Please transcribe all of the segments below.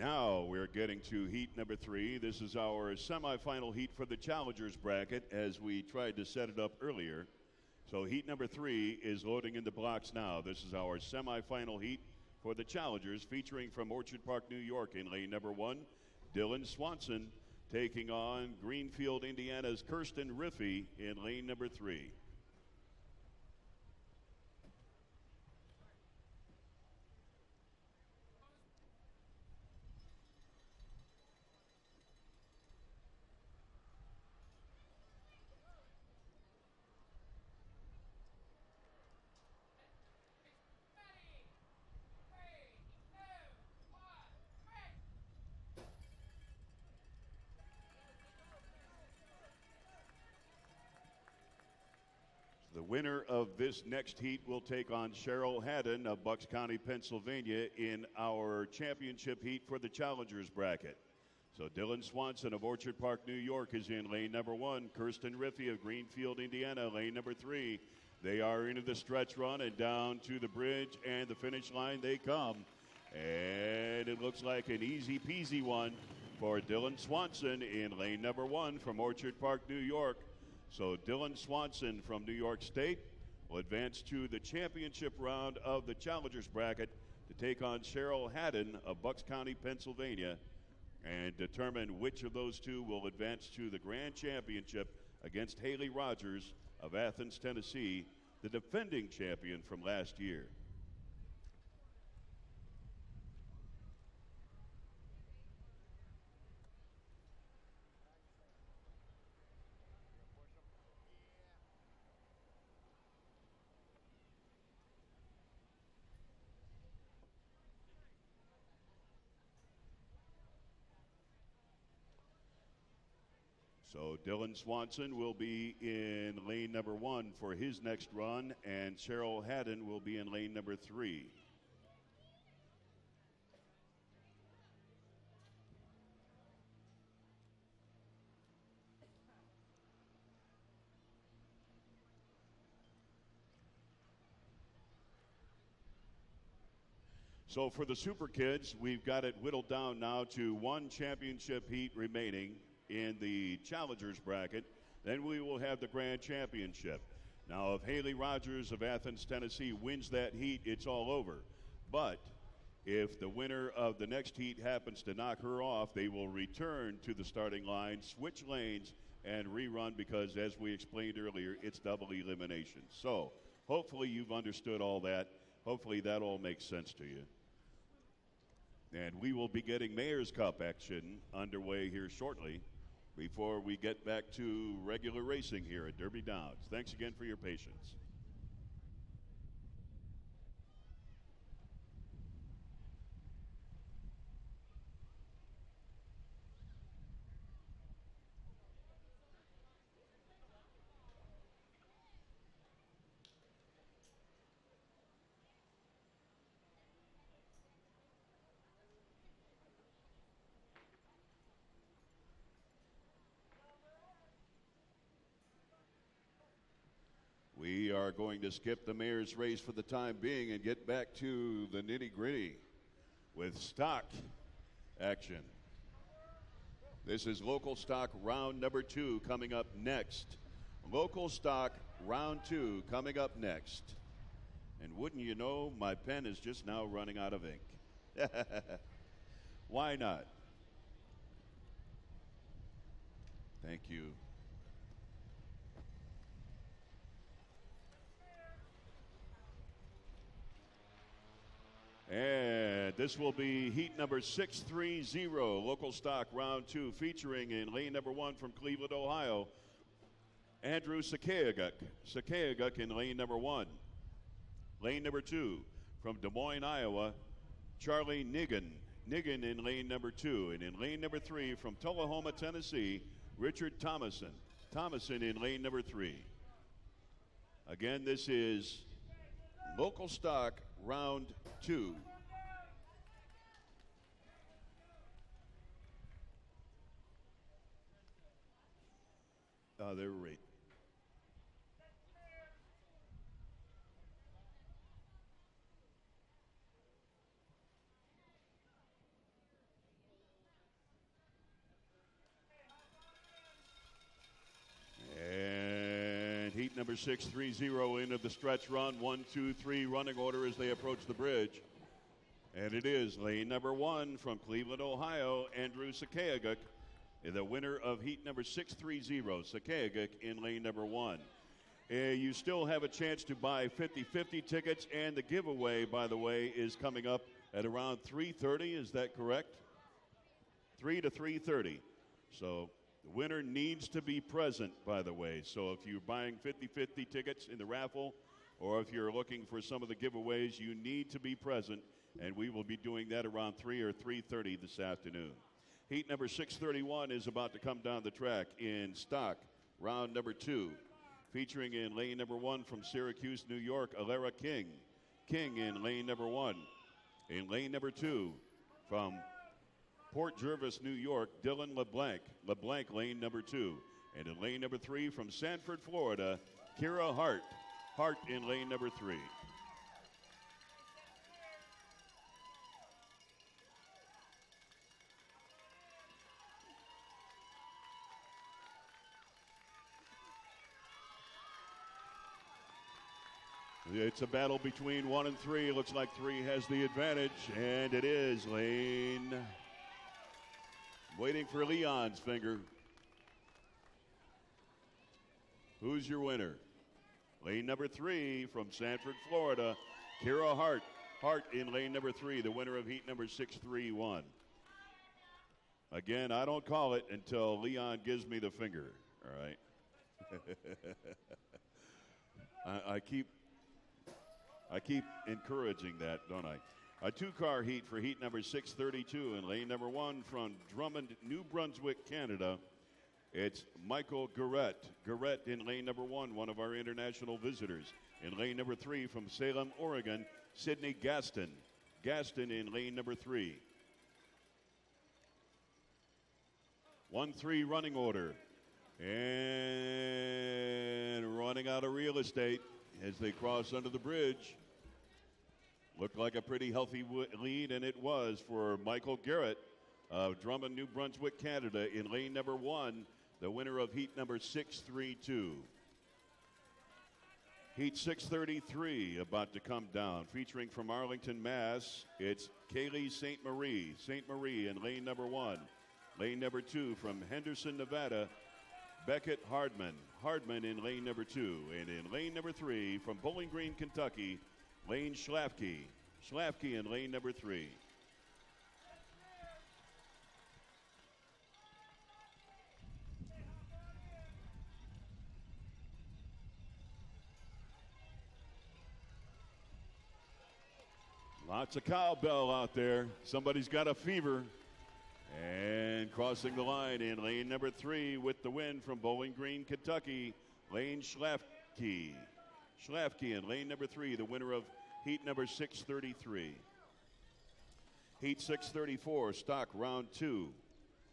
Now we're getting to heat number 3. This is our semifinal heat for the Challengers bracket as we tried to set it up earlier. So heat number 3 is loading in the blocks now. This is our semifinal heat for the Challengers, featuring from Orchard Park, New York in lane number 1, Dylan Swanson taking on Greenfield, Indiana's Kirsten Riffey in lane number 3. The winner of this next heat will take on Cheryl Haddon of Bucks County, Pennsylvania in our championship heat for the Challengers bracket. So Dylan Swanson of Orchard Park, New York is in lane number 1. Kirsten Riffey of Greenfield, Indiana, lane number 3. They are into the stretch run and down to the bridge and the finish line they come. And it looks like an easy peasy one for Dylan Swanson in lane number 1 from Orchard Park, New York. So Dylan Swanson from New York State will advance to the championship round of the Challengers bracket to take on Cheryl Haddon of Bucks County, Pennsylvania, and determine which of those two will advance to the grand championship against Haley Rogers of Athens, Tennessee, the defending champion from last year. So Dylan Swanson will be in lane number 1 for his next run, and Cheryl Haddon will be in lane number 3. So for the Super Kids, we've got it whittled down now to one championship heat remaining in the Challengers bracket. Then we will have the grand championship. Now, if Haley Rogers of Athens, Tennessee wins that heat, it's all over. But if the winner of the next heat happens to knock her off, they will return to the starting line, switch lanes, and rerun because, as we explained earlier, it's double elimination. So hopefully you've understood all that. Hopefully that all makes sense to you. And we will be getting Mayor's Cup action underway here shortly before we get back to regular racing here at Derby Downs. Thanks again for your patience. We are going to skip the mayor's race for the time being and get back to the nitty-gritty with stock action. This is local stock round number 2 coming up next. Local stock round 2 coming up next. And wouldn't you know, my pen is just now running out of ink. Why not? Thank you. And this will be heat number 630, local stock round 2, featuring in lane number 1 from Cleveland, Ohio, Andrew Sakayaguk in lane number 1. Lane number 2 from Des Moines, Iowa, Charlie Nigan in lane number 2. And in lane number 3 from Tullahoma, Tennessee, Richard Thomason in lane number 3. Again, this is local stock round 2. They're right. Heat number 630 into the stretch run. 1, 2, 3 running order as they approach the bridge. And it is lane number 1 from Cleveland, Ohio, Andrew Sakayaguk, the winner of heat number 630. Sakayaguk in lane number 1. You still have a chance to buy 50-50 tickets, and the giveaway, by the way, is coming up at around 3:30. Is that correct? 3 to 3:30. So the winner needs to be present, by the way. So if you're buying 50-50 tickets in the raffle, or if you're looking for some of the giveaways, you need to be present, and we will be doing that around 3 or 3:30 this afternoon. Heat number 631 is about to come down the track in stock, round number 2. Featuring in lane number 1 from Syracuse, New York, Alara King. King in lane number 1. In lane number 2 from Port Jervis, New York, Dylan LeBlanc. LeBlanc, lane number 2. And in lane number 3 from Sanford, Florida, Kira Hart. Hart in lane number 3. It's a battle between 1 and 3. Looks like 3 has the advantage, and it is lane. Waiting for Leon's finger. Who's your winner? Lane number 3 from Sanford, Florida, Kira Hart. Hart in lane number 3, the winner of heat number 631. Again, I don't call it until Leon gives me the finger, all right? I keep encouraging that, don't I? A 2-car heat for heat number 632 in lane number 1 from Drummond, New Brunswick, Canada. It's Michael Garrett. Garrett in lane number 1, one of our international visitors. In lane number 3 from Salem, Oregon, Sidney Gaston. Gaston in lane number 3. 1-3 running order. And running out of real estate as they cross under the bridge. Looked like a pretty healthy lead, and it was for Michael Garrett of Drummond, New Brunswick, Canada, in lane number 1, the winner of heat number 632. Heat 633 about to come down, featuring from Arlington, Mass. It's Kaylee St. Marie. St. Marie in lane number 1. Lane number 2 from Henderson, Nevada, Beckett Hardman. Hardman in lane number 2. And in lane number 3 from Bowling Green, Kentucky, Lane Schlafke. Schlafke in lane number 3. Lots of cowbell out there. Somebody's got a fever. And crossing the line in lane number 3 with the win from Bowling Green, Kentucky, Lane Schlafke. Schlafke in lane number 3, the winner of heat number 633. Heat 634, stock round 2.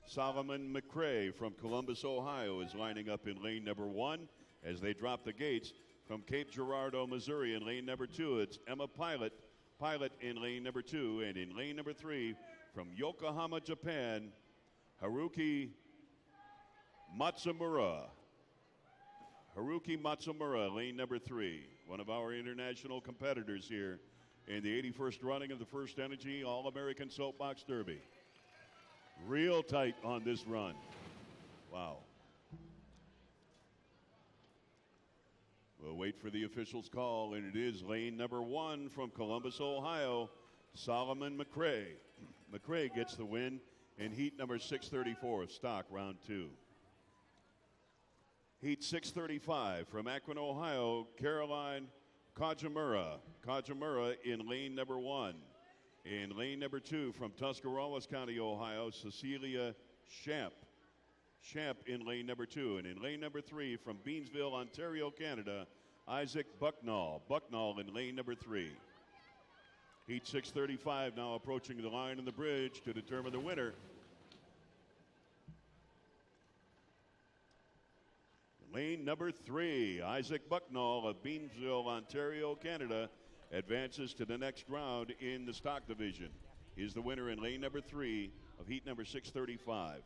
Solomon McCrae from Columbus, Ohio is lining up in lane number 1 as they drop the gates from Cape Girardeau, Missouri in lane number 2. It's Emma Pilot. Pilot in lane number 2, and in lane number 3 from Yokohama, Japan, Haruki Matsumura. Haruki Matsumura, lane number 3, one of our international competitors here in the 81st running of the FirstEnergy All-American Soapbox Derby. Real tight on this run. Wow. We'll wait for the official's call, and it is lane number 1 from Columbus, Ohio, Solomon McCrae. McCrae gets the win in heat number 634, stock round 2. Heat 635 from Akron, Ohio, Caroline Kajimura. Kajimura in lane number 1. In lane number 2 from Tuscarawas County, Ohio, Cecilia Shamp. Shamp in lane number 2. And in lane number 3 from Beansville, Ontario, Canada, Isaac Bucknall. Bucknall in lane number 3. Heat 635 now approaching the line and the bridge to determine the winner. Lane number 3, Isaac Bucknall of Beansville, Ontario, Canada, advances to the next round in the stock division. He is the winner in lane number 3 of heat number 635.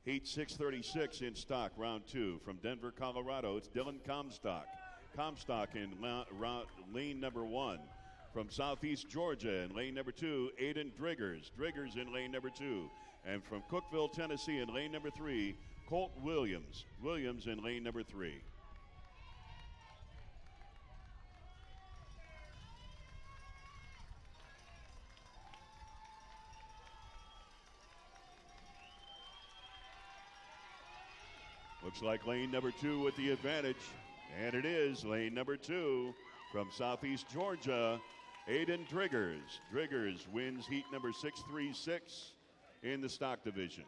Heat 636 in stock, round 2. From Denver, Colorado, it's Dylan Comstock. Comstock in lane number 1. From Southeast Georgia in lane number 2, Aiden Driggers. Driggers in lane number 2. And from Cookeville, Tennessee in lane number 3, Colt Williams. Williams in lane number 3. Looks like lane number 2 with the advantage. And it is lane number 2 from Southeast Georgia, Aiden Driggers. Driggers wins heat number 636 in the stock division.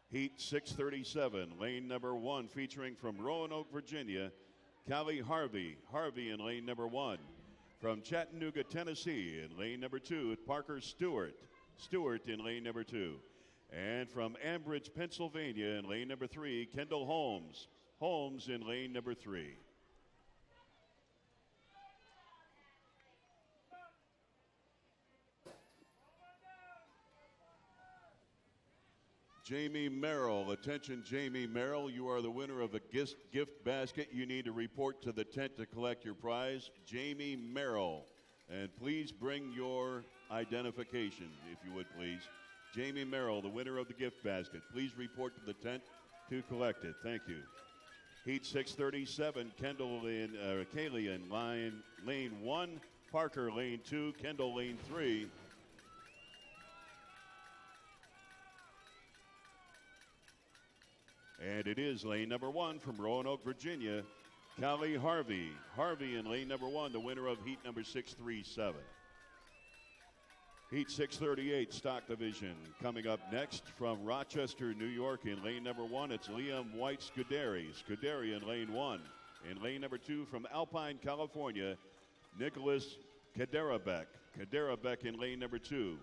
Heat 637, lane number 1, featuring from Roanoke, Virginia, Callie Harvey. Harvey in lane number 1. From Chattanooga, Tennessee, in lane number 2, Parker Stewart. Stewart in lane number 2. And from Ambridge, Pennsylvania, in lane number 3, Kendall Holmes. Holmes in lane number 3. Jamie Merrill. Attention, Jamie Merrill. You are the winner of the gift basket. You need to report to the tent to collect your prize. Jamie Merrill. And please bring your identification, if you would, please. Jamie Merrill, the winner of the gift basket. Please report to the tent to collect it. Thank you. Heat 637, Kaylee in lane 1, Parker lane 2, Kendall lane 3. And it is lane number 1 from Roanoke, Virginia, Callie Harvey. Harvey in lane number 1, the winner of heat number 637. Heat 638, stock division. Coming up next from Rochester, New York, in lane number 1, it's Liam White Scuderi. Scuderi in lane 1. In lane number 2 from Alpine, California, Nicholas Kaderabek. Kaderabek in lane number 2.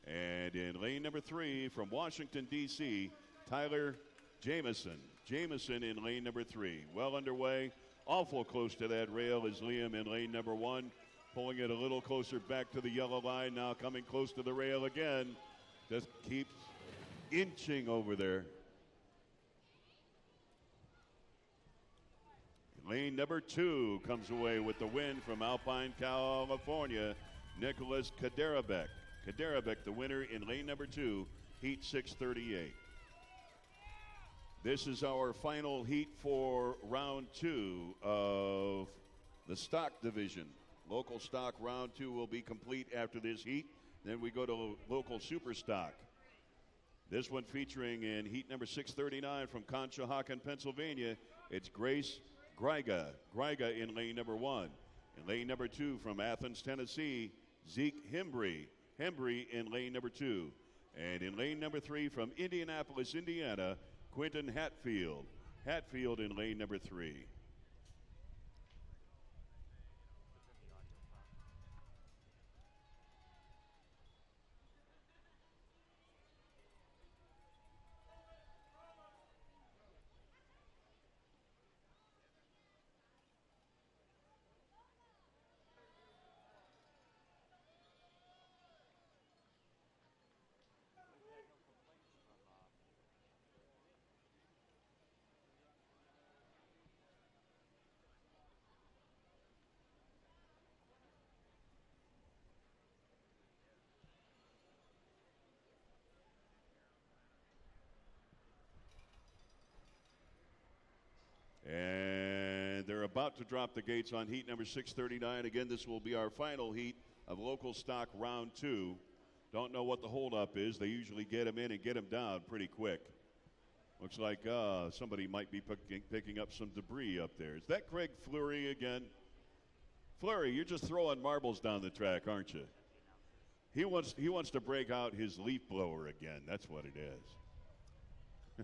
And in lane number 3 from Washington, D.C., Tyler Jameson. Jameson in lane number 3. Well underway. Awful close to that rail is Liam in lane number 1. Pulling it a little closer back to the yellow line. Now coming close to the rail again. Just keeps inching over there. Lane number 2 comes away with the win from Alpine, California, Nicholas Kaderabek. Kaderabek, the winner in lane number 2, heat 638. This is our final heat for round 2 of the stock division. Local stock round 2 will be complete after this heat. Then we go to local super stock. This one featuring in heat number 639 from Conshohocken, Pennsylvania. It's Grace Griga. Griga in lane number 1. In lane number 2 from Athens, Tennessee, Zeke Hembry. Hembry in lane number 2. And in lane number 3 from Indianapolis, Indiana, Quentin Hatfield. Hatfield in lane number 3. And they're about to drop the gates on heat number 639. Again, this will be our final heat of local stock round 2. Don't know what the holdup is. They usually get them in and get them down pretty quick. Looks like somebody might be picking up some debris up there. Is that Craig Fleury again? Fleury, you're just throwing marbles down the track, aren't you? He wants to break out his leaf blower again. That's what it is.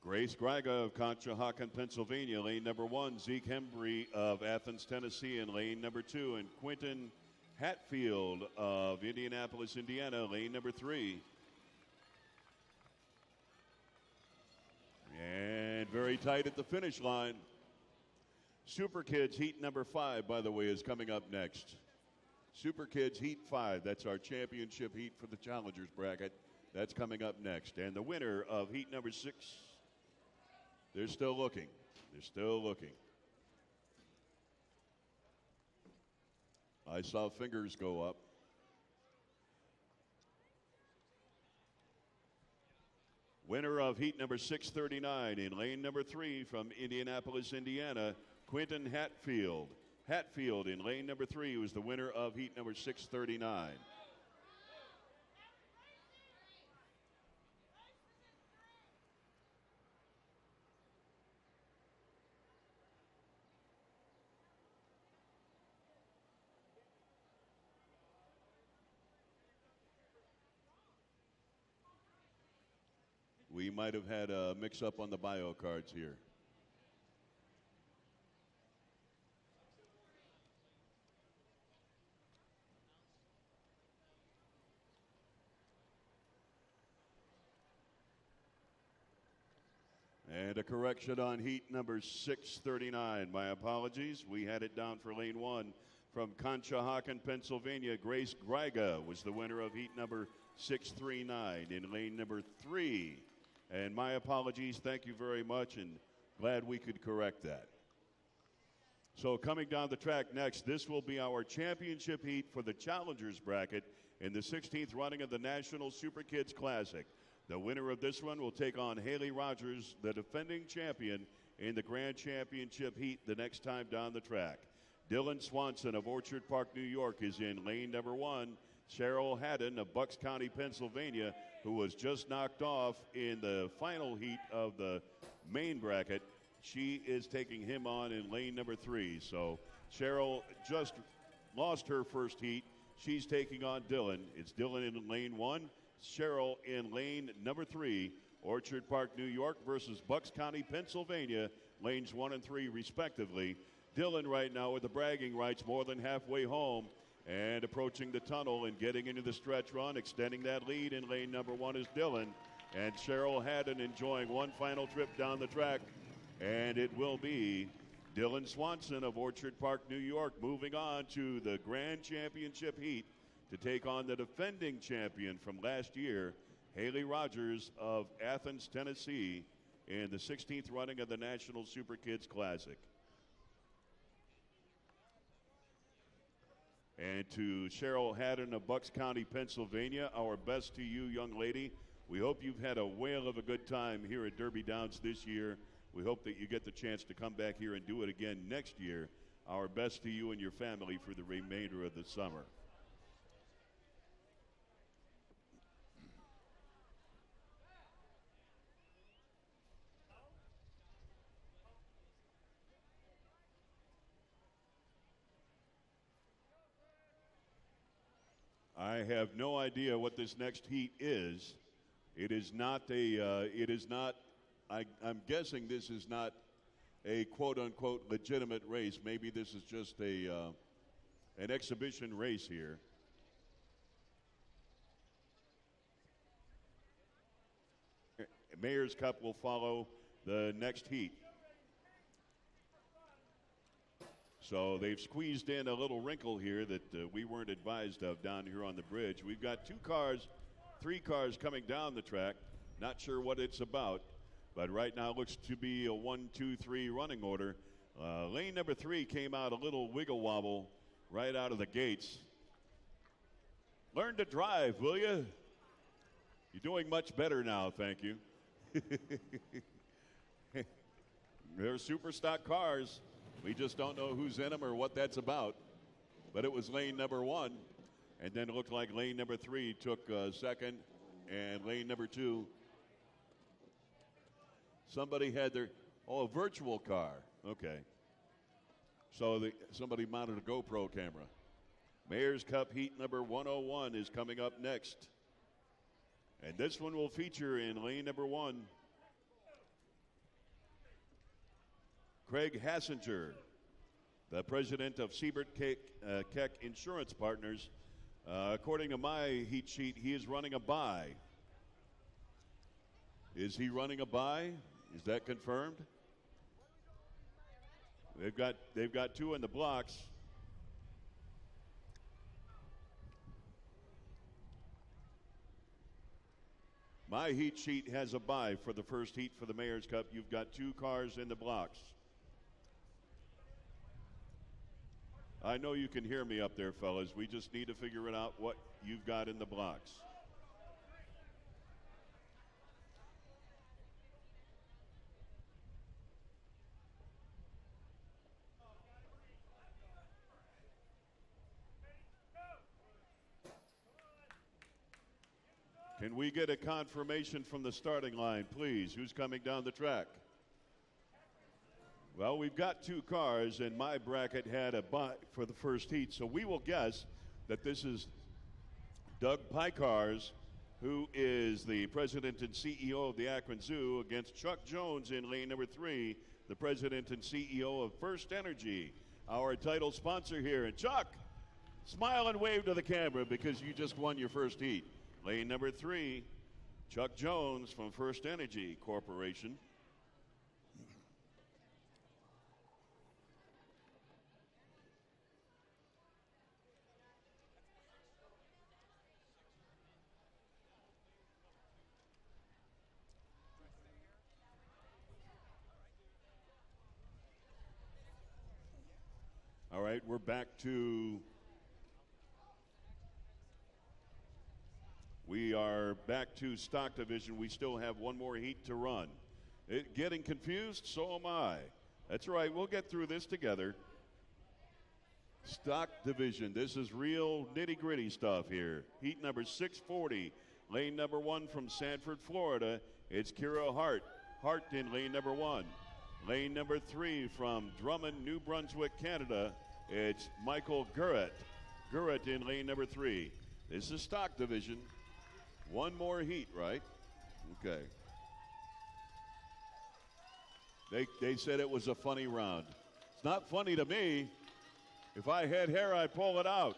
Grace Griga of Conshohocken, Pennsylvania, lane number 1. Zeke Hembry of Athens, Tennessee, in lane number 2. And Quentin Hatfield of Indianapolis, Indiana, lane number 3. And very tight at the finish line. Super Kids Heat number 5, by the way, is coming up next. Super Kids Heat 5, that's our championship heat for the Challengers bracket. That's coming up next. And the winner of heat number 6, they're still looking. They're still looking. I saw fingers go up. Winner of heat number 639 in lane number 3 from Indianapolis, Indiana, Quentin Hatfield. Hatfield in lane number 3 was the winner of heat number 639. We might have had a mix-up on the bio cards here. And a correction on heat number 639. My apologies. We had it down for lane 1 from Conshohocken, Pennsylvania. Grace Griga was the winner of heat number 639 in lane number 3. And my apologies. Thank you very much, and glad we could correct that. So coming down the track next, this will be our championship heat for the Challengers bracket in the 16th running of the National Super Kids Classic. The winner of this one will take on Haley Rogers, the defending champion, in the Grand Championship heat the next time down the track. Dylan Swanson of Orchard Park, New York, is in lane number 1. Cheryl Haddon of Bucks County, Pennsylvania, who was just knocked off in the final heat of the main bracket, she is taking him on in lane number 3. So Cheryl just lost her first heat. She's taking on Dylan. It's Dylan in lane 1, Cheryl in lane number 3. Orchard Park, New York versus Bucks County, Pennsylvania, lanes 1 and 3 respectively. Dylan right now with the bragging rights more than halfway home and approaching the tunnel and getting into the stretch run. Extending that lead in lane number 1 is Dylan. And Cheryl Haddon enjoying one final trip down the track. And it will be Dylan Swanson of Orchard Park, New York, moving on to the Grand Championship heat to take on the defending champion from last year, Haley Rogers of Athens, Tennessee, in the 16th running of the National Super Kids Classic. And to Cheryl Haddon of Bucks County, Pennsylvania, our best to you, young lady. We hope you've had a whale of a good time here at Derby Downs this year. We hope that you get the chance to come back here and do it again next year. Our best to you and your family for the remainder of the summer. I have no idea what this next heat is. It is not I'm guessing this is not a quote-unquote legitimate race. Maybe this is just an exhibition race here. Mayor's Cup will follow the next heat. So they've squeezed in a little wrinkle here that we weren't advised of down here on the bridge. We've got 3 cars coming down the track. Not sure what it's about, but right now it looks to be a 1, 2, 3 running order. Lane number 3 came out a little wiggle wobble right out of the gates. Learn to drive, will you? You're doing much better now, thank you. They're super stock cars. We just don't know who's in them or what that's about. But it was lane number 1. And then it looked like lane number 3 took second. And lane number 2. Somebody had a virtual car. Okay. So somebody mounted a GoPro camera. Mayor's Cup heat number 101 is coming up next. And this one will feature in lane number 1 Craig Hassinger, the president of Siebert Keck Insurance Partners. According to my heat sheet, he is running a bye. Is he running a bye? Is that confirmed? They've got two in the blocks. My heat sheet has a bye for the first heat for the Mayor's Cup. You've got two cars in the blocks. I know you can hear me up there, fellas. We just need to figure it out what you've got in the blocks. Can we get a confirmation from the starting line, please? Who's coming down the track? Well, we've got two cars, and my bracket had a bye for the first heat, so we will guess that this is Doug Picars, who is the president and CEO of the Akron Zoo, against Chuck Jones in lane number 3, the president and CEO of FirstEnergy, our title sponsor here. And Chuck, smile and wave to the camera because you just won your first heat. Lane number 3, Chuck Jones from FirstEnergy Corporation. All right, we're back to We are back to stock division. We still have one more heat to run. Getting confused? So am I. That's right. We'll get through this together. Stock division. This is real nitty-gritty stuff here. Heat number 640. Lane number 1 from Sanford, Florida. It's Kira Hart. Hart in lane number 1. Lane number 3 from Drummond, New Brunswick, Canada. It's Michael Gurrett. Gurrett in lane number 3. This is stock division. One more heat, right? Okay. They said it was a funny round. It's not funny to me. If I had hair, I'd pull it out.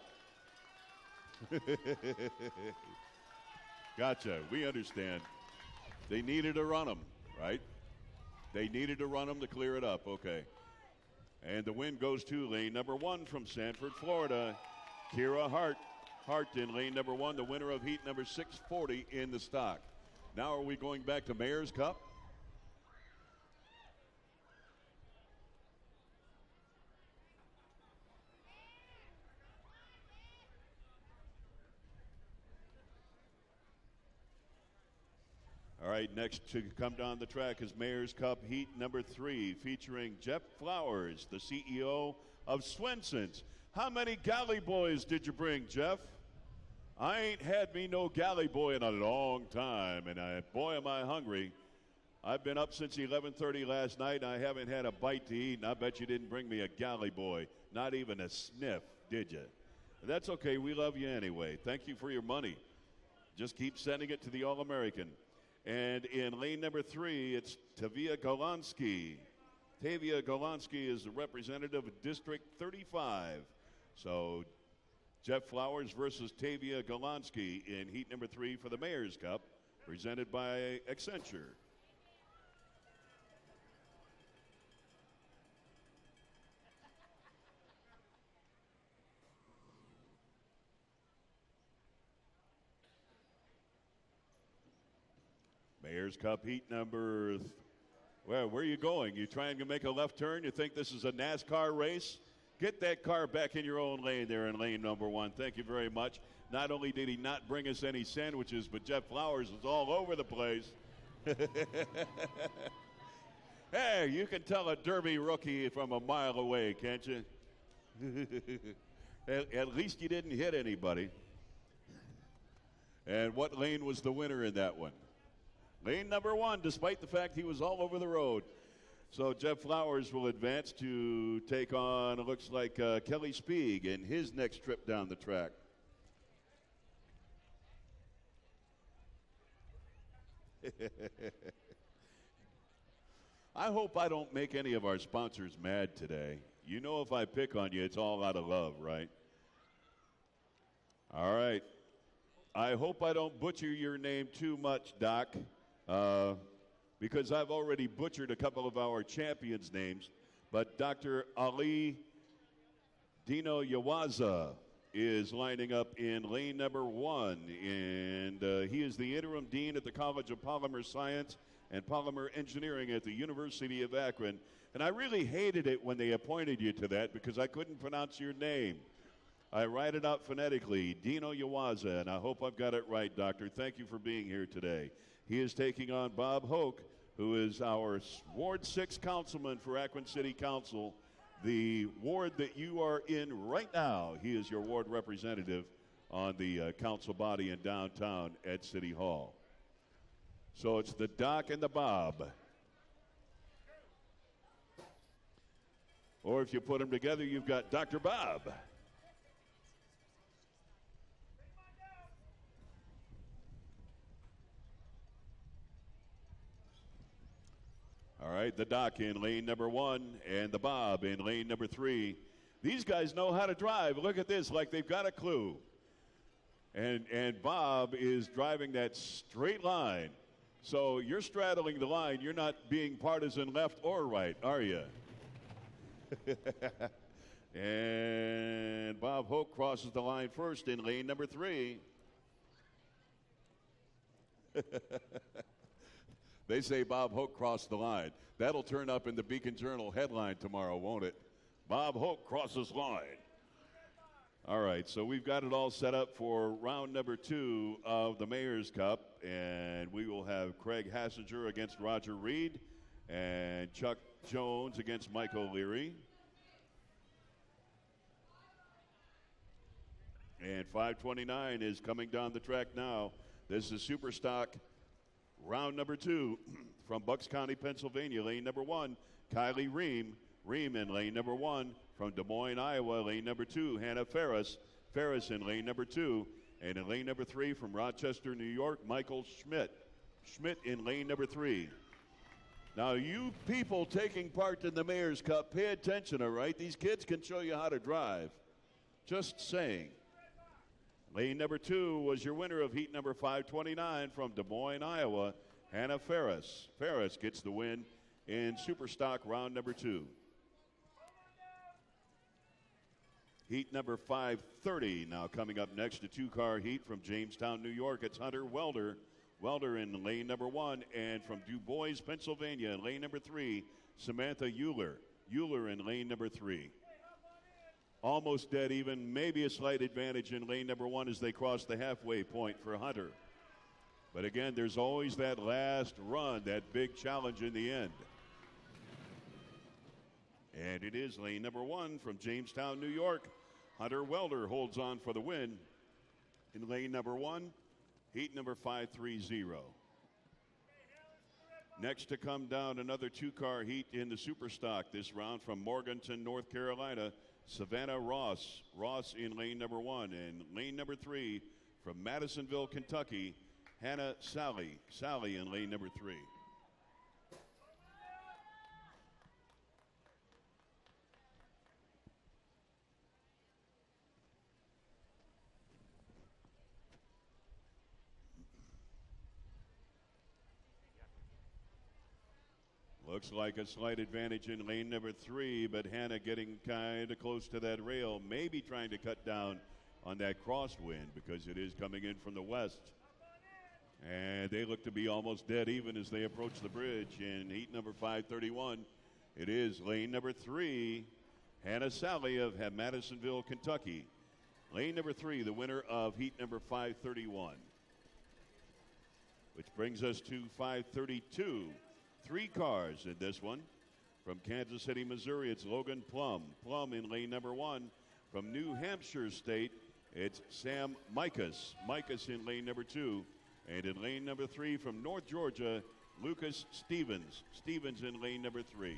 Gotcha. We understand. They needed to run them, right? They needed to run them to clear it up. Okay. And the win goes to lane number 1 from Sanford, Florida, Kira Hart. Hart in lane number 1, the winner of heat number 640 in the stock. Now are we going back to Mayor's Cup? All right, next to come down the track is Mayor's Cup heat number 3, featuring Jeff Flowers, the CEO of Swenson's. How many galley boys did you bring, Jeff? I ain't had me no galley boy in a long time, and boy, am I hungry. I've been up since 11:30 last night, and I haven't had a bite to eat, and I bet you didn't bring me a galley boy. Not even a sniff, did you? That's okay. We love you anyway. Thank you for your money. Just keep sending it to the All-American. And in lane number 3, it's Tavia Golansky. Tavia Golansky is the representative of District 35. So Jeff Flowers versus Tavia Golansky in heat number 3 for the Mayor's Cup, presented by Accenture. Mayor's Cup heat number, well, where are you going? You trying to make a left turn? You think this is a NASCAR race? Get that car back in your own lane there in lane number 1. Thank you very much. Not only did he not bring us any sandwiches, but Jeff Flowers was all over the place. Hey, you can tell a Derby rookie from a mile away, can't you? At least you didn't hit anybody. And what lane was the winner in that one? Lane number 1, despite the fact he was all over the road. So Jeff Flowers will advance to take on, it looks like, Kelly Spieg in his next trip down the track. I hope I don't make any of our sponsors mad today. You know, if I pick on you, it's all out of love, right? All right. I hope I don't butcher your name too much, Doc, because I've already butchered a couple of our champions' names. But Dr. Ali Dino Yawaza is lining up in lane number 1, and he is the interim dean at the College of Polymer Science and Polymer Engineering at the University of Akron. And I really hated it when they appointed you to that because I couldn't pronounce your name. I write it out phonetically, Dino Yawaza, and I hope I've got it right, Doctor. Thank you for being here today. He is taking on Bob Hoke, who is our Ward 6 councilman for Akron City Council, the ward that you are in right now. He is your ward representative on the council body in downtown at City Hall. So it's the Doc and the Bob. Or if you put them together, you've got Dr. Bob. All right, the Doc in lane number 1 and the Bob in lane number 3. These guys know how to drive. Look at this, like they've got a clue. And Bob is driving that straight line. So you're straddling the line. You're not being partisan left or right, are you? And Bob Hoke crosses the line first in lane number 3. They say Bob Hoke crossed the line. That'll turn up in the Beacon Journal headline tomorrow, won't it? Bob Hoke crosses line. All right, so we've got it all set up for round number 2 of the Mayor's Cup, and we will have Craig Hassinger against Roger Reed and Chuck Jones against Mike O'Leary. And 529 is coming down the track now. This is Superstock round number 2 from Bucks County, Pennsylvania, lane number 1, Kylie Ream. Ream in lane number 1 from Des Moines, Iowa, lane number 2, Hannah Ferris. Ferris in lane number 2. And in lane number 3 from Rochester, New York, Michael Schmidt. Schmidt in lane number 3. Now, you people taking part in the Mayor's Cup, pay attention, all right? These kids can show you how to drive. Just saying. Lane number 2 was your winner of heat number 529 from Des Moines, Iowa, Hannah Ferris. Ferris gets the win in Superstock round number 2. Heat number 530 now coming up next, a 2-car heat from Jamestown, New York. It's Hunter Welder. Welder in lane number 1, and from Du Bois, Pennsylvania, in lane number 3, Samantha Euler. Euler in lane number 3. Almost dead even, maybe a slight advantage in lane number 1 as they cross the halfway point for Hunter. But again, there's always that last run, that big challenge in the end. And it is lane number 1 from Jamestown, New York. Hunter Welder holds on for the win in lane number 1, heat number 530. Next to come down, another 2-car heat in the Superstock this round from Morganton, North Carolina, Savannah Ross. Ross in lane number 1, and lane number 3 from Madisonville, Kentucky, Hannah Sally. Sally in lane number 3. Looks like a slight advantage in lane number 3, but Hannah getting kind of close to that rail, maybe trying to cut down on that crosswind because it is coming in from the west. And they look to be almost dead even as they approach the bridge in heat number 531. It is lane number 3, Hannah Sally of Madisonville, Kentucky. Lane number 3, the winner of heat number 531. Which brings us to 532. 3 cars in this one. From Kansas City, Missouri, it's Logan Plum. Plum in lane number 1. From New Hampshire State, it's Sam Mikas. Mikas in lane number 2. And in lane number 3 from North Georgia, Lucas Stevens. Stevens in lane number 3.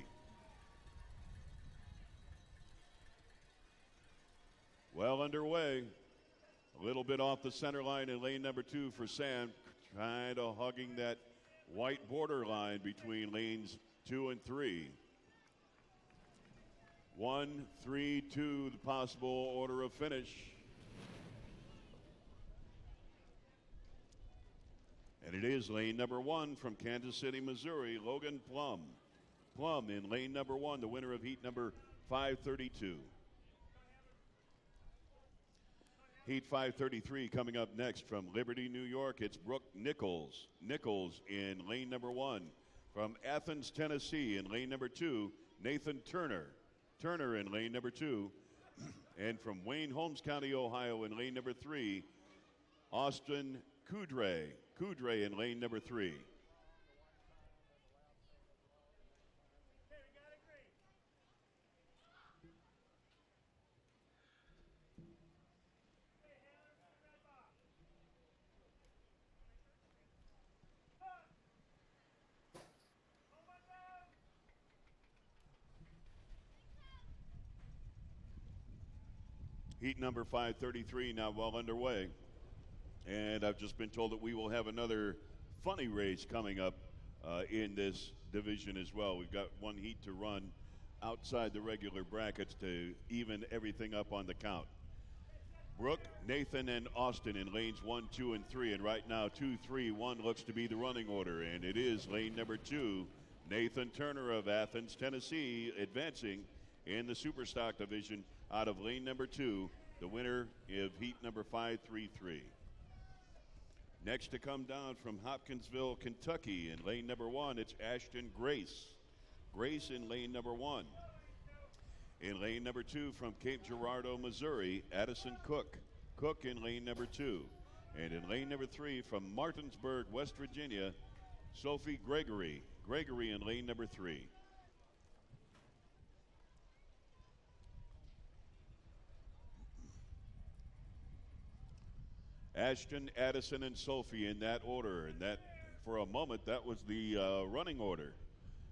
Well underway. A little bit off the center line in lane number 2 for Sam. Kind of hugging that white border line between lanes 2 and 3. 1, 3, 2, the possible order of finish. And it is lane number 1 from Kansas City, Missouri, Logan Plum. Plum in lane number 1, the winner of heat number 532. Heat 533 coming up next from Liberty, New York. It's Brooke Nichols. Nichols in lane number 1. From Athens, Tennessee in lane number 2, Nathan Turner. Turner in lane number 2. And from Wayne, Holmes County, Ohio in lane number 3, Austin Coudray. Coudray in lane number 3. Heat number 533 now well underway. And I've just been told that we will have another funny race coming up in this division as well. We've got one heat to run outside the regular brackets to even everything up on the count. Brooke, Nathan, and Austin in lanes 1, 2, and 3. And right now, 2, 3, 1 looks to be the running order. And it is lane number 2, Nathan Turner of Athens, Tennessee, advancing in the Superstock division out of lane number 2, the winner of heat number 533. Next to come down from Hopkinsville, Kentucky in lane number 1, it's Ashton Grace. Grace in lane number 1. In lane number 2 from Cape Girardeau, Missouri, Addison Cook. Cook in lane number 2. And in lane number 3 from Martinsburg, West Virginia, Sophie Gregory. Gregory in lane number 3. Ashton, Addison, and Sophie in that order. And that, for a moment, that was the running order.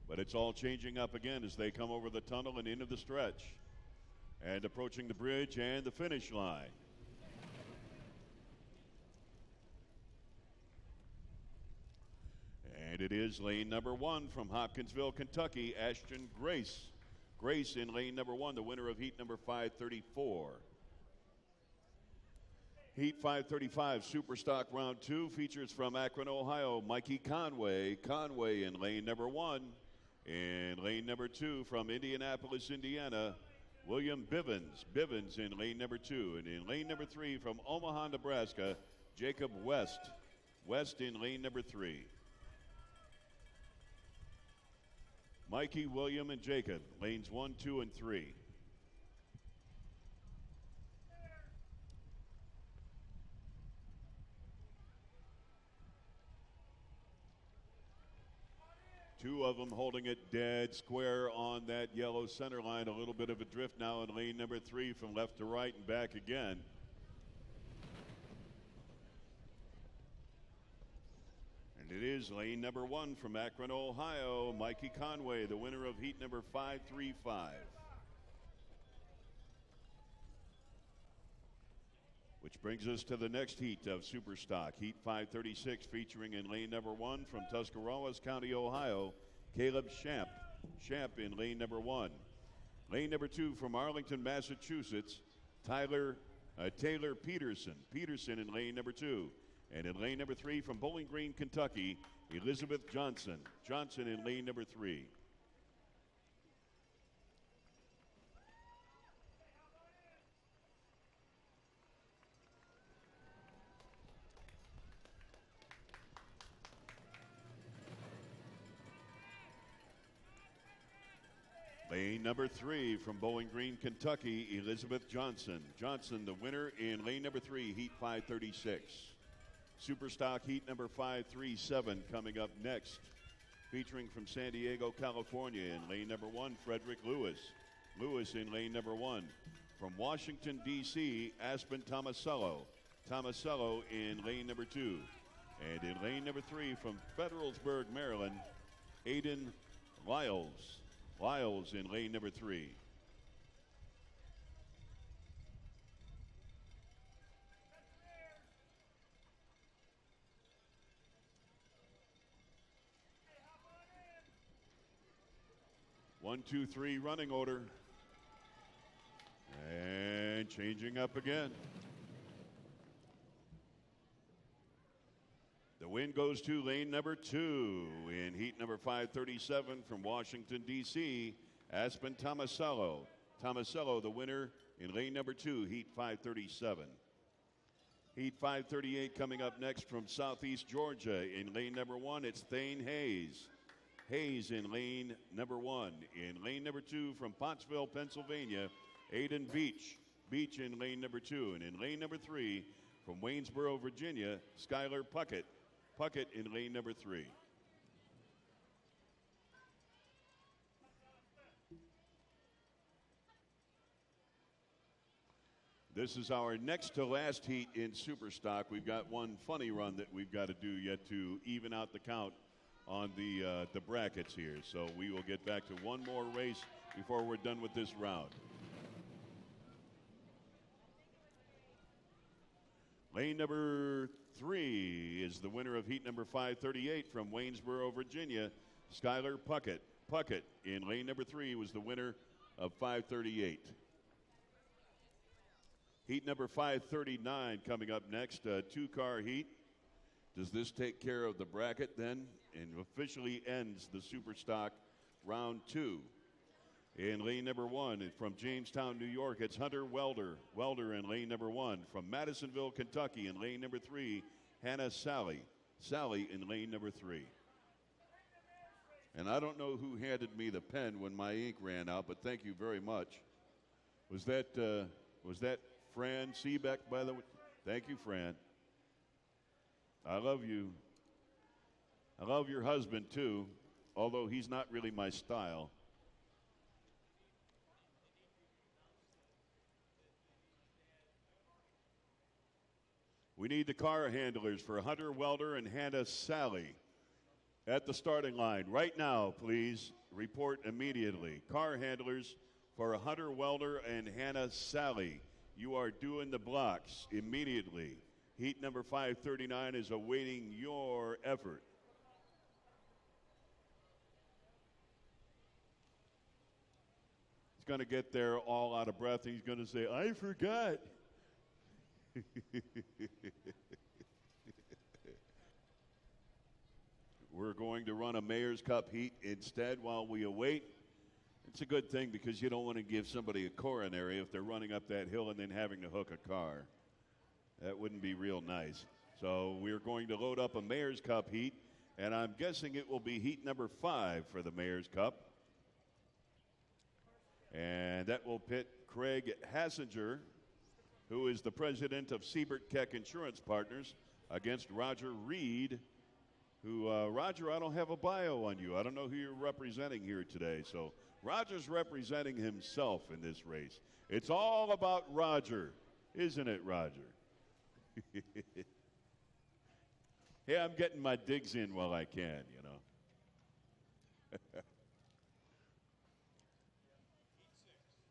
But it's all changing up again as they come over the tunnel and into the stretch. And approaching the bridge and the finish line. And it is lane number 1 from Hopkinsville, Kentucky, Ashton Grace. Grace in lane number 1, the winner of heat number 534. Heat 535, Superstock Round 2, features from Akron, Ohio, Mikey Conway. Conway in lane number 1. In lane number 2 from Indianapolis, Indiana, William Bivens. Bivens in lane number 2. And in lane number 3 from Omaha, Nebraska, Jacob West. West in lane number 3. Mikey, William, and Jacob, lanes 1, 2, and 3. Two of them holding it dead square on that yellow center line. A little bit of a drift now in lane number 3 from left to right and back again. And it is lane number 1 from Akron, Ohio, Mikey Conway, the winner of heat number 535. Which brings us to the next heat of Superstock, heat 536, featuring in lane number 1 from Tuscarawas County, Ohio, Caleb Shamp. Shamp in lane number 1. Lane number 2 from Arlington, Massachusetts, Taylor Peterson. Peterson in lane number 2. And in lane number 3 from Bowling Green, Kentucky, Elizabeth Johnson. Johnson in lane number 3. Lane number 3 from Bowling Green, Kentucky, Elizabeth Johnson. Johnson, the winner in lane number 3, heat 536. Superstock heat number 537 coming up next, featuring from San Diego, California, in lane number 1, Frederick Lewis. Lewis in lane number 1. From Washington, D.C., Aspen Tomasello. Tomasello in lane number 2. And in lane number 3 from Federalsburg, Maryland, Aiden Lyles. Lyles in lane number 3. 1, 2, 3 running order. And changing up again. The win goes to lane number 2 in heat number 537 from Washington, D.C., Aspen Tomasello. Tomasello, the winner in lane number 2, heat 537. Heat 538 coming up next from Southeast Georgia. In lane number 1, it's Thane Hayes. Hayes in lane number 1. In lane number 2 from Pottsville, Pennsylvania, Aiden Beach. Beach in lane number 2. And in lane number 3 from Waynesboro, Virginia, Skylar Puckett. Puckett in lane number 3. This is our next to last heat in Superstock. We've got one funny run that we've got to do yet to even out the count on the brackets here. So we will get back to one more race before we're done with this round. Lane number 3 is the winner of heat number 538 from Waynesboro, Virginia, Skylar Puckett. Puckett in lane number 3 was the winner of 538. Heat number 539 coming up next, a 2-car heat. Does this take care of the bracket then? And officially ends the Superstock round 2. In lane number 1 from Jamestown, New York, it's Hunter Welder. Welder in lane number 1. From Madisonville, Kentucky, in lane number 3, Hannah Sally. Sally in lane number 3. And I don't know who handed me the pen when my ink ran out, but thank you very much. Was that Fran Seebeck, by the way? Thank you, Fran. I love you. I love your husband, too, although he's not really my style. We need the car handlers for Hunter Welder and Hannah Sally at the starting line. Right now, please, report immediately. Car handlers for Hunter Welder and Hannah Sally. You are doing the blocks immediately. Heat number 539 is awaiting your effort. He's going to get there all out of breath, and he's going to say, I forgot. We're going to run a Mayor's Cup heat instead while we await. It's a good thing because you don't want to give somebody a coronary if they're running up that hill and then having to hook a car. That wouldn't be real nice. So we're going to load up a Mayor's Cup heat, and I'm guessing it will be heat number 5 for the Mayor's Cup. And that will pit Craig Hassinger, who is the president of Siebert Keck Insurance Partners, against Roger Reed, who, Roger, I don't have a bio on you. I don't know who you're representing here today. So Roger's representing himself in this race. It's all about Roger, isn't it, Roger? Hey, I'm getting my digs in while I can, you know.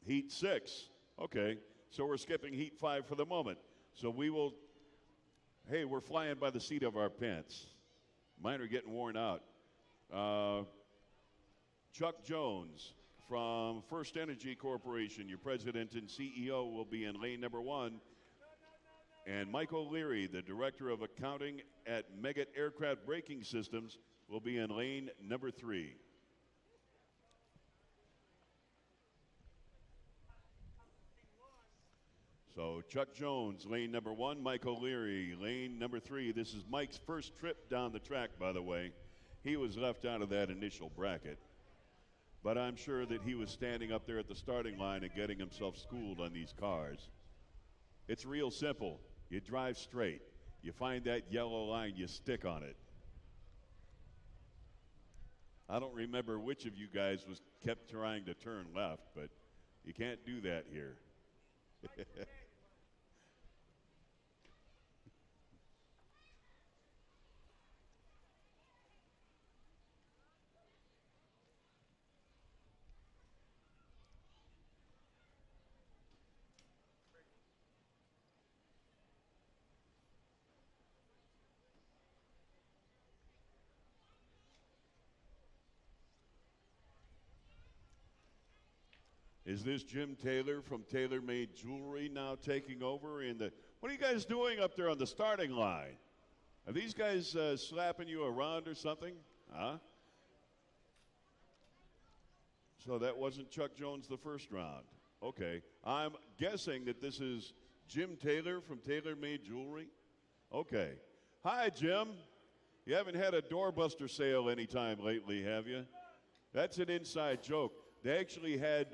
Heat 6. Okay. So we're skipping heat 5 for the moment. So we will, hey, we're flying by the seat of our pants. Mine are getting worn out. Chuck Jones from FirstEnergy Corporation, your president and CEO, will be in lane number 1. And Mike O'Leary, the director of accounting at Meggitt Aircraft Braking Systems, will be in lane number 3. So Chuck Jones, lane number 1. Mike O'Leary, lane number 3. This is Mike's first trip down the track, by the way. He was left out of that initial bracket. But I'm sure that he was standing up there at the starting line and getting himself schooled on these cars. It's real simple. You drive straight. You find that yellow line, you stick on it. I don't remember which of you guys kept trying to turn left, but you can't do that here. Is this Jim Taylor from Taylor Made Jewelry now taking over in the? What are you guys doing up there on the starting line? Are these guys slapping you around or something? Huh? So that wasn't Chuck Jones the first round. Okay. I'm guessing that this is Jim Taylor from Taylor Made Jewelry. Okay. Hi, Jim. You haven't had a doorbuster sale anytime lately, have you? That's an inside joke. They actually had,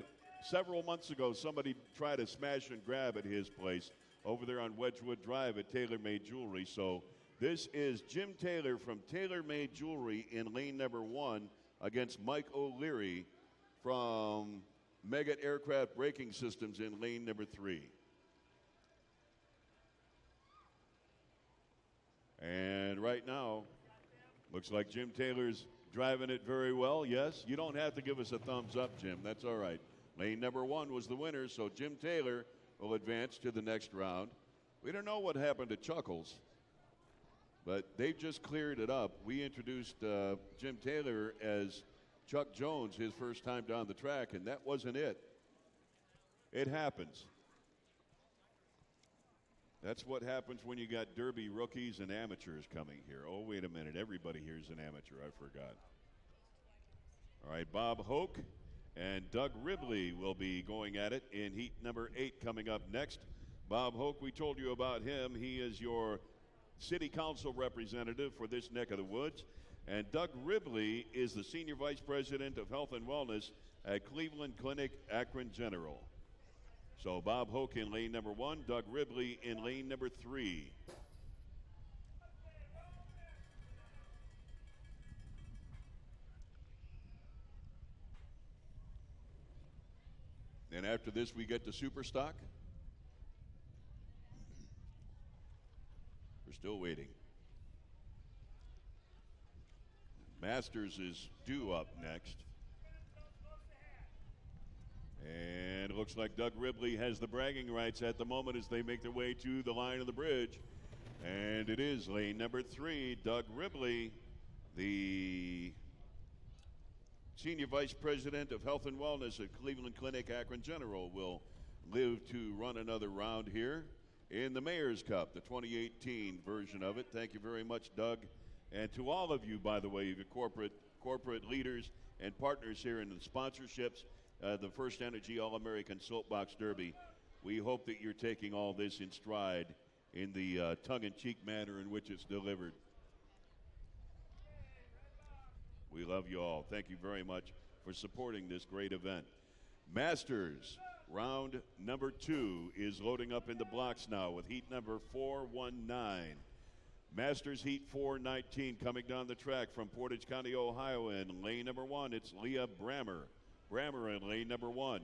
several months ago, somebody try to smash and grab at his place over there on Wedgwood Drive at Taylor Made Jewelry. So this is Jim Taylor from Taylor Made Jewelry in lane number 1 against Mike O'Leary from Meggitt Aircraft Braking Systems in lane number 3. And right now, looks like Jim Taylor's driving it very well. Yes, you don't have to give us a thumbs up, Jim. That's all right. Lane number 1 was the winner, so Jim Taylor will advance to the next round. We don't know what happened to Chuckles, but they've just cleared it up. We introduced Jim Taylor as Chuck Jones his first time down the track, and that wasn't it. It happens. That's what happens when you got Derby rookies and amateurs coming here. Oh, wait a minute. Everybody here is an amateur. I forgot. All right, Bob Hoke and Doug Ribley will be going at it in heat number 8 coming up next. Bob Hoke, we told you about him. He is your city council representative for this neck of the woods. And Doug Ribley is the senior vice president of health and wellness at Cleveland Clinic Akron General. So Bob Hoke in lane number 1, Doug Ribley in lane number 3. And after this, we get to Superstock. We're still waiting. Masters is due up next. And it looks like Doug Ribley has the bragging rights at the moment as they make their way to the line of the bridge. And it is lane number 3, Doug Ribley, the Senior Vice President of Health and Wellness at Cleveland Clinic Akron General, will live to run another round here in the Mayor's Cup, the 2018 version of it. Thank you very much, Doug. And to all of you, by the way, the corporate leaders and partners here in the sponsorships, the FirstEnergy All-American Soapbox Derby. We hope that you're taking all this in stride in the tongue-in-cheek manner in which it's delivered. We love you all. Thank you very much for supporting this great event. Masters, round number 2 is loading up in the blocks now with heat number 419. Masters Heat 419 coming down the track from Portage County, Ohio. In lane number 1, it's Leah Brammer. Brammer in lane number 1.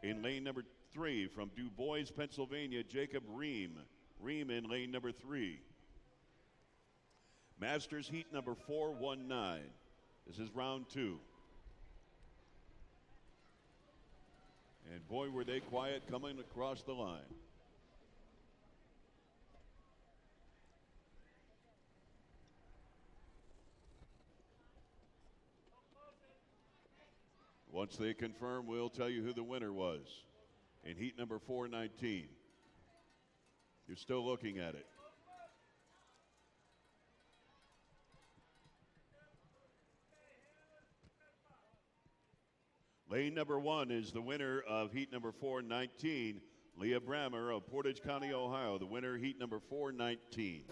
In lane number 3, from Du Bois, Pennsylvania, Jacob Ream. Ream in lane number 3. Masters Heat number 419. This is round 2. And boy, were they quiet coming across the line. Once they confirm, we'll tell you who the winner was in heat number 419. You're still looking at it. Lane number 1 is the winner of heat number 419, Leah Brammer of Portage County, Ohio, the winner heat number 419.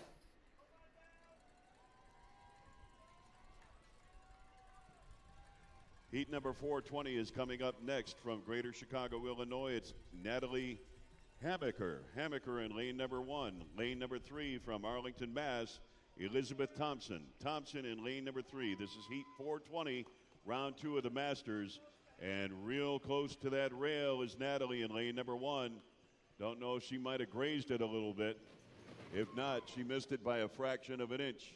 Heat number 420 is coming up next from Greater Chicago, Illinois. It's Natalie Hammaker. Hammaker in lane number 1. Lane number 3 from Arlington, Mass, Elizabeth Thompson. Thompson in lane number 3. This is heat 420, round 2 of the Masters. And real close to that rail is Natalie in lane number 1. Don't know if she might have grazed it a little bit. If not, she missed it by a fraction of an inch.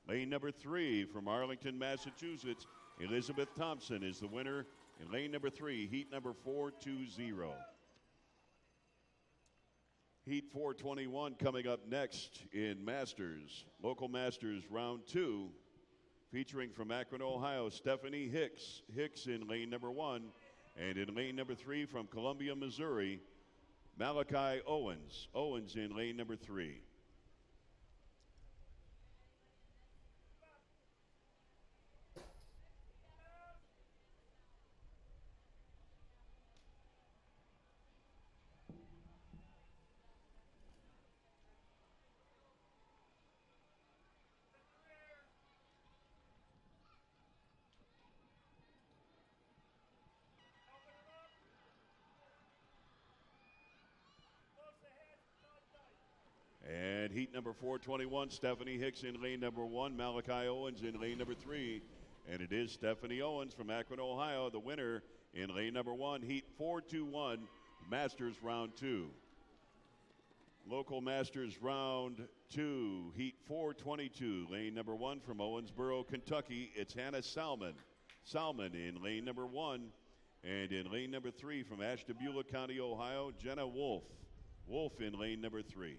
Lane number 3 from Arlington, Massachusetts, Elizabeth Thompson is the winner in lane number 3, heat number 420. Heat 421 coming up next in Masters, local Masters round 2. featuring from Akron, Ohio, Stephanie Hicks. Hicks in lane number 1. And in lane number 3 from Columbia, Missouri, Malachi Owens. Owens in lane number 3. And heat number 421, Stephanie Hicks in lane number 1, Malachi Owens in lane number 3. And it is Stephanie Owens from Akron, Ohio, the winner in lane number 1, heat 421, Masters round 2. Local Masters round 2, heat 422, lane number 1 from Owensboro, Kentucky. It's Hannah Salmon. Salmon in lane number 1. And in lane number 3 from Ashtabula County, Ohio, Jenna Wolf. Wolf in lane number 3.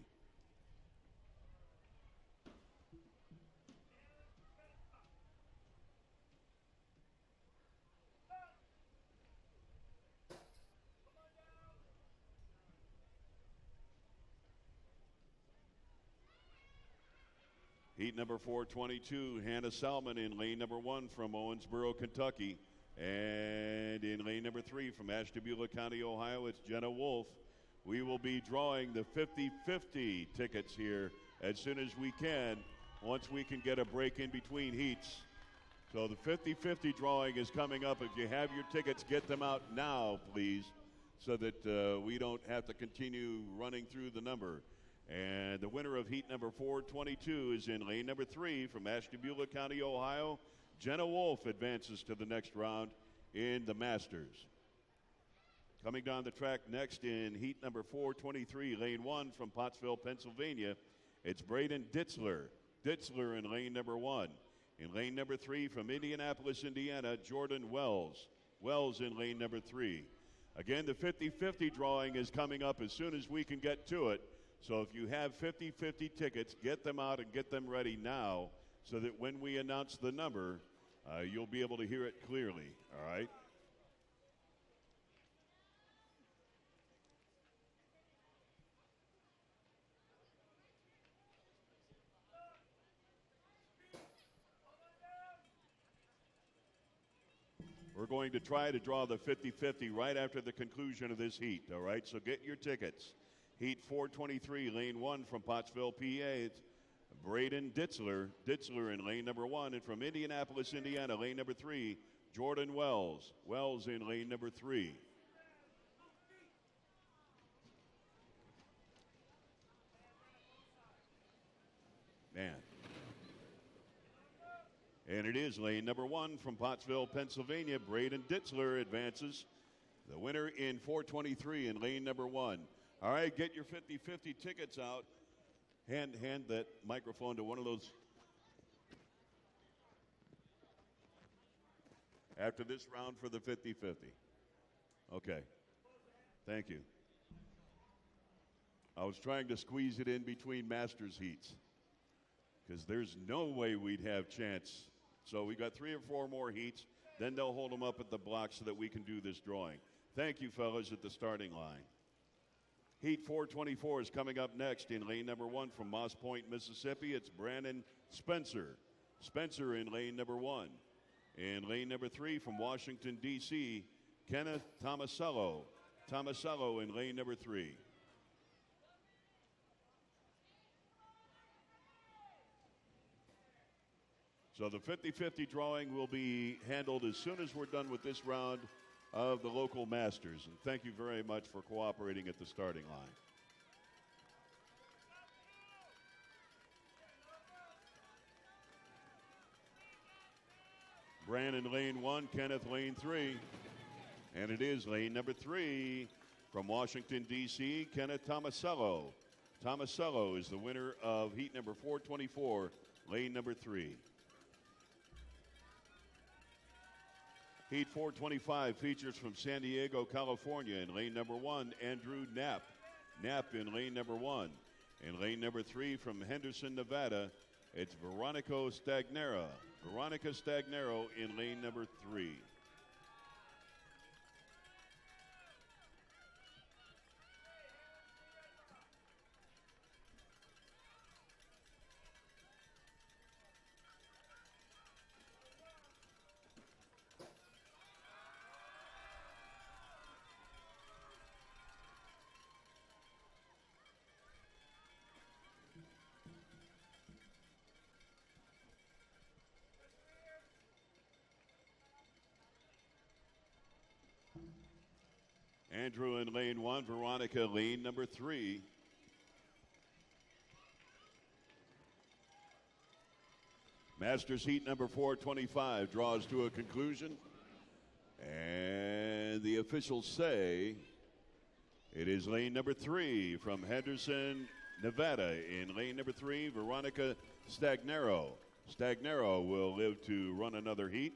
Heat number 422, Hannah Salmon in lane number 1 from Owensboro, Kentucky. And in lane number 3 from Ashtabula County, Ohio, it's Jenna Wolf. We will be drawing the 50-50 tickets here as soon as we can, once we can get a break in between heats. So the 50-50 drawing is coming up. If you have your tickets, get them out now, please, so that we don't have to continue running through the number. And the winner of heat number 422 is in lane number 3 from Ashtabula County, Ohio. Jenna Wolf advances to the next round in the Masters. Coming down the track next in heat number 423, lane 1 from Pottsville, Pennsylvania, it's Braden Ditzler. Ditzler in lane number 1. In lane number 3 from Indianapolis, Indiana, Jordan Wells. Wells in lane number 3. Again, the 50-50 drawing is coming up as soon as we can get to it. So if you have 50-50 tickets, get them out and get them ready now so that when we announce the number, you'll be able to hear it clearly, all right? We're going to try to draw the 50-50 right after the conclusion of this heat, all right? So get your tickets. Heat 423, lane 1 from Pottsville, PA. It's Braden Ditzler. Ditzler in lane number 1. And from Indianapolis, Indiana, lane number 3, Jordan Wells. Wells in lane number 3. Man. And it is lane number 1 from Pottsville, Pennsylvania. Braden Ditzler advances. The winner in 423 in lane number 1. All right, get your 50-50 tickets out. Hand that microphone to one of those. After this round for the 50-50. Okay. Thank you. I was trying to squeeze it in between Masters heats because there's no way we'd have chance. So we got 3 or 4 more heats. Then they'll hold them up at the block so that we can do this drawing. Thank you, fellas, at the starting line. Heat 424 is coming up next in lane number 1 from Moss Point, Mississippi. It's Brandon Spencer. Spencer in lane number 1. In lane number 3 from Washington, D.C., Kenneth Tomasello. Tomasello in lane number 3. So the 50-50 drawing will be handled as soon as we're done with this round of the local Masters. And thank you very much for cooperating at the starting line. Brandon lane 1, Kenneth lane 3. And it is lane number 3 from Washington, D.C., Kenneth Tomasello. Tomasello is the winner of heat number 424, lane number 3. Heat 425 features from San Diego, California. In lane number 1, Andrew Knapp. Knapp in lane number 1. In lane number 3 from Henderson, Nevada, it's Veronico Stagnera. Veronica Stagnero in lane number 3. Andrew in lane 1, Veronica lane number 3. Masters heat number 425 draws to a conclusion. And the officials say it is lane number 3 from Henderson, Nevada. In lane number 3, Veronica Stagnero. Stagnero will live to run another heat.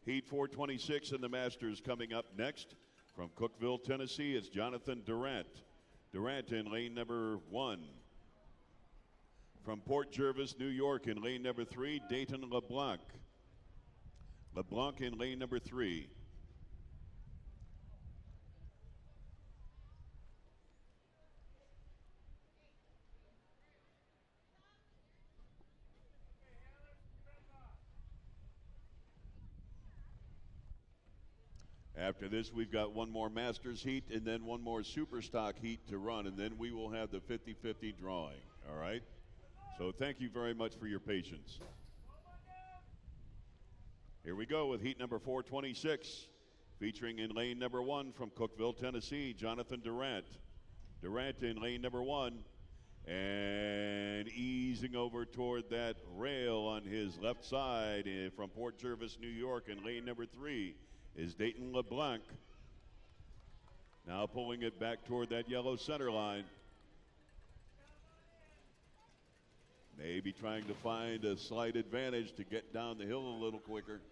Heat 426 in the Masters coming up next. From Cookeville, Tennessee, it's Jonathan Durant. Durant in lane number 1. From Port Jervis, New York, in lane number 3, Dayton LeBlanc. LeBlanc in lane number 3. After this, we've got one more Masters heat and then one more Superstock heat to run, and then we will have the 50-50 drawing, all right? So thank you very much for your patience. Here we go with heat number 426, featuring in lane number 1 from Cookeville, Tennessee, Jonathan Durant. Durant in lane number 1, and easing over toward that rail on his left side from Port Jervis, New York, in lane number 3 is Dayton LeBlanc. Now pulling it back toward that yellow center line. Maybe trying to find a slight advantage to get down the hill a little quicker.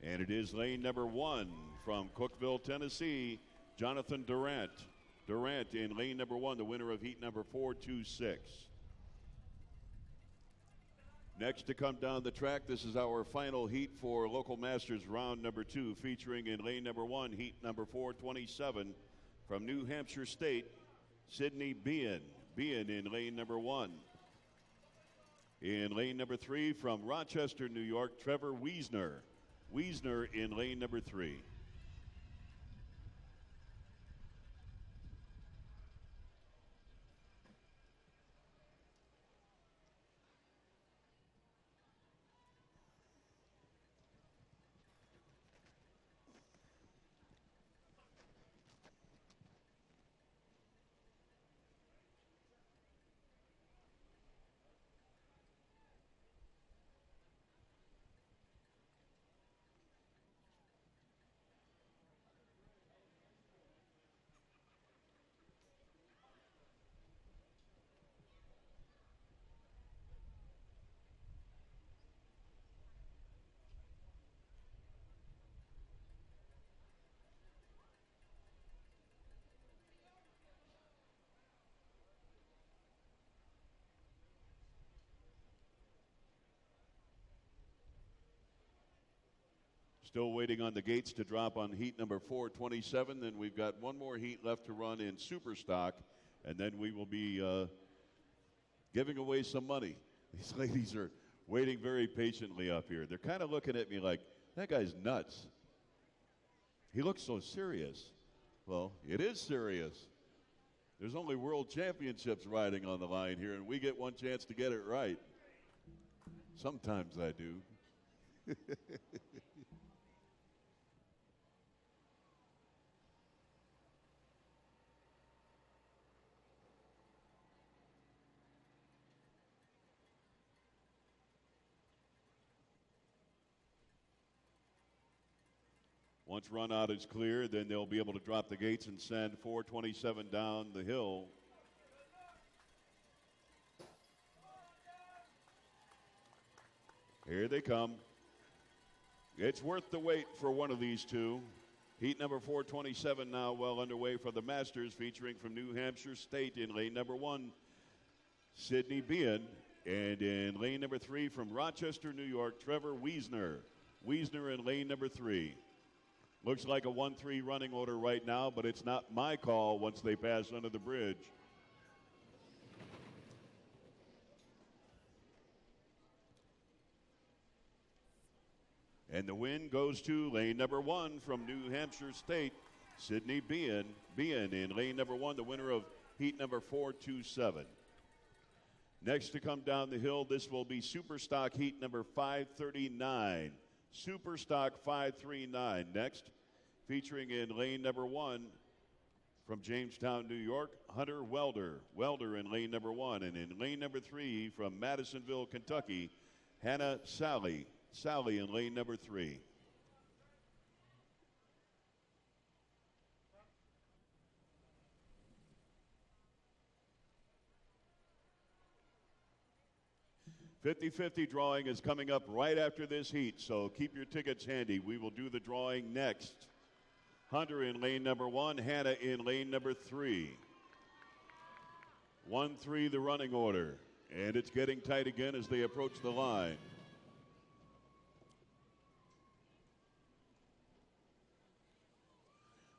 And it is lane number 1 from Cookeville, Tennessee, Jonathan Durant. Durant in lane number 1, the winner of heat number 426. Next to come down the track, this is our final heat for Local Masters round number 2, featuring in lane number 1, heat number 427 from New Hampshire State, Sydney Bean. Bean in lane number 1. In lane number 3 from Rochester, New York, Trevor Wiesner. Wiesner in lane number 3. Still waiting on the gates to drop on heat number 427. Then we've got one more heat left to run in Superstock, and then we will be giving away some money. These ladies are waiting very patiently up here. They're kind of looking at me like, that guy's nuts. He looks so serious. Well, it is serious. There's only world championships riding on the line here, and we get one chance to get it right. Sometimes I do. Once run out is clear, then they'll be able to drop the gates and send 427 down the hill. Here they come. It's worth the wait for one of these two. Heat number 427 now well underway for the Masters, featuring from New Hampshire State in lane number 1, Sydney Bean. And in lane number 3 from Rochester, New York, Trevor Wiesner. Wiesner in lane number 3. Looks like a 1-3 running order right now, but it's not my call once they pass under the bridge. And the win goes to lane number 1 from New Hampshire State, Sydney Bean. Bean in lane number 1, the winner of heat number 427. Next to come down the hill, this will be Superstock heat number 539. Superstock 539 next, featuring in lane number 1 from Jamestown, New York, Hunter Welder. Welder in lane number 1. And in lane number 3 from Madisonville, Kentucky, Hannah Sally. Sally in lane number 3. "50-50 drawing is coming up right after this heat, so keep your tickets handy. We will do the drawing next. Hunter in lane number 1, Hannah in lane number 3. 1-3 the running order, and it's getting tight again as they approach the line.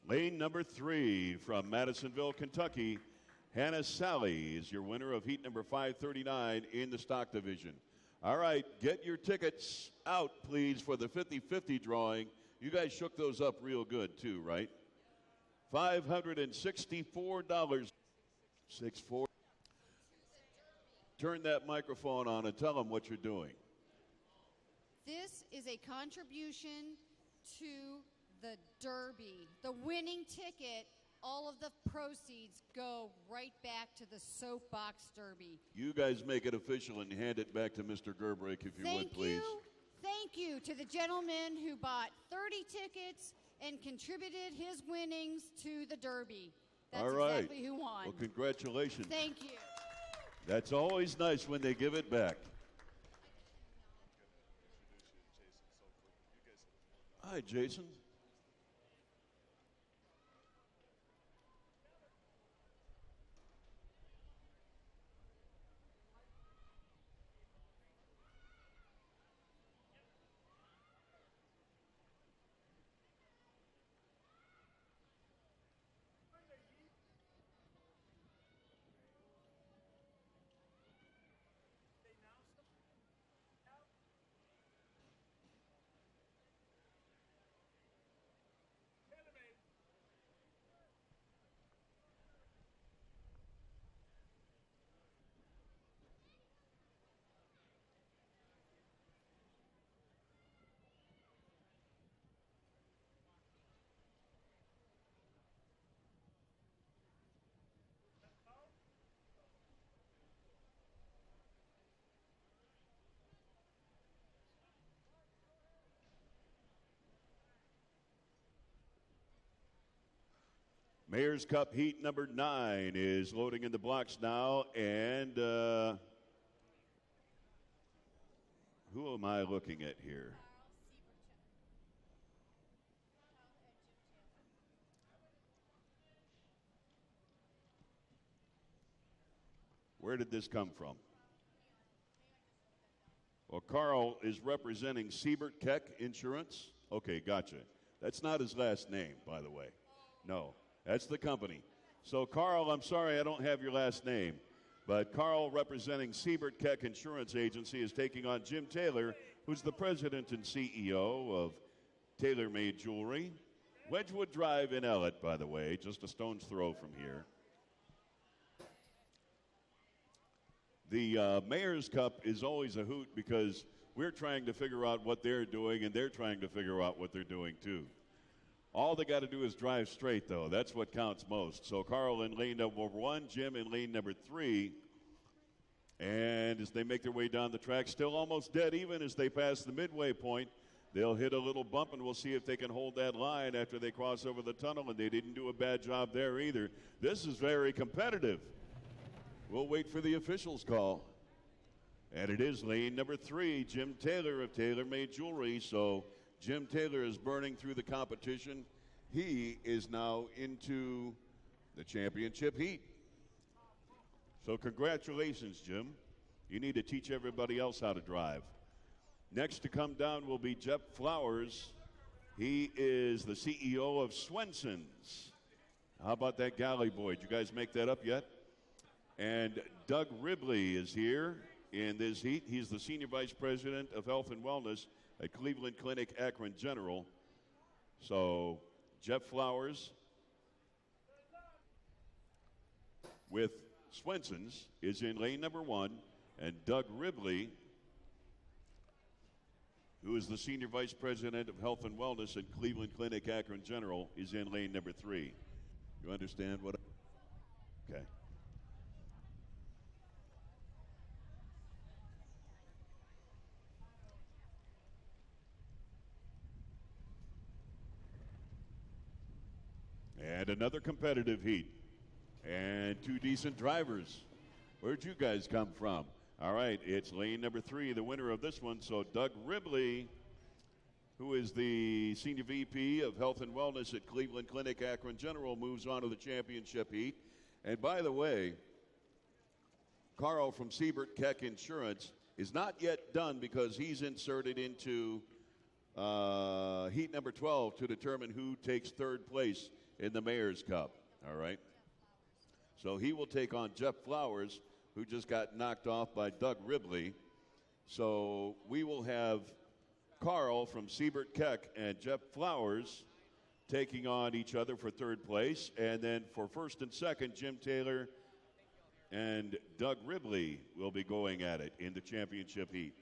Lane number 3 from Madisonville, Kentucky, Hannah Sally is your winner of heat number 539 in the stock division. All right, get your tickets out, please, for the 50-50 drawing. You guys shook those up real good, too, right? $564. 6-4. Turn that microphone on and tell them what you're doing. This is a contribution to the Derby. The winning ticket, all of the proceeds go right back to the Soapbox Derby. You guys make it official and hand it back to Mr. Gerbrick, if you would, please. Thank you to the gentleman who bought 30 tickets and contributed his winnings to the Derby. That's all right. Exactly who won. Well, congratulations. Thank you. That's always nice when they give it back. Hi, Jason. Mayor's Cup heat number 9 is loading in the blocks now, and who am I looking at here? Where did this come from? Well, Carl is representing Siebert Keck Insurance. Okay, gotcha. That's not his last name, by the way. No. That's the company. So, Carl, I'm sorry I don't have your last name, but Carl, representing Siebert Keck Insurance Agency, is taking on Jim Taylor, who's the president and CEO of Taylor Made Jewelry. Wedgwood Drive in Ellet, by the way, just a stone's throw from here. The Mayor's Cup is always a hoot because we're trying to figure out what they're doing, and they're trying to figure out what they're doing, too. All they got to do is drive straight, though. That's what counts most. So Carl in lane number 1, Jim in lane number 3. And as they make their way down the track, still almost dead even as they pass the midway point. They'll hit a little bump, and we'll see if they can hold that line after they cross over the tunnel, and they didn't do a bad job there either. This is very competitive. We'll wait for the officials' call. And it is lane number 3, Jim Taylor of Taylor Made Jewelry. So Jim Taylor is burning through the competition. He is now into the championship heat. So congratulations, Jim. You need to teach everybody else how to drive. Next to come down will be Jeff Flowers. He is the CEO of Swenson's. How about that galley boy? Did you guys make that up yet? And Doug Ribley is here in this heat. He's the Senior Vice President of Health and Wellness at Cleveland Clinic Akron General. So Jeff Flowers with Swenson's is in lane number 1, and Doug Ribley, who is the Senior Vice President of Health and Wellness at Cleveland Clinic Akron General, is in lane number 3. You understand what? Okay. And another competitive heat. And 2 decent drivers. Where'd you guys come from? All right, it's lane number 3, the winner of this one. So Doug Ribley, who is the Senior VP of Health and Wellness at Cleveland Clinic Akron General, moves on to the championship heat. And by the way, Carl from Siebert Keck Insurance is not yet done because he's inserted into heat number 12 to determine who takes 3rd place in the Mayor's Cup. All right. So he will take on Jeff Flowers, who just got knocked off by Doug Ribley. So we will have Carl from Siebert Keck and Jeff Flowers taking on each other for 3rd place. And then for 1st and 2nd, Jim Taylor and Doug Ribley will be going at it in the championship heat.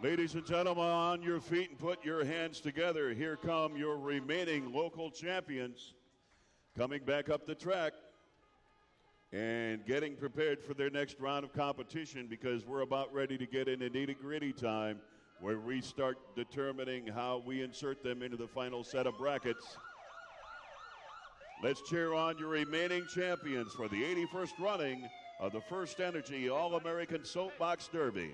Ladies and gentlemen, on your feet and put your hands together. Here come your remaining local champions coming back up the track and getting prepared for their next round of competition, because we're about ready to get into nitty-gritty time where we start determining how we insert them into the final set of brackets. Let's cheer on your remaining champions for the 81st running of the FirstEnergy All-American Soapbox Derby.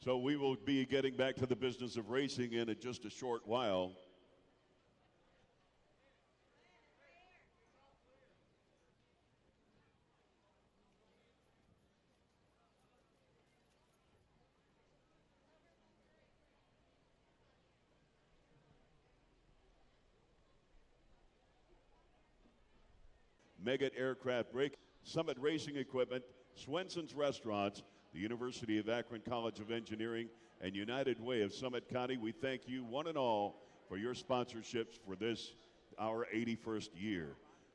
So we will be getting back to the business of racing in just a short while. Megget Aircraft Brake, Summit Racing Equipment, Swenson's Restaurants, the University of Akron College of Engineering, and United Way of Summit County. We thank you one and all for your sponsorships for this, our 81st year.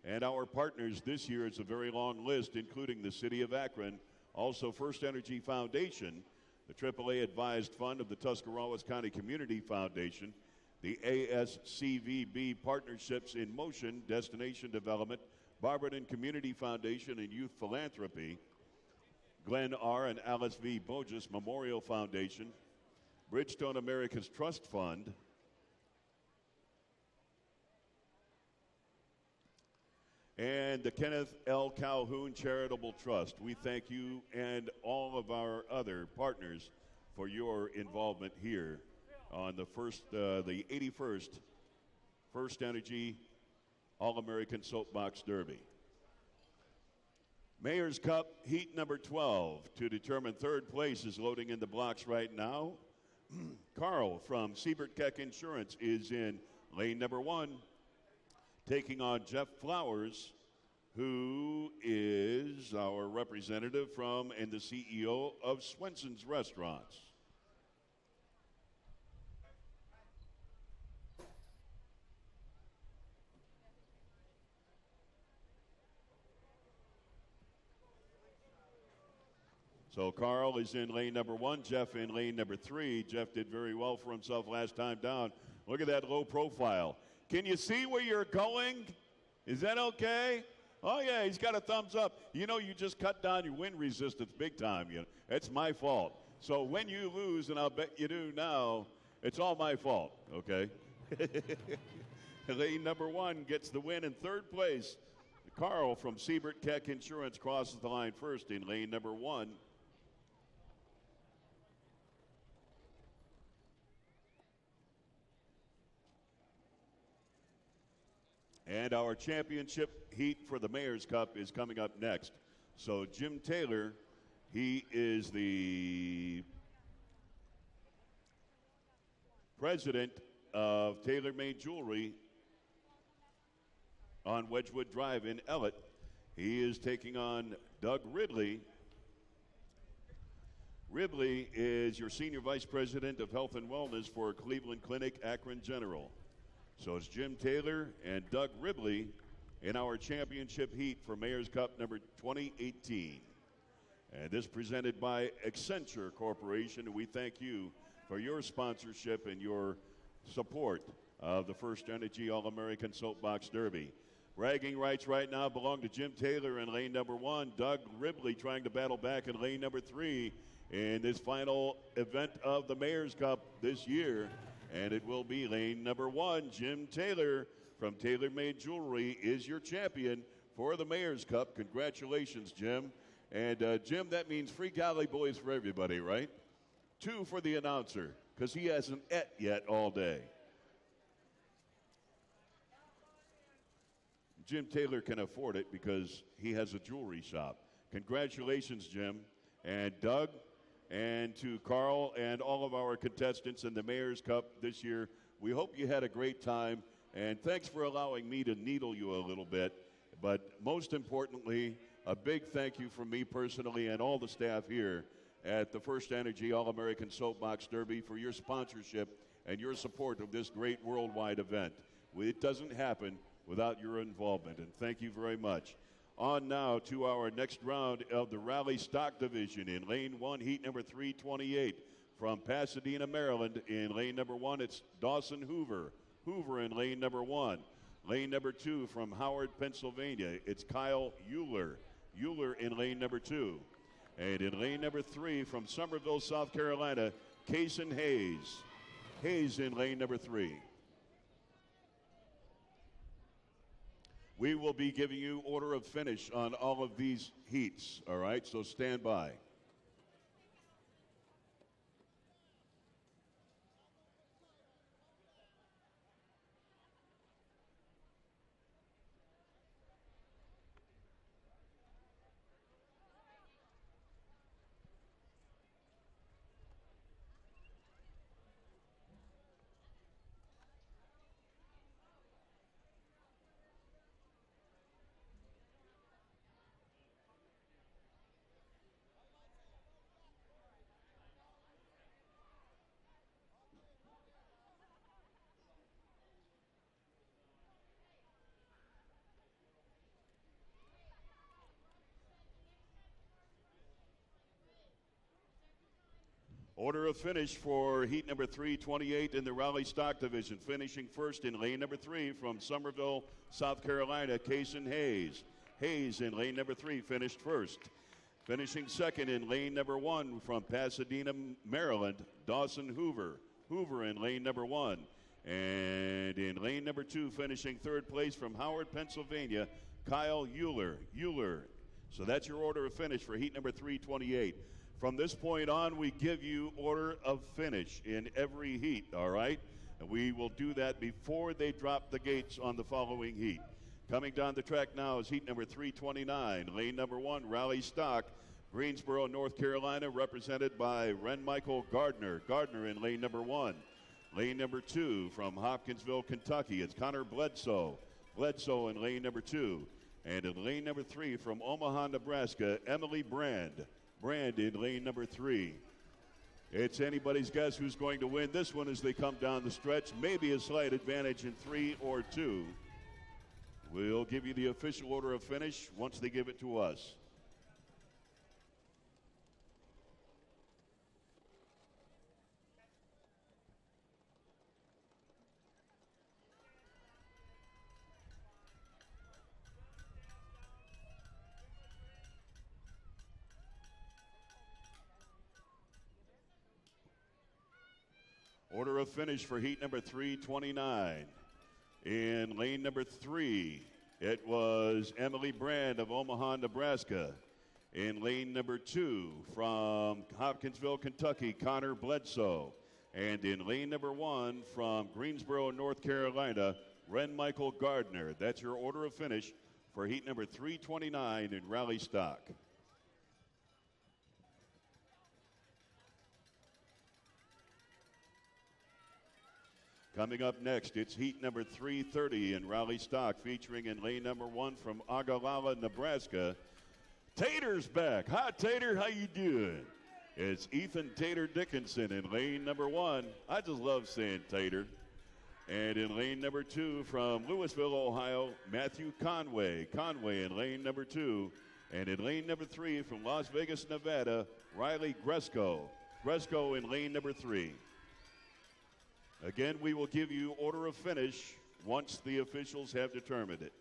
And our partners this year, it's a very long list, including the City of Akron, also FirstEnergy Foundation, the AAA Advised Fund of the Tuscarawas County Community Foundation, the ASCVB Partnerships in Motion, Destination Development, Barberton Community Foundation and Youth Philanthropy, Glenn R. and Alice V. Bogus Memorial Foundation, Bridgestone America's Trust Fund, and the Kenneth L. Calhoun Charitable Trust. We thank you and all of our other partners for your involvement here on the 81st FirstEnergy All-American Soapbox Derby. Mayor's Cup Heat number 12 to determine third place is loading in the blocks right now. Carl from Siebert Keck Insurance is in lane number 1, taking on Jeff Flowers, who is our representative from and the CEO of Swenson's Restaurants. So Carl is in lane number 1, Jeff in lane number 3. Jeff did very well for himself last time down. Look at that low profile. Can you see where you're going? Is that okay? Oh, yeah, he's got a thumbs up. You know, you just cut down your wind resistance big time. You know, it's my fault. So when you lose, and I'll bet you do now, it's all my fault, okay? Lane number 1 gets the win in third place. Carl from Siebert Keck Insurance crosses the line first in lane number 1. And our championship heat for the Mayor's Cup is coming up next. So Jim Taylor, he is the president of Taylor Made Jewelry on Wedgwood Drive in Ellett. He is taking on Doug Ridley. Ridley is your senior vice president of health and wellness for Cleveland Clinic Akron General. So it's Jim Taylor and Doug Ridley in our championship heat for Mayor's Cup number 2018. And this presented by Accenture Corporation. We thank you for your sponsorship and your support of the FirstEnergy All-American Soapbox Derby. Bragging rights right now belong to Jim Taylor in lane number 1. Doug Ridley trying to battle back in lane number 3 in this final event of the Mayor's Cup this year. And it will be lane number 1. Jim Taylor from Taylor Made Jewelry is your champion for the Mayor's Cup. Congratulations, Jim. And Jim, that means free Cali boys for everybody, right? 2 for the announcer, because he hasn't et yet all day. Jim Taylor can afford it because he has a jewelry shop. Congratulations, Jim. And Doug, and to Carl and all of our contestants in the Mayor's Cup this year, we hope you had a great time. And thanks for allowing me to needle you a little bit. But most importantly, a big thank you from me personally and all the staff here at the FirstEnergy All-American Soapbox Derby for your sponsorship and your support of this great worldwide event. It doesn't happen without your involvement, and thank you very much. On now to our next round of the Rally Stock Division in lane 1, heat number 328. From Pasadena, Maryland, in lane number 1, it's Dawson Hoover. Hoover in lane number 1. Lane number 2 from Howard, Pennsylvania, it's Kyle Euler. Euler in lane number 2. And in lane number 3 from Somerville, South Carolina, Kaysen Hayes. Hayes in lane number 3. We will be giving you order of finish on all of these heats, all right? So stand by. Order of finish for heat number 328 in the Rally Stock Division. Finishing first in lane number 3 from Somerville, South Carolina, Kason Hayes. Hayes in lane number 3 finished first. Finishing second in lane number 1 from Pasadena, Maryland, Dawson Hoover. Hoover in lane number 1. And in lane number 2, finishing third place from Howard, Pennsylvania, Kyle Euler. Euler. So that's your order of finish for heat number 328. From this point on, we give you order of finish in every heat, all right? And we will do that before they drop the gates on the following heat. Coming down the track now is heat number 329, lane number 1, Rally Stock, Greensboro, North Carolina, represented by Ren Michael Gardner. Gardner in lane number 1. Lane number 2 from Hopkinsville, Kentucky, it's Connor Bledsoe. Bledsoe in lane number 2. And in lane number 3 from Omaha, Nebraska, Emily Brand. Brand in lane number 3. It's anybody's guess who's going to win this one as they come down the stretch. Maybe a slight advantage in 3 or 2. We'll give you the official order of finish once they give it to us. Order of finish for heat number 329. In lane number 3, it was Emily Brand of Omaha, Nebraska. In lane number 2, from Hopkinsville, Kentucky, Connor Bledsoe. And in lane number 1, from Greensboro, North Carolina, Ren Michael Gardner. That's your order of finish for heat number 329 in Rally Stock. Coming up next, it's heat number 330 in Rally Stock, featuring in lane number 1 from Ogallala, Nebraska. Tater's back. Hi, Tater. How you doing? It's Ethan Tater Dickinson in lane number 1. I just love saying Tater. And in lane number 2 from Louisville, Ohio, Matthew Conway. Conway in lane number 2. And in lane number 3 from Las Vegas, Nevada, Riley Gresco. Gresco in lane number 3. Again, we will give you order of finish once the officials have determined it.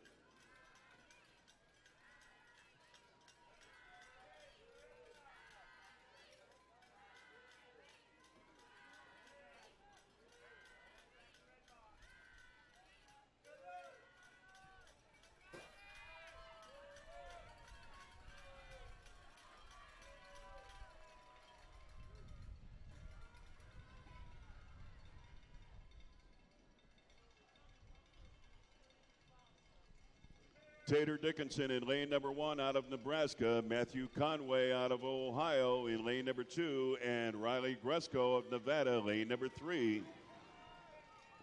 Tater Dickinson in lane number 1 out of Nebraska, Matthew Conway out of Ohio in lane number 2, and Riley Gresco of Nevada, lane number 3.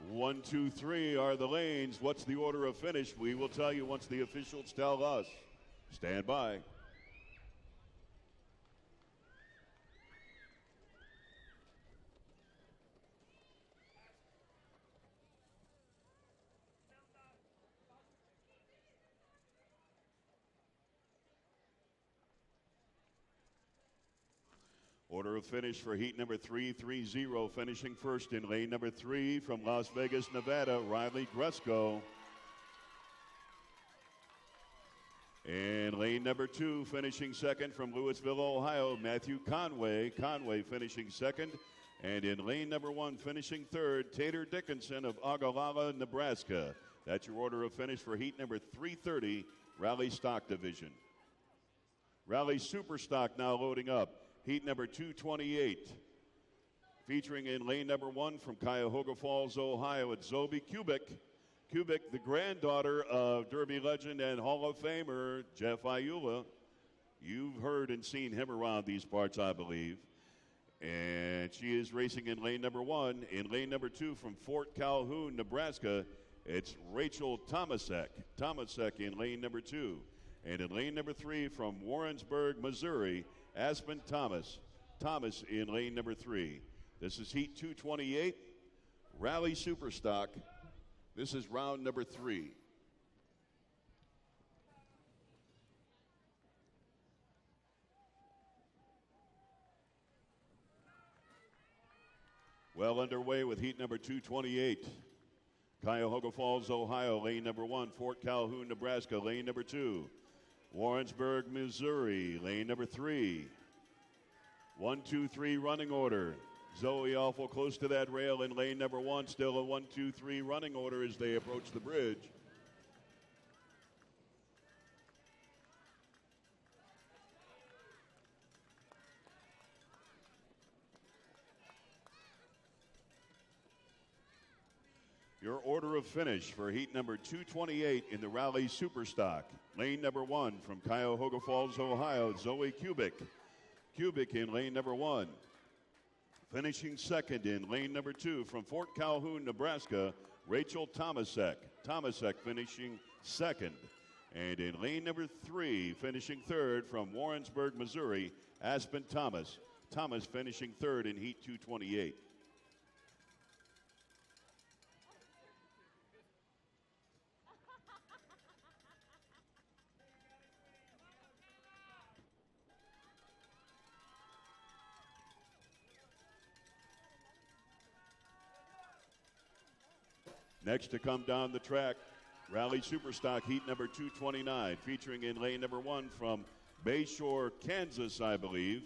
1, 2, 3 are the lanes. What's the order of finish? We will tell you once the officials tell us. Stand by. Order of finish for heat number 330, finishing first in lane number 3 from Las Vegas, Nevada, Riley Gresco. And lane number 2, finishing second from Louisville, Ohio, Matthew Conway. Conway finishing second. And in lane number 1, finishing third, Tater Dickinson of Ogallala, Nebraska. That's your order of finish for heat number 330, Rally Stock Division. Rally Superstock now loading up. Heat number 228, featuring in lane number 1 from Cuyahoga Falls, Ohio, it's Zoe Kubik. Kubik, the granddaughter of Derby legend and Hall of Famer Jeff Ayula. You've heard and seen him around these parts, I believe. And she is racing in lane number 1. In lane number 2 from Fort Calhoun, Nebraska, it's Rachel Tomasek. Tomasek in lane number 2. And in lane number 3 from Warrensburg, Missouri, Aspen Thomas. Thomas in lane number 3. This is heat 228, Rally Superstock. This is round number 3. Well underway with heat number 228. Cuyahoga Falls, Ohio, lane number 1. Fort Calhoun, Nebraska, lane number 2. Warrensburg, Missouri, lane number 3. 1, 2, 3 running order. Zoe awful close to that rail in lane number 1. Still a 1, 2, 3 running order as they approach the bridge. Your order of finish for heat number 228 in the Rally Superstock. Lane number 1 from Cuyahoga Falls, Ohio, Zoe Kubik. Kubik in lane number 1. Finishing second in lane number 2 from Fort Calhoun, Nebraska, Rachel Tomasek. Tomasek finishing second. And in lane number 3, finishing third from Warrensburg, Missouri, Aspen Thomas. Thomas finishing third in heat 228. Next to come down the track, Rally Superstock heat number 229, featuring in lane number 1 from Bayshore, Kansas, I believe.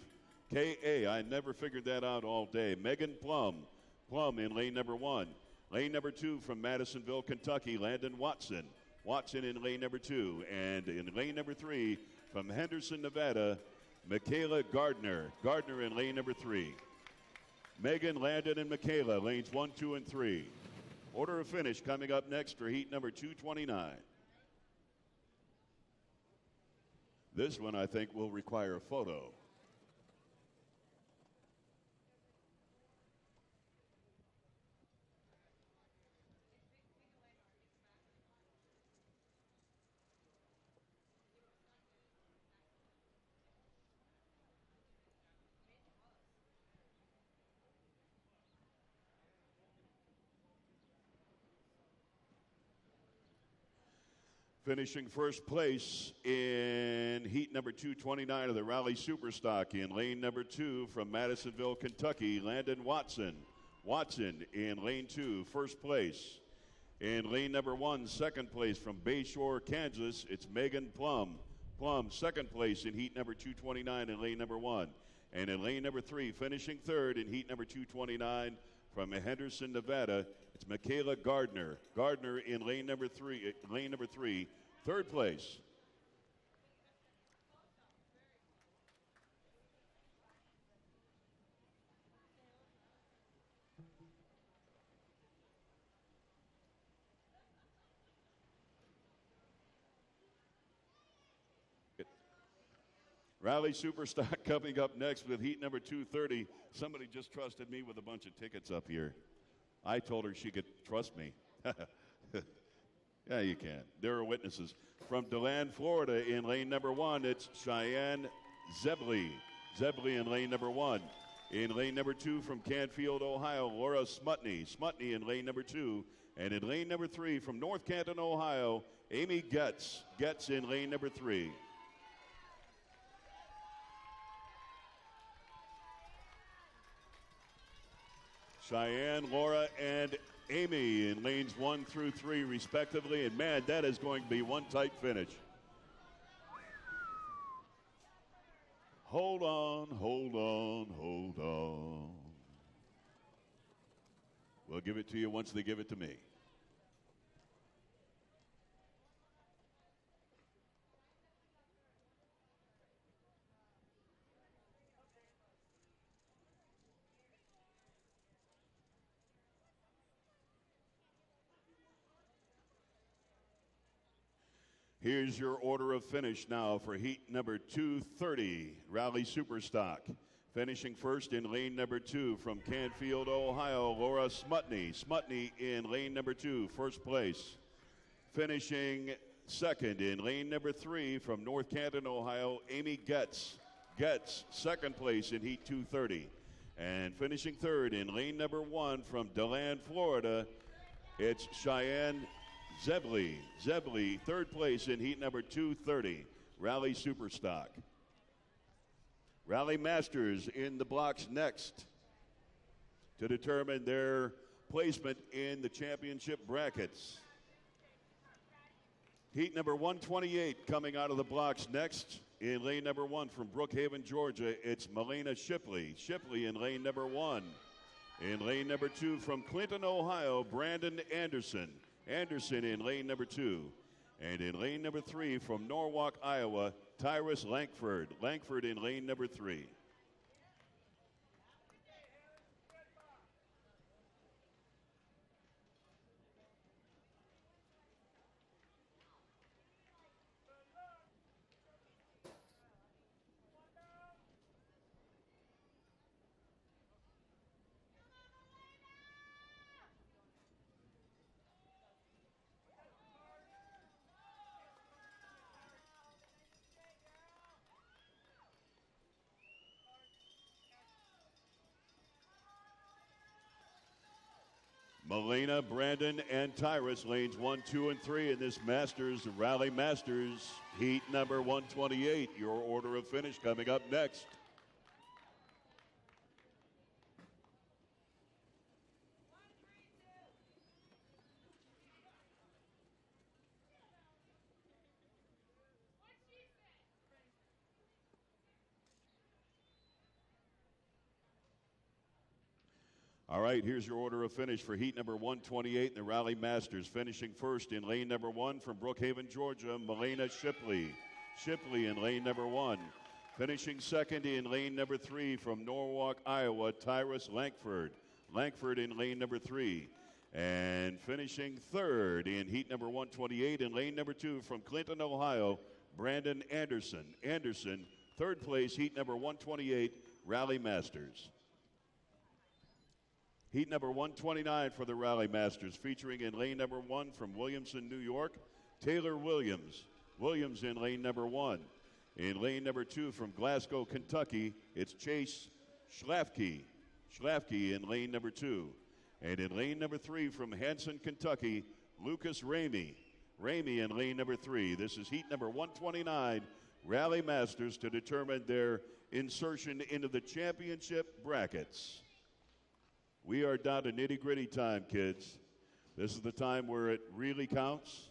K.A., I never figured that out all day. Megan Plum. Plum in lane number 1. Lane number 2 from Madisonville, Kentucky, Landon Watson. Watson in lane number 2. And in lane number 3 from Henderson, Nevada, Michaela Gardner. Gardner in lane number 3. Megan, Landon, and Michaela, lanes 1, 2, and 3. Order of finish coming up next for heat number 229. This one, I think, will require a photo. Finishing first place in heat number 229 of the Rally Superstock in lane number 2 from Madisonville, Kentucky, Landon Watson. Watson in lane 2, first place. In lane number 1, second place from Bayshore, Kansas, it's Megan Plum. Plum, second place in heat number 229 in lane number 1. And in lane number 3, finishing third in heat number 229 from Henderson, Nevada, it's Michaela Gardner. Gardner in lane number 3, third place. Rally Superstock coming up next with heat number 230. Somebody just trusted me with a bunch of tickets up here. I told her she could trust me. Yeah, you can. There are witnesses. From DeLand, Florida, in lane number 1, it's Cheyenne Zebley. Zebley in lane number 1. In lane number 2, from Canfield, Ohio, Laura Smutney. Smutney in lane number 2. And in lane number 3, from North Canton, Ohio, Amy Getz. Getz in lane number 3. Cheyenne, Laura, and Amy in lanes 1 through 3, respectively. And, man, that is going to be one tight finish. Hold on, hold on, hold on. We'll give it to you once they give it to me. Here's your order of finish now for heat number 230, Rally Superstock. Finishing first in lane number 2 from Canfield, Ohio, Laura Smutney. Smutney in lane number 2, first place. Finishing second in lane number 3 from North Canton, Ohio, Amy Getz. Getz, second place in heat 230. And finishing third in lane number 1 from DeLand, Florida, it's Cheyenne Zebley. Zebley, third place in heat number 230, Rally Superstock. Rally Masters in the blocks next. to determine their placement in the championship brackets. Heat number 128 coming out of the blocks next. In lane number 1 from Brookhaven, Georgia, it's Melena Shipley. Shipley in lane number 1. In lane number 2 from Clinton, Ohio, Brandon Anderson. Anderson in lane number 2. And in lane number 3 from Norwalk, Iowa, Tyrus Lankford. Lankford in lane number 3. Melena, Brandon, and Tyrus, lanes 1, 2, and 3 in this Masters, Rally Masters, heat number 128. Your order of finish coming up next. All right, here's your order of finish for heat number 128 in the Rally Masters. Finishing first in lane number 1 from Brookhaven, Georgia, Melena Shipley. Shipley in lane number 1. Finishing second in lane number 3 from Norwalk, Iowa, Tyrus Lankford. Lankford in lane number 3. And finishing third in heat number 128 in lane number 2 from Clinton, Ohio, Brandon Anderson. Anderson, third place, heat number 128, Rally Masters. Heat number 129 for the Rally Masters, featuring in lane number 1 from Williamson, New York, Taylor Williams. Williams in lane number 1. In lane number 2 from Glasgow, Kentucky, it's Chase Schlafke. Schlafke in lane number 2. And in lane number 3 from Hanson, Kentucky, Lucas Ramey. Ramey in lane number 3. This is heat number 129, Rally Masters, to determine their insertion into the championship brackets. We are down to nitty-gritty time, kids. This is the time where it really counts.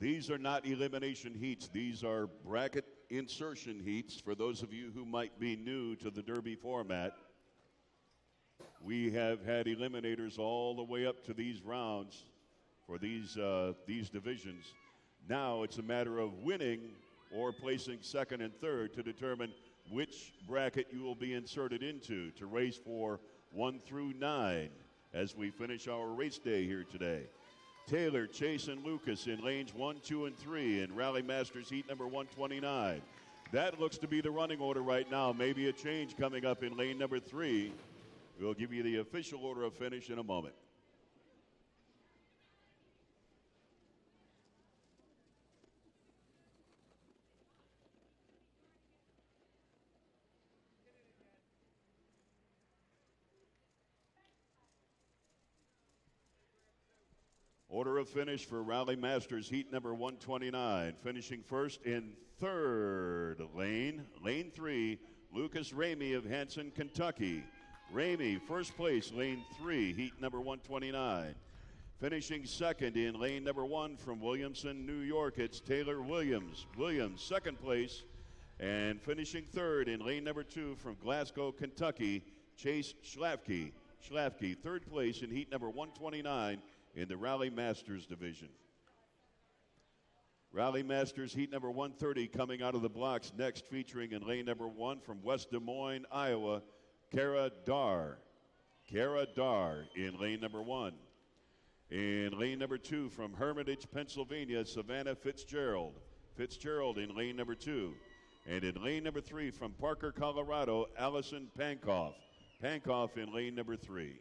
These are not elimination heats. These are bracket insertion heats for those of you who might be new to the Derby format. We have had eliminators all the way up to these rounds for these divisions. Now it's a matter of winning or placing second and third to determine which bracket you will be inserted into to race for 1 through 9 as we finish our race day here today. Taylor, Chase, and Lucas in lanes 1, 2, and 3 in Rally Masters heat number 129. That looks to be the running order right now. Maybe a change coming up in lane number 3. We'll give you the official order of finish in a moment. Order of finish for Rally Masters heat number 129. Finishing first in third lane, lane 3, Lucas Ramey of Hanson, Kentucky. Ramey, first place, lane 3, heat number 129. Finishing second in lane number 1 from Williamson, New York, it's Taylor Williams. Williams, second place. And finishing third in lane number 2 from Glasgow, Kentucky, Chase Schlafke. Schlafke, third place in heat number 129 in the Rally Masters division. Rally Masters heat number 130 coming out of the blocks next, featuring in lane number 1 from West Des Moines, Iowa, Cara Dar. Cara Dar in lane number 1. In lane number 2 from Hermitage, Pennsylvania, Savannah Fitzgerald. Fitzgerald in lane number 2. And in lane number 3 from Parker, Colorado, Allison Pankoff. Pankoff in lane number 3.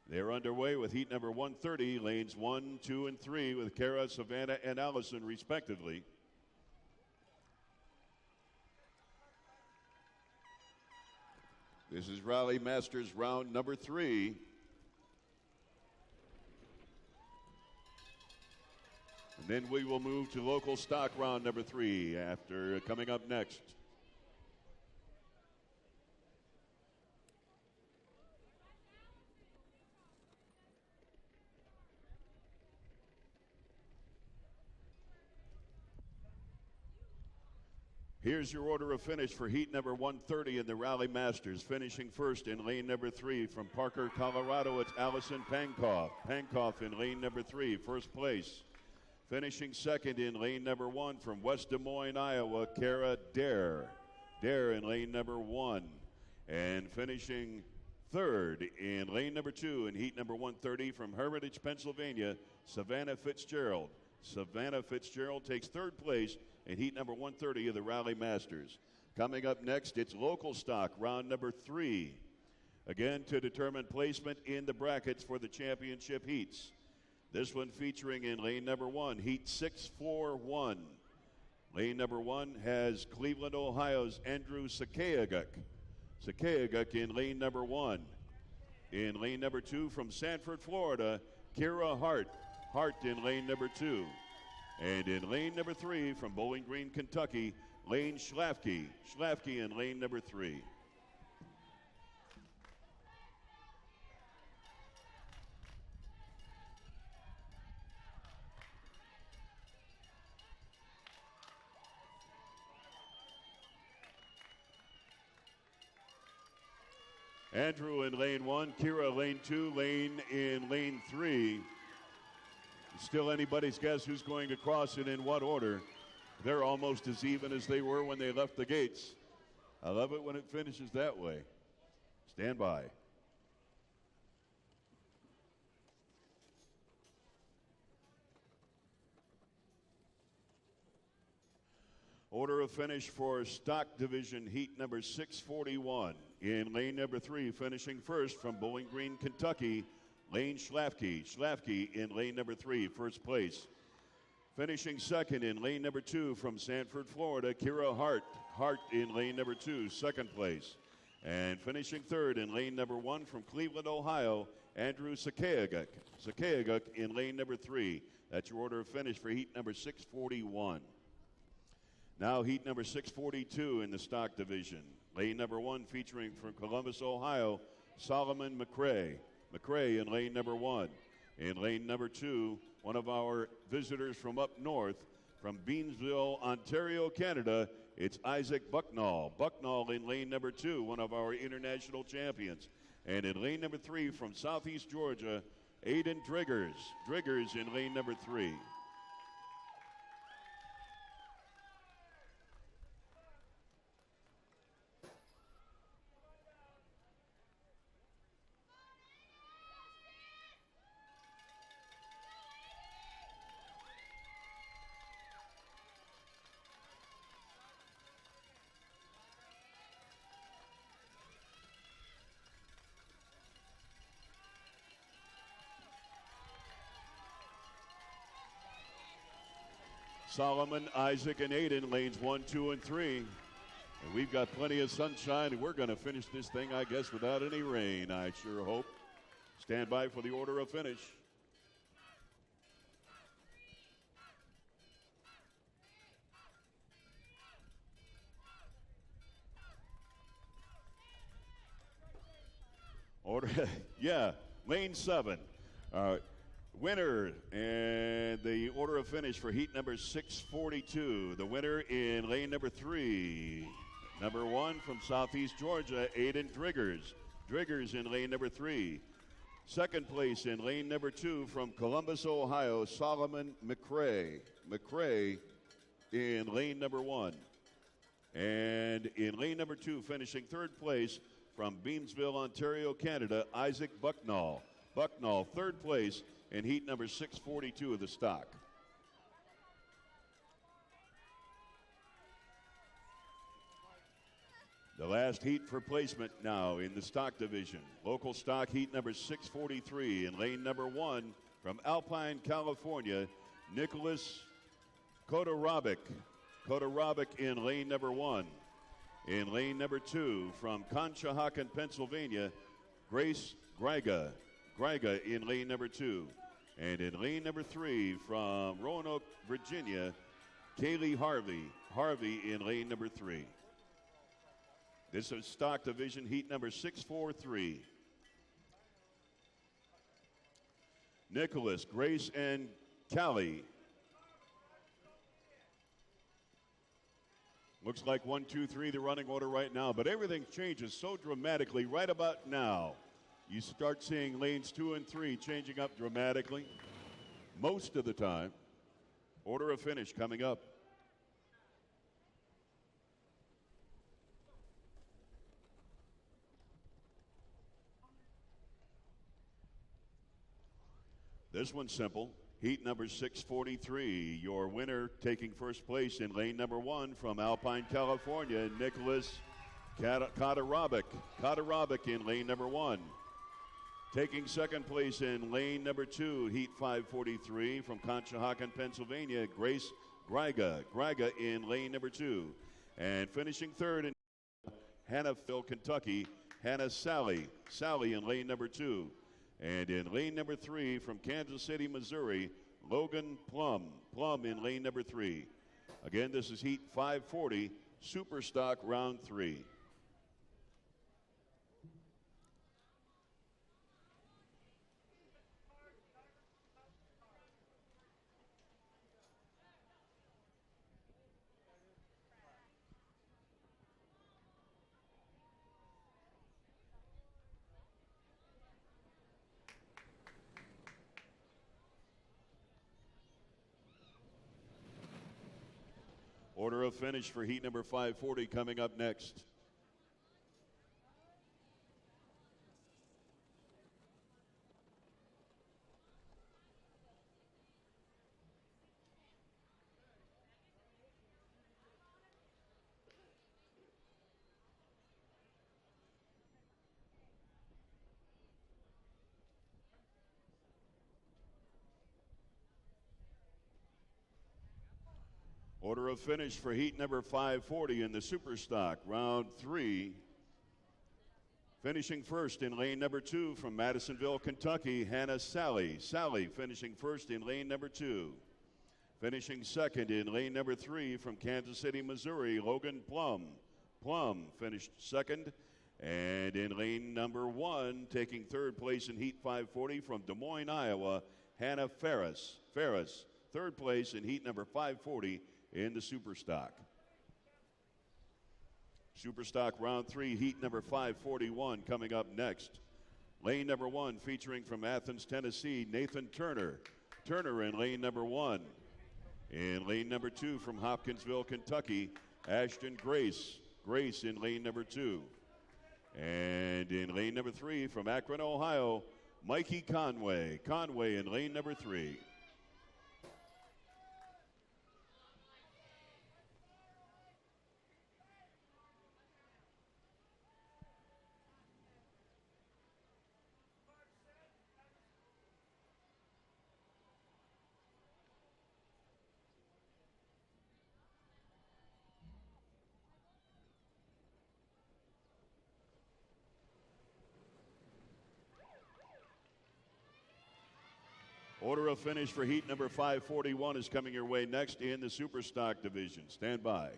They're underway with heat number 130, lanes 1, 2, and 3 with Kara, Savannah, and Allison, respectively. This is Rally Masters round number 3. And then we will move to local stock round number 3 after coming up next. Here's your order of finish for heat number 130 in the Rally Masters. Finishing first in lane number 3 from Parker, Colorado, it's Allison Pankoff. Pankoff in lane number 3, first place. Finishing second in lane number 1 from West Des Moines, Iowa, Kara Dare. Dare in lane number 1. And finishing third in lane number 2 in heat number 130 from Hermitage, Pennsylvania, Savannah Fitzgerald. Savannah Fitzgerald takes third place in heat number 130 of the Rally Masters. Coming up next, it's local stock, round number 3. Again, to determine placement in the brackets for the championship heats. This one featuring in lane number 1, heat 641. Lane number 1 has Cleveland, Ohio's Andrew Sakayaguk. Sakayaguk in lane number 1. In lane number 2 from Sanford, Florida, Kira Hart. Hart in lane number 2. And in lane number 3 from Bowling Green, Kentucky, Lane Schlafke. Schlafke in lane number 3. Andrew in lane 1, Kira lane 2, Lane in lane 3. Still anybody's guess who's going to cross it in what order. They're almost as even as they were when they left the gates. I love it when it finishes that way. Stand by. Order of finish for stock division heat number 641. In lane number 3, finishing first from Bowling Green, Kentucky, Lane Schlafke. Schlafke in lane number 3, first place. Finishing second in lane number 2 from Sanford, Florida, Kira Hart. Hart in lane number 2, second place. And finishing third in lane number 1 from Cleveland, Ohio, Andrew Sakayaguk. Sakayaguk in lane number 3. That's your order of finish for heat number 641. Now heat number 642 in the stock division. Lane number 1 featuring from Columbus, Ohio, Solomon McRae. McRae in lane number 1. In lane number 2, one of our visitors from up north, from Beamsville, Ontario, Canada, it's Isaac Bucknall. Bucknall in lane number 2, one of our international champions. And in lane number 3 from Southeast Georgia, Aiden Driggers. Driggers in lane number 3. Solomon, Isaac, and Aiden, lanes 1, 2, and 3. And we've got plenty of sunshine, and we're going to finish this thing, I guess, without any rain, I sure hope. Stand by for the order of finish. Order, yeah, lane 7. Winner and the order of finish for heat number 642. The winner in lane number 3. Number 1 from Southeast Georgia, Aiden Driggers. Driggers in lane number 3. Second place in lane number 2 from Columbus, Ohio, Solomon McRae. McRae in lane number 1. And in lane number 2, finishing third place from Beamsville, Ontario, Canada, Isaac Bucknall. Bucknall, third place in heat number 642 of the stock. The last heat for placement now in the stock division. Local stock heat number 643 in lane number 1 from Alpine, California, Nicholas Kodorovic. Kodorovic in lane number 1. In lane number 2 from Conshohocken, Pennsylvania, Grace Griga. Griga in lane number 2. And in lane number 3 from Roanoke, Virginia, Kaylee Harvey. Harvey in lane number 3. This is stock division heat number 643. Nicholas, Grace, and Callie. Looks like 1, 2, 3, the running order right now, but everything changes so dramatically right about now. You start seeing lanes 2 and 3 changing up dramatically most of the time. Order of finish coming up. This one's simple. Heat number 643. Your winner taking first place in lane number 1 from Alpine, California, Nicholas Kodorovic. Kodorovic in lane number 1. Taking second place in lane number 2, heat 543 from Conshohocken, Pennsylvania, Grace Griga. Griga in lane number 2. And finishing third in Hannahville, Kentucky, Hannah Sally. Sally in lane number 2. And in lane number 3 from Kansas City, Missouri, Logan Plum. Plum in lane number 3. Again, this is heat 540, Superstock round 3. Order of finish for heat number 540 coming up next. Order of finish for heat number 540 in the Superstock, round 3. Finishing first in lane number 2 from Madisonville, Kentucky, Hannah Sally. Sally finishing first in lane number 2. Finishing second in lane number 3 from Kansas City, Missouri, Logan Plum. Plum finished second. And in lane number 1, taking third place in heat 540 from Des Moines, Iowa, Hannah Ferris. Ferris, third place in heat number 540 in the Superstock. Superstock round 3, heat number 541 coming up next. Lane number 1 featuring from Athens, Tennessee, Nathan Turner. Turner in lane number 1. In lane number 2 from Hopkinsville, Kentucky, Ashton Grace. Grace in lane number 2. And in lane number 3 from Akron, Ohio, Mikey Conway. Conway in lane number 3. Order of finish for heat number 541 is coming your way next in the Superstock division. Stand by.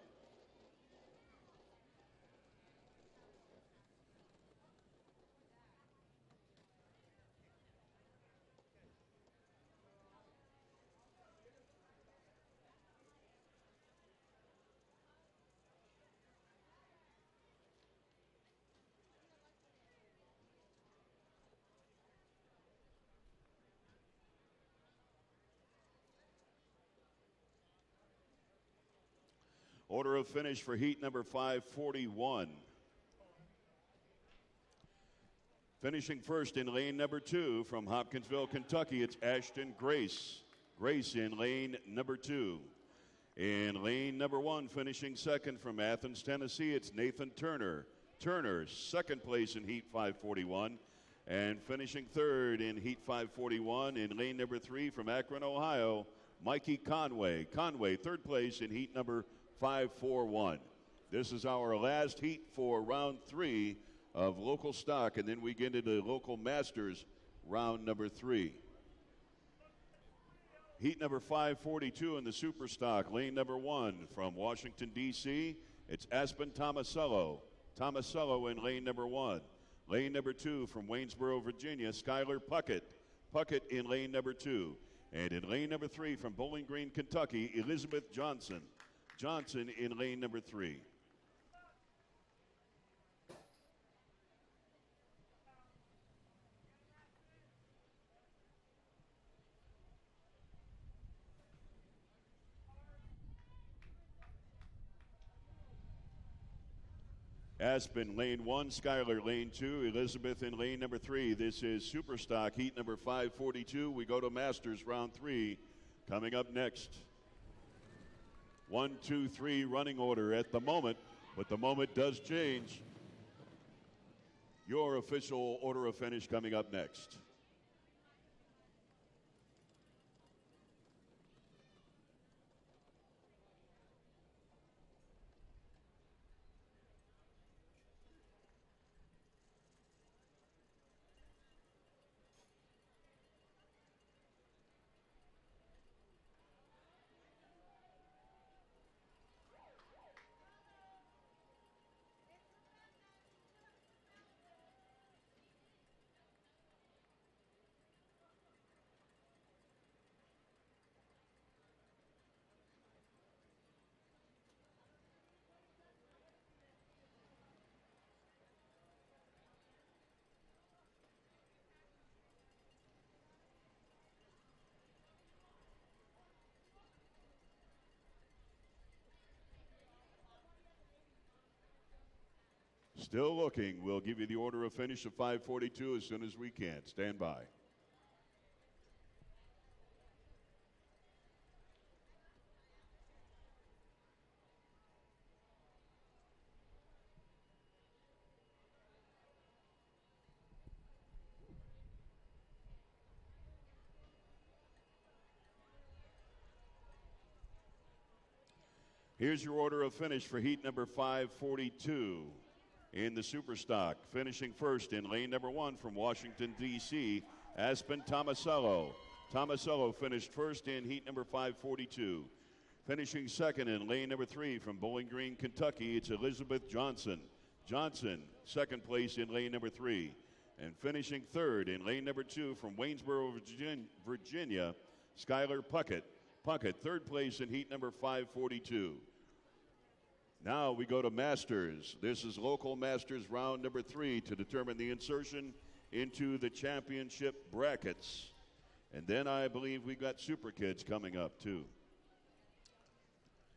Order of finish for heat number 541. Finishing first in lane number 2 from Hopkinsville, Kentucky, it's Ashton Grace. Grace in lane number 2. In lane number 1, finishing second from Athens, Tennessee, it's Nathan Turner. Turner, second place in Heat 541. And finishing third in Heat 541 in lane number 3 from Akron, Ohio, Mikey Conway. Conway, third place in Heat number 541. This is our last heat for round 3 of local stock, and then we get into local masters round number 3. Heat number 542 in the Superstock, lane number 1 from Washington, D.C., it's Aspen Tomasello. Tomasello in lane number 1. Lane number 2 from Waynesboro, Virginia, Skylar Puckett. Puckett in lane number 2. And in lane number 3 from Bowling Green, Kentucky, Elizabeth Johnson. Johnson in lane number 3. Aspen, lane 1, Skylar, lane 2, Elizabeth in lane number 3. This is Superstock, heat number 542. We go to Masters, round 3, coming up next. 1, 2, 3 running order at the moment, but the moment does change. Your official order of finish coming up next. Still looking. We'll give you the order of finish of 542 as soon as we can. Stand by. Here's your order of finish for heat number 542 in the Superstock. Finishing first in lane number 1 from Washington, D.C., Aspen Tomasello. Tomasello finished first in heat number 542. Finishing second in lane number 3 from Bowling Green, Kentucky, it's Elizabeth Johnson. Johnson, second place in lane number 3. And finishing third in lane number 2 from Waynesboro, Virginia, Skylar Puckett. Puckett, third place in heat number 542. Now we go to Masters. This is local Masters round number 3 to determine the insertion into the championship brackets. And then I believe we got Super Kids coming up too.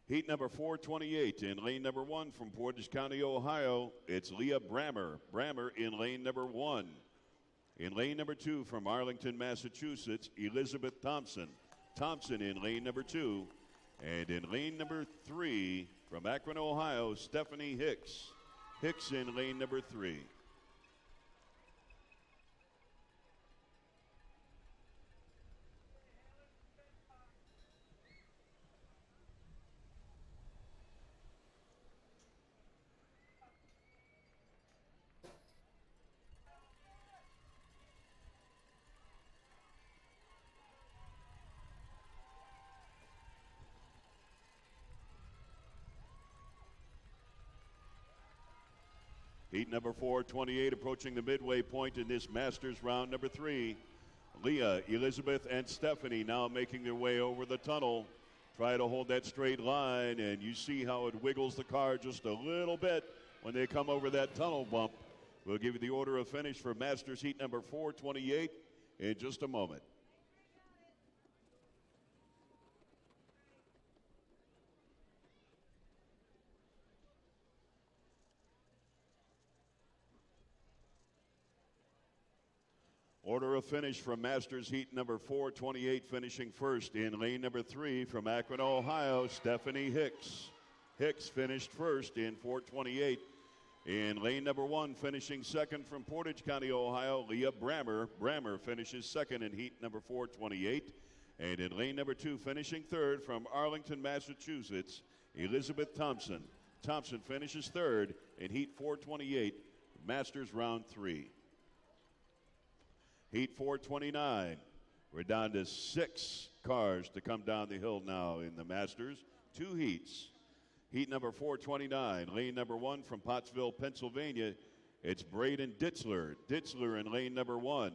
Heat number 428 in lane number 1 from Portage County, Ohio, it's Leah Brammer. Brammer in lane number 1. In lane number 2 from Arlington, Massachusetts, Elizabeth Thompson. Thompson in lane number 2. And in lane number 3 from Akron, Ohio, Stephanie Hicks. Hicks in lane number 3. Heat number 428 approaching the midway point in this Masters round number 3. Leah, Elizabeth, and Stephanie now making their way over the tunnel. Try to hold that straight line, and you see how it wiggles the car just a little bit when they come over that tunnel bump. We'll give you the order of finish for Masters heat number 428 in just a moment. Order of finish from Masters Heat number 428, finishing first in lane number 3 from Akron, Ohio, Stephanie Hicks. Hicks finished first in 428. In lane number 1, finishing second from Portage County, Ohio, Leah Brammer. Brammer finishes second in heat number 428. And in lane number 2, finishing third from Arlington, Massachusetts, Elizabeth Thompson. Thompson finishes third in heat 428, Masters round 3. Heat 429. We're down to 6 cars to come down the hill now in the Masters. 2 heats. Heat number 429, lane number 1 from Pottsville, Pennsylvania. It's Braden Ditzler. Ditzler in lane number 1.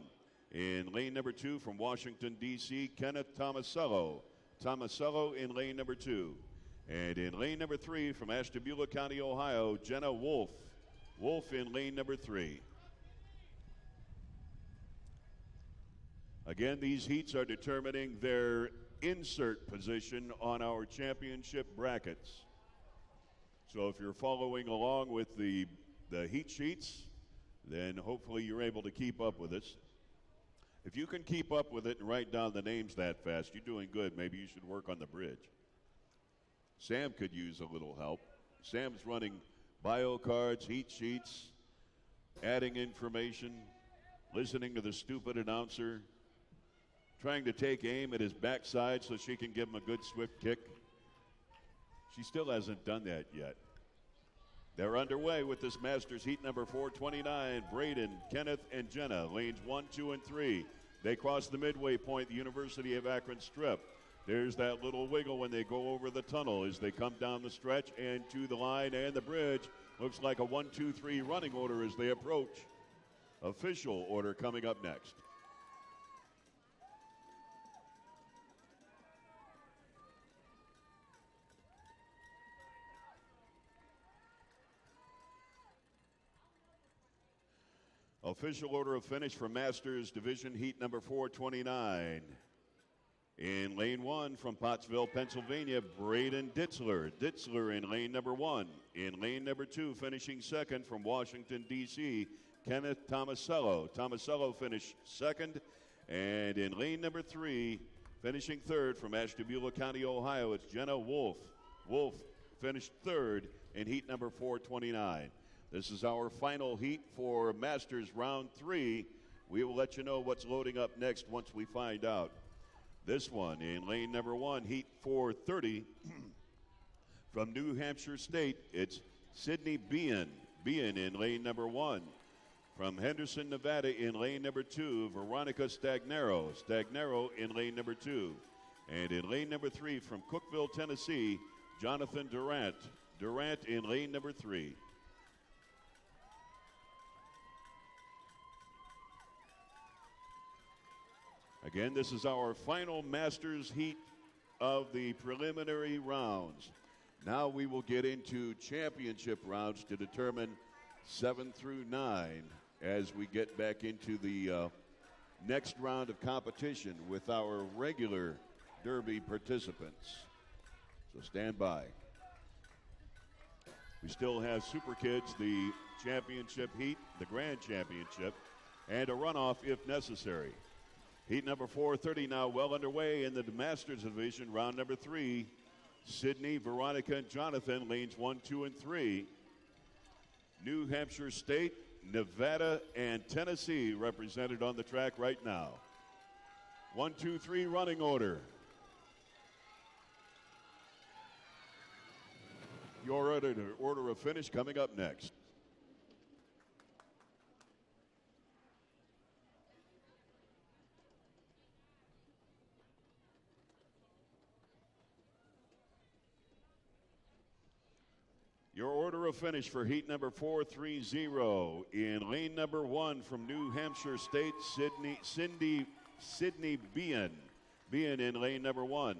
In lane number 2 from Washington, D.C., Kenneth Tomasello. Tomasello in lane number 2. And in lane number 3 from Ashtabula County, Ohio, Jenna Wolf. Wolf in lane number 3. Again, these heats are determining their insert position on our championship brackets. So if you're following along with the heat sheets, then hopefully you're able to keep up with us. If you can keep up with it and write down the names that fast, you're doing good. Maybe you should work on the bridge. Sam could use a little help. Sam's running bio cards, heat sheets, adding information, listening to the stupid announcer, trying to take aim at his backside so she can give him a good swift kick. She still hasn't done that yet. They're underway with this Masters Heat number 429. Braden, Kenneth, and Jenna, lanes 1, 2, and 3. They cross the midway point, the University of Akron strip. There's that little wiggle when they go over the tunnel as they come down the stretch and to the line and the bridge. Looks like a 1, 2, 3 running order as they approach. Official order coming up next. Official order of finish for Masters Division Heat number 429. In lane 1 from Pottsville, Pennsylvania, Braden Ditzler. Ditzler in lane number 1. In lane number 2, finishing second from Washington, D.C., Kenneth Tomasello. Tomasello finished second. And in lane number 3, finishing third from Ashtabula County, Ohio, it's Jenna Wolf. Wolf finished third in heat number 429. This is our final heat for Masters Round 3. We will let you know what's loading up next once we find out. This one in lane number 1, heat 430. From New Hampshire State, it's Sydney Bean. Bean in lane number 1. From Henderson, Nevada, in lane number 2, Veronica Stagnaro. Stagnaro in lane number 2. And in lane number 3, from Cookeville, Tennessee, Jonathan Durant. Durant in lane number 3. Again, this is our final Masters Heat of the preliminary rounds. Now we will get into championship rounds to determine 7 through 9 as we get back into the next round of competition with our regular Derby participants. So stand by. We still have Super Kids, the championship heat, the grand championship, and a runoff if necessary. Heat number 430 now well underway in the Masters Division, round number 3. Sydney, Veronica, and Jonathan, lanes 1, 2, and 3. New Hampshire State, Nevada, and Tennessee represented on the track right now. 1, 2, 3 running order. Your order of finish coming up next. Your order of finish for heat number 430. In lane number 1 from New Hampshire State, Sydney Bean. Bean in lane number 1.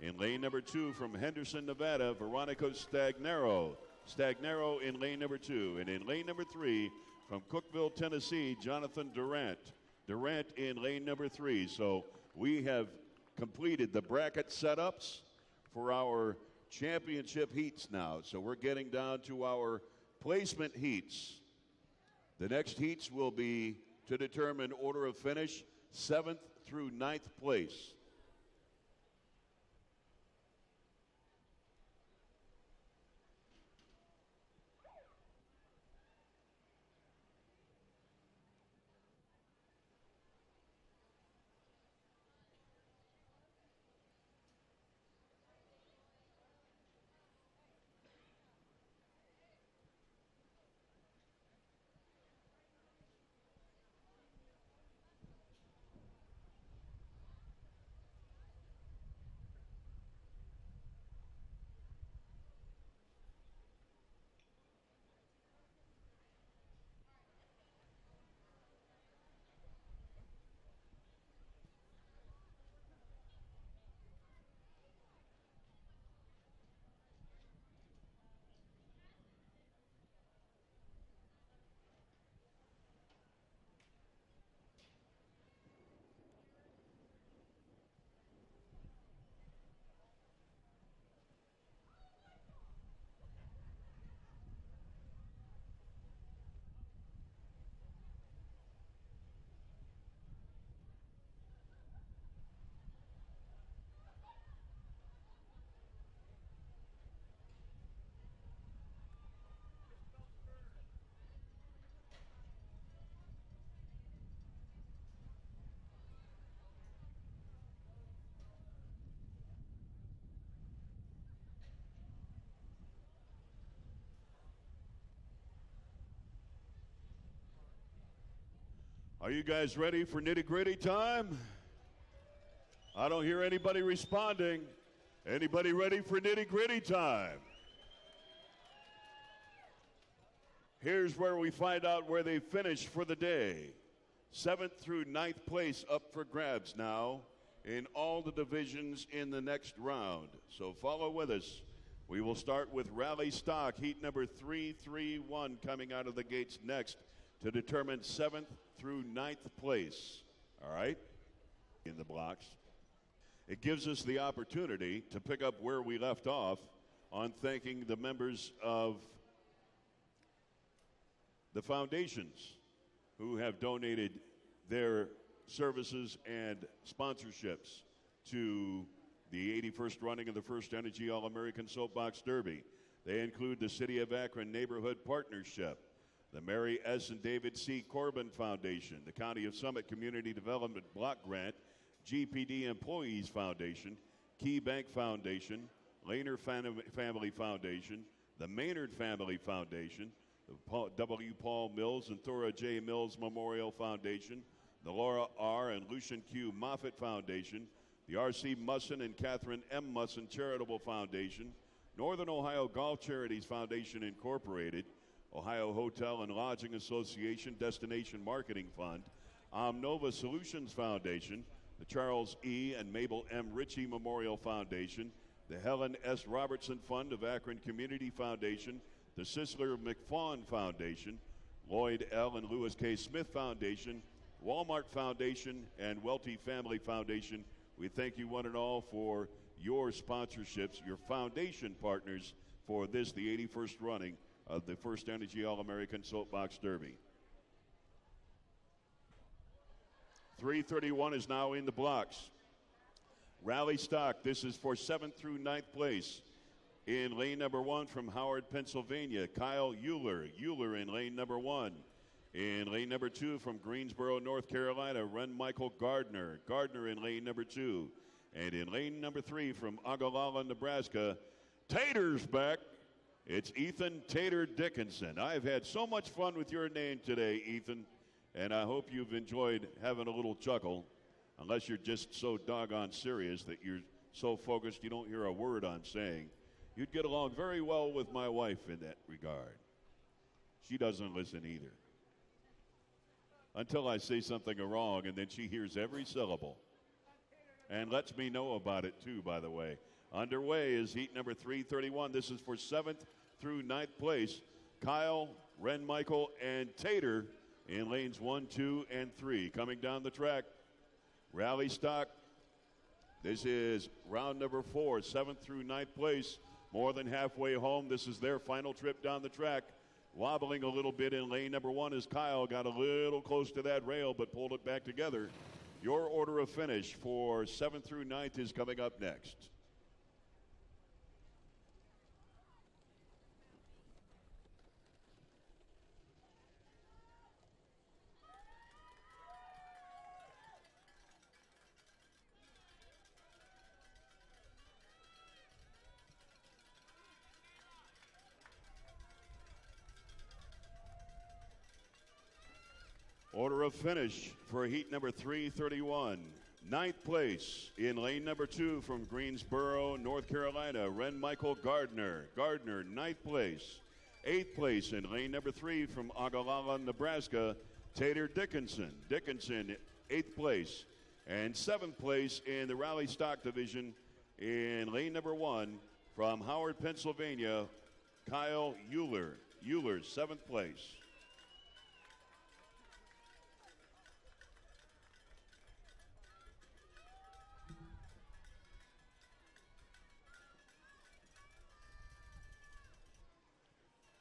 In lane number 2 from Henderson, Nevada, Veronica Stagnaro. Stagnaro in lane number 2. And in lane number 3 from Cookeville, Tennessee, Jonathan Durant. Durant in lane number 3. So we have completed the bracket setups for our championship heats now. So we're getting down to our placement heats. The next heats will be to determine order of finish, 7th through 9th place. Are you guys ready for nitty-gritty time? I don't hear anybody responding. Anybody ready for nitty-gritty time? Here's where we find out where they finished for the day. 7th through 9th place up for grabs now in all the divisions in the next round. So follow with us. We will start with Rally Stock, heat number 331 coming out of the gates next to determine 7th through 9th place. All right? In the blocks. It gives us the opportunity to pick up where we left off on thanking the members of the foundations who have donated their services and sponsorships to the 81st running of the FirstEnergy All-American Soapbox Derby. They include the City of Akron Neighborhood Partnership, the Mary S. and David C. Corbin Foundation, the County of Summit Community Development Block Grant, GPD Employees Foundation, Key Bank Foundation, Lehner Family Foundation, the Maynard Family Foundation, the W. Paul Mills and Thora J. Mills Memorial Foundation, the Laura R. and Lucian Q. Moffitt Foundation, the R.C. Musson and Catherine M. Musson Charitable Foundation, Northern Ohio Golf Charities Foundation Incorporated, Ohio Hotel and Lodging Association Destination Marketing Fund, Omnova Solutions Foundation, the Charles E. and Mabel M. Ritchie Memorial Foundation, the Helen S. Robertson Fund of Akron Community Foundation, the Sisler McFawn Foundation, Lloyd L. and Lewis K. Smith Foundation, Walmart Foundation, and Welty Family Foundation. We thank you one and all for your sponsorships, your foundation partners for this, the 81st running of the FirstEnergy All-American Soapbox Derby. 331 is now in the blocks. Rally Stock, this is for 7th through 9th place. In lane number 1 from Howard, Pennsylvania, Kyle Euler. Euler in lane number 1. In lane number 2 from Greensboro, North Carolina, Ren Michael Gardner. Gardner in lane number 2. And in lane number 3 from Ogallala, Nebraska, Tater's back. It's Ethan Tater Dickinson. I've had so much fun with your name today, Ethan, and I hope you've enjoyed having a little chuckle, unless you're just so doggone serious that you're so focused you don't hear a word I'm saying. You'd get along very well with my wife in that regard. She doesn't listen either. Until I say something wrong, and then she hears every syllable. And lets me know about it, too, by the way. Underway is heat number 331. This is for 7th through 9th place. Kyle, Ren Michael, and Tater in lanes 1, 2, and 3. Coming down the track, Rally Stock. This is round number 4, 7th through 9th place. More than halfway home. This is their final trip down the track. wobbling a little bit in lane number 1 as Kyle got a little close to that rail but pulled it back together. Your order of finish for 7th through 9th is coming up next. Order of finish for heat number 331. 9th place in lane number 2 from Greensboro, North Carolina, Ren Michael Gardner. Gardner, 9th place. 8th place in lane number 3 from Ogallala, Nebraska, Tater Dickinson. Dickinson, 8th place. And 7th place in the Rally Stock Division in lane number 1 from Howard, Pennsylvania, Kyle Euler. Euler, 7th place.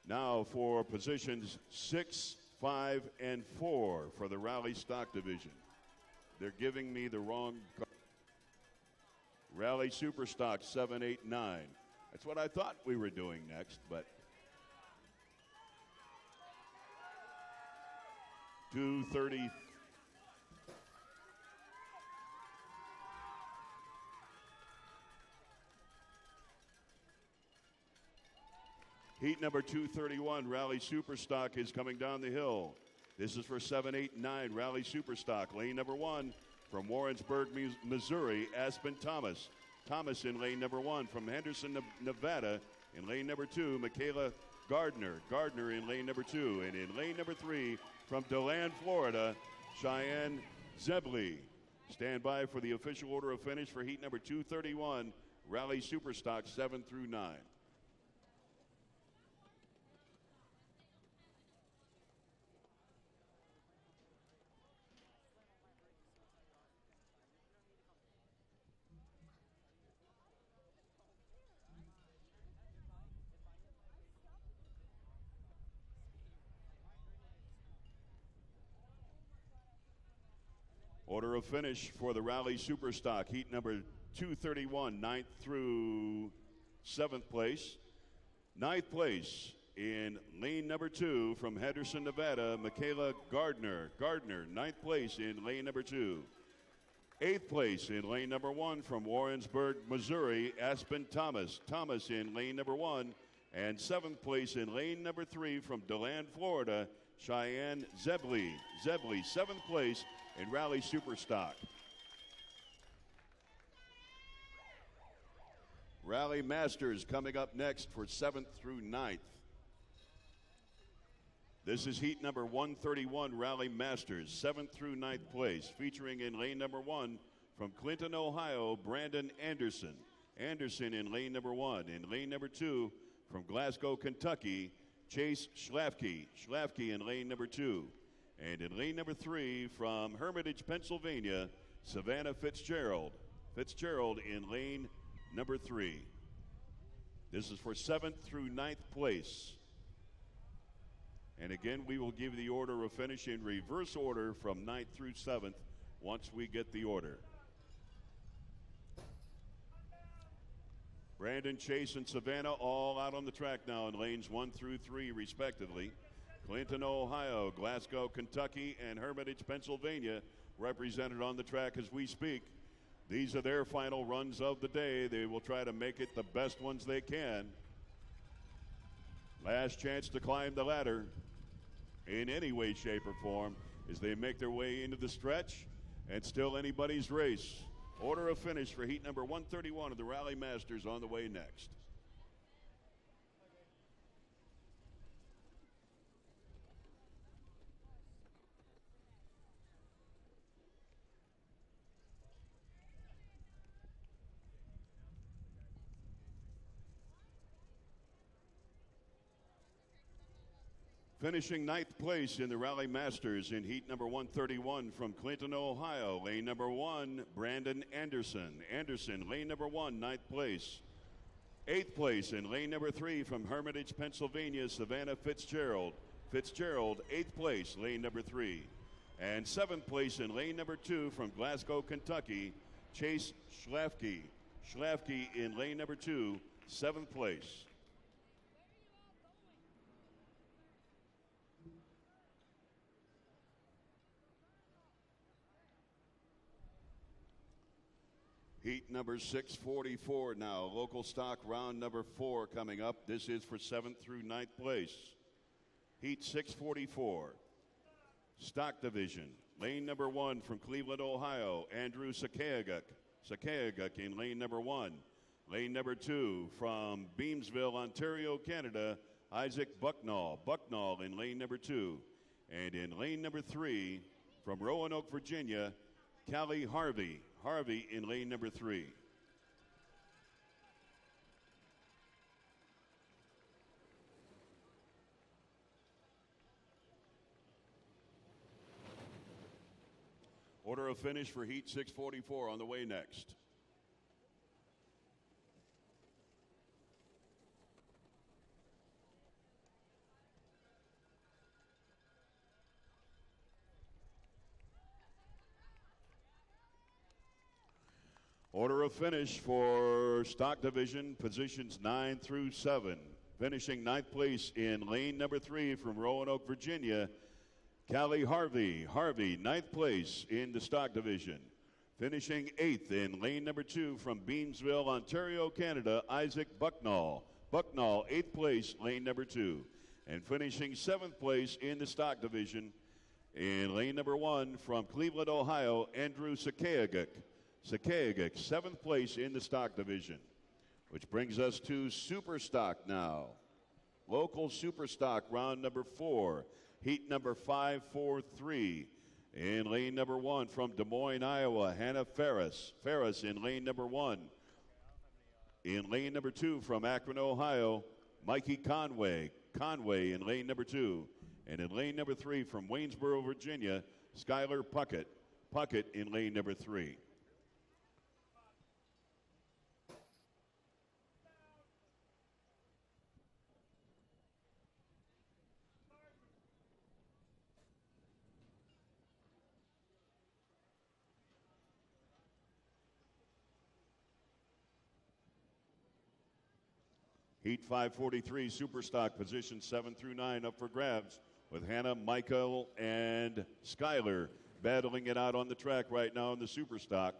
Now for positions 6, 5, and 4 for the Rally Stock Division. They're giving me the wrong card. Rally Superstock 7, 8, 9. That's what I thought we were doing next, but 230. Heat number 231, Rally Superstock, is coming down the hill. This is for 7, 8, 9, Rally Superstock. Lane number 1 from Warrensburg, Missouri, Aspen Thomas. Thomas in lane number 1 from Henderson, Nevada. In lane number 2, Michaela Gardner. Gardner in lane number 2. And in lane number 3 from DeLand, Florida, Cheyenne Zebley. Stand by for the official order of finish for heat number 231, Rally Superstock 7 through 9. Order of finish for the Rally Superstock, heat number 231, 9th through 7th place. 9th place in lane number 2 from Henderson, Nevada, Michaela Gardner. Gardner, 9th place in lane number 2. 8th place in lane number 1 from Warrensburg, Missouri, Aspen Thomas. Thomas in lane number 1. And 7th place in lane number 3 from DeLand, Florida, Cheyenne Zebley. Zebley, 7th place in Rally Superstock. Rally Masters coming up next for 7th through 9th. This is heat number 131, Rally Masters, 7th through 9th place, featuring in lane number 1 from Clinton, Ohio, Brandon Anderson. Anderson in lane number 1. In lane number 2 from Glasgow, Kentucky, Chase Schlafke. Schlafke in lane number 2. And in lane number 3 from Hermitage, Pennsylvania, Savannah Fitzgerald. Fitzgerald in lane number 3. This is for 7th through 9th place. And again, we will give the order of finish in reverse order from 9th through 7th once we get the order. Brandon, Chase, and Savannah all out on the track now in lanes 1 through 3 respectively. Clinton, Ohio, Glasgow, Kentucky, and Hermitage, Pennsylvania represented on the track as we speak. These are their final runs of the day. They will try to make it the best ones they can. Last chance to climb the ladder in any way, shape, or form as they make their way into the stretch, and still anybody's race. Order of finish for heat number 131 of the Rally Masters on the way next. Finishing 9th place in the Rally Masters in heat number 131 from Clinton, Ohio, lane number 1, Brandon Anderson. Anderson, lane number 1, 9th place. 8th place in lane number 3 from Hermitage, Pennsylvania, Savannah Fitzgerald. Fitzgerald, 8th place, lane number 3. And 7th place in lane number 2 from Glasgow, Kentucky, Chase Schlafke. Schlafke in lane number 2, 7th place. Heat number 644 now. Local stock round number 4 coming up. This is for 7th through 9th place. Heat 644. Stock division. Lane number 1 from Cleveland, Ohio, Andrew Sakayaguk. Sakayaguk in lane number 1. Lane number 2 from Beamsville, Ontario, Canada, Isaac Bucknall. Bucknall in lane number 2. And in lane number 3 from Roanoke, Virginia, Callie Harvey. Harvey in lane number 3. Order of finish for Heat 644 on the way next. Order of finish for stock division, positions 9 through 7. Finishing 9th place in lane number 3 from Roanoke, Virginia, Callie Harvey. Harvey, 9th place in the stock division. Finishing 8th in lane number 2 from Beamsville, Ontario, Canada, Isaac Bucknall. Bucknall, 8th place, lane number 2. And finishing 7th place in the stock division in lane number 1 from Cleveland, Ohio, Andrew Sakayaguk. Sakayaguk, 7th place in the stock division, which brings us to Superstock now. Local Superstock round number 4, heat number 543. In lane number 1 from Des Moines, Iowa, Hannah Ferris. Ferris in lane number 1. In lane number 2 from Akron, Ohio, Mikey Conway. Conway in lane number 2. And in lane number 3 from Waynesboro, Virginia, Skylar Puckett. Puckett in lane number 3. Heat 543, Superstock, positions 7 through 9 up for grabs with Hannah, Michael, and Skylar battling it out on the track right now in the Superstock.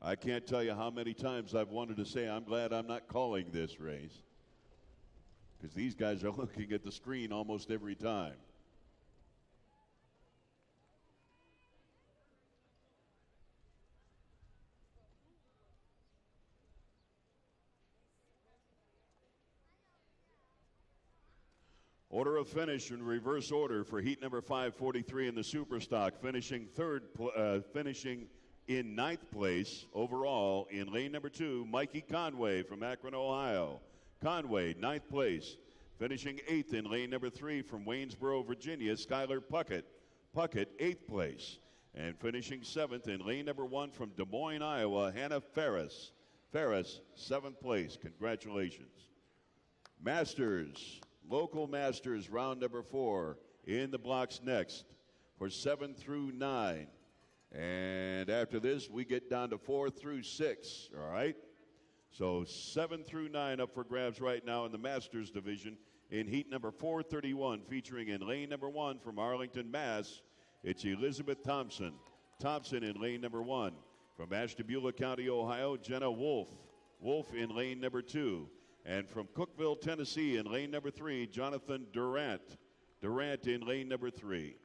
I can't tell you how many times I've wanted to say I'm glad I'm not calling this race, because these guys are looking at the screen almost every time. Order of finish in reverse order for heat number 543 in the Superstock. Finishing in 9th place overall in lane number 2, Mikey Conway from Akron, Ohio. Conway, 9th place. Finishing 8th in lane number 3 from Waynesboro, Virginia, Skylar Puckett. Puckett, 8th place. And finishing 7th in lane number 1 from Des Moines, Iowa, Hannah Ferris. Ferris, 7th place. Congratulations. Masters. Local Masters round number 4 in the blocks next for 7 through 9. And after this, we get down to 4 through 6, all right? So 7 through 9 up for grabs right now in the Masters division in heat number 431, featuring in lane number 1 from Arlington, Mass. It's Elizabeth Thompson. Thompson in lane number 1. From Ashtabula County, Ohio, Jenna Wolf. Wolf in lane number 2. And from Cookeville, Tennessee, in lane number 3, Jonathan Durant. Durant in lane number 3.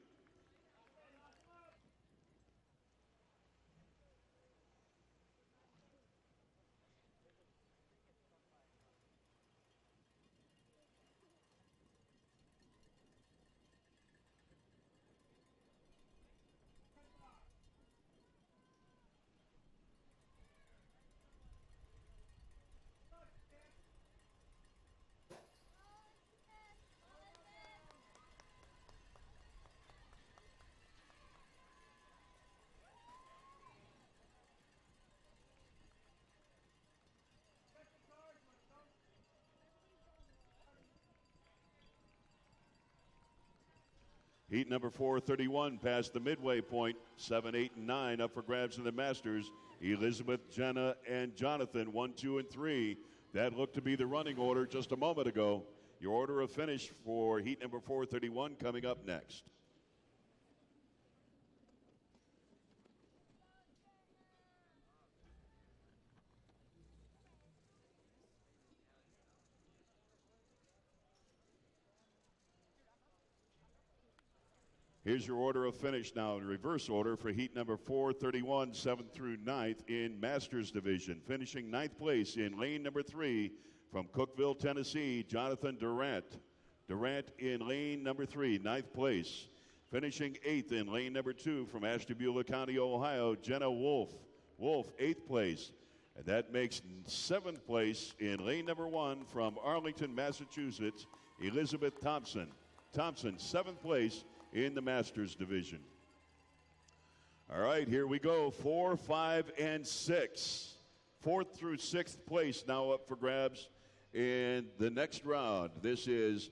Heat number 431 past the midway point. 7, 8, and 9 up for grabs in the Masters. Elizabeth, Jenna, and Jonathan, 1, 2, and 3. That looked to be the running order just a moment ago. Your order of finish for heat number 431 coming up next. Here's your order of finish now in reverse order for heat number 431, 7th through 9th in Masters Division. Finishing 9th place in lane number 3 from Cookeville, Tennessee, Jonathan Durant. Durant in lane number 3, 9th place. Finishing 8th in lane number 2 from Ashtabula County, Ohio, Jenna Wolf. Wolf, 8th place. And that makes 7th place in lane number 1 from Arlington, Massachusetts, Elizabeth Thompson. Thompson, 7th place in the Masters Division. All right, here we go. 4, 5, and 6. 4th through 6th place now up for grabs in the next round. This is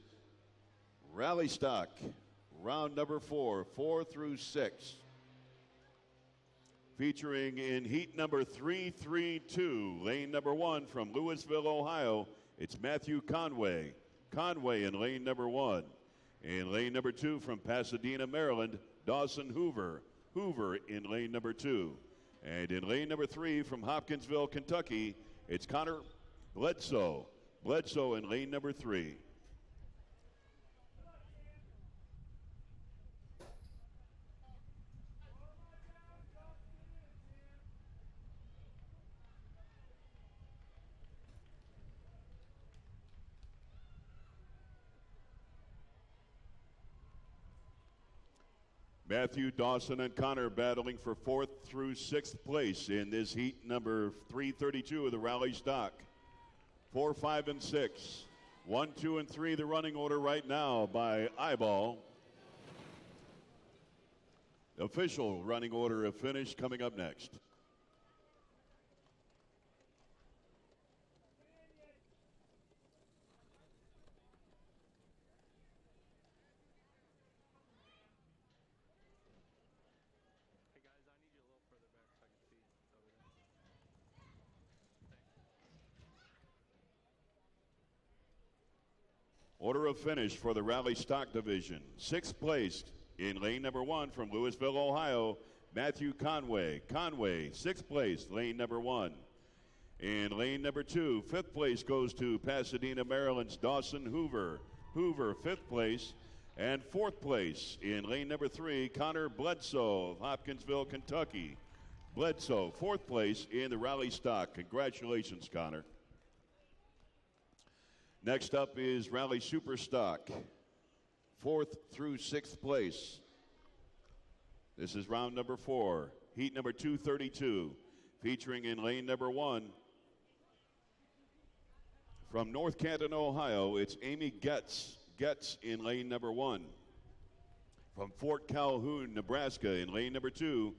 Rally Stock, round number 4, 4 through 6. Featuring in heat number 332, lane number 1 from Louisville, Ohio, it's Matthew Conway. Conway in lane number 1. In lane number 2 from Pasadena, Maryland, Dawson Hoover. Hoover in lane number 2. And in lane number 3 from Hopkinsville, Kentucky, it's Connor Bledsoe. Bledsoe in lane number 3. Matthew, Dawson, and Connor battling for 4th through 6th place in this heat number 332 of the Rally Stock. 4, 5, and 6. 1, 2, and 3, the running order right now by eyeball. Official running order of finish coming up next. Order of finish for the Rally Stock Division. 6th place in lane number 1 from Louisville, Ohio, Matthew Conway. Conway, 6th place, lane number 1. In lane number 2, 5th place goes to Pasadena, Maryland's Dawson Hoover. Hoover, 5th place. And 4th place in lane number 3, Connor Bledsoe of Hopkinsville, Kentucky. Bledsoe, 4th place in the Rally Stock. Congratulations, Connor. Next up is Rally Superstock, 4th through 6th place. This is round number 4, heat number 232, featuring in lane number 1. From North Canton, Ohio, it's Amy Getz. Getz in lane number 1. From Fort Calhoun, Nebraska, in lane number 2,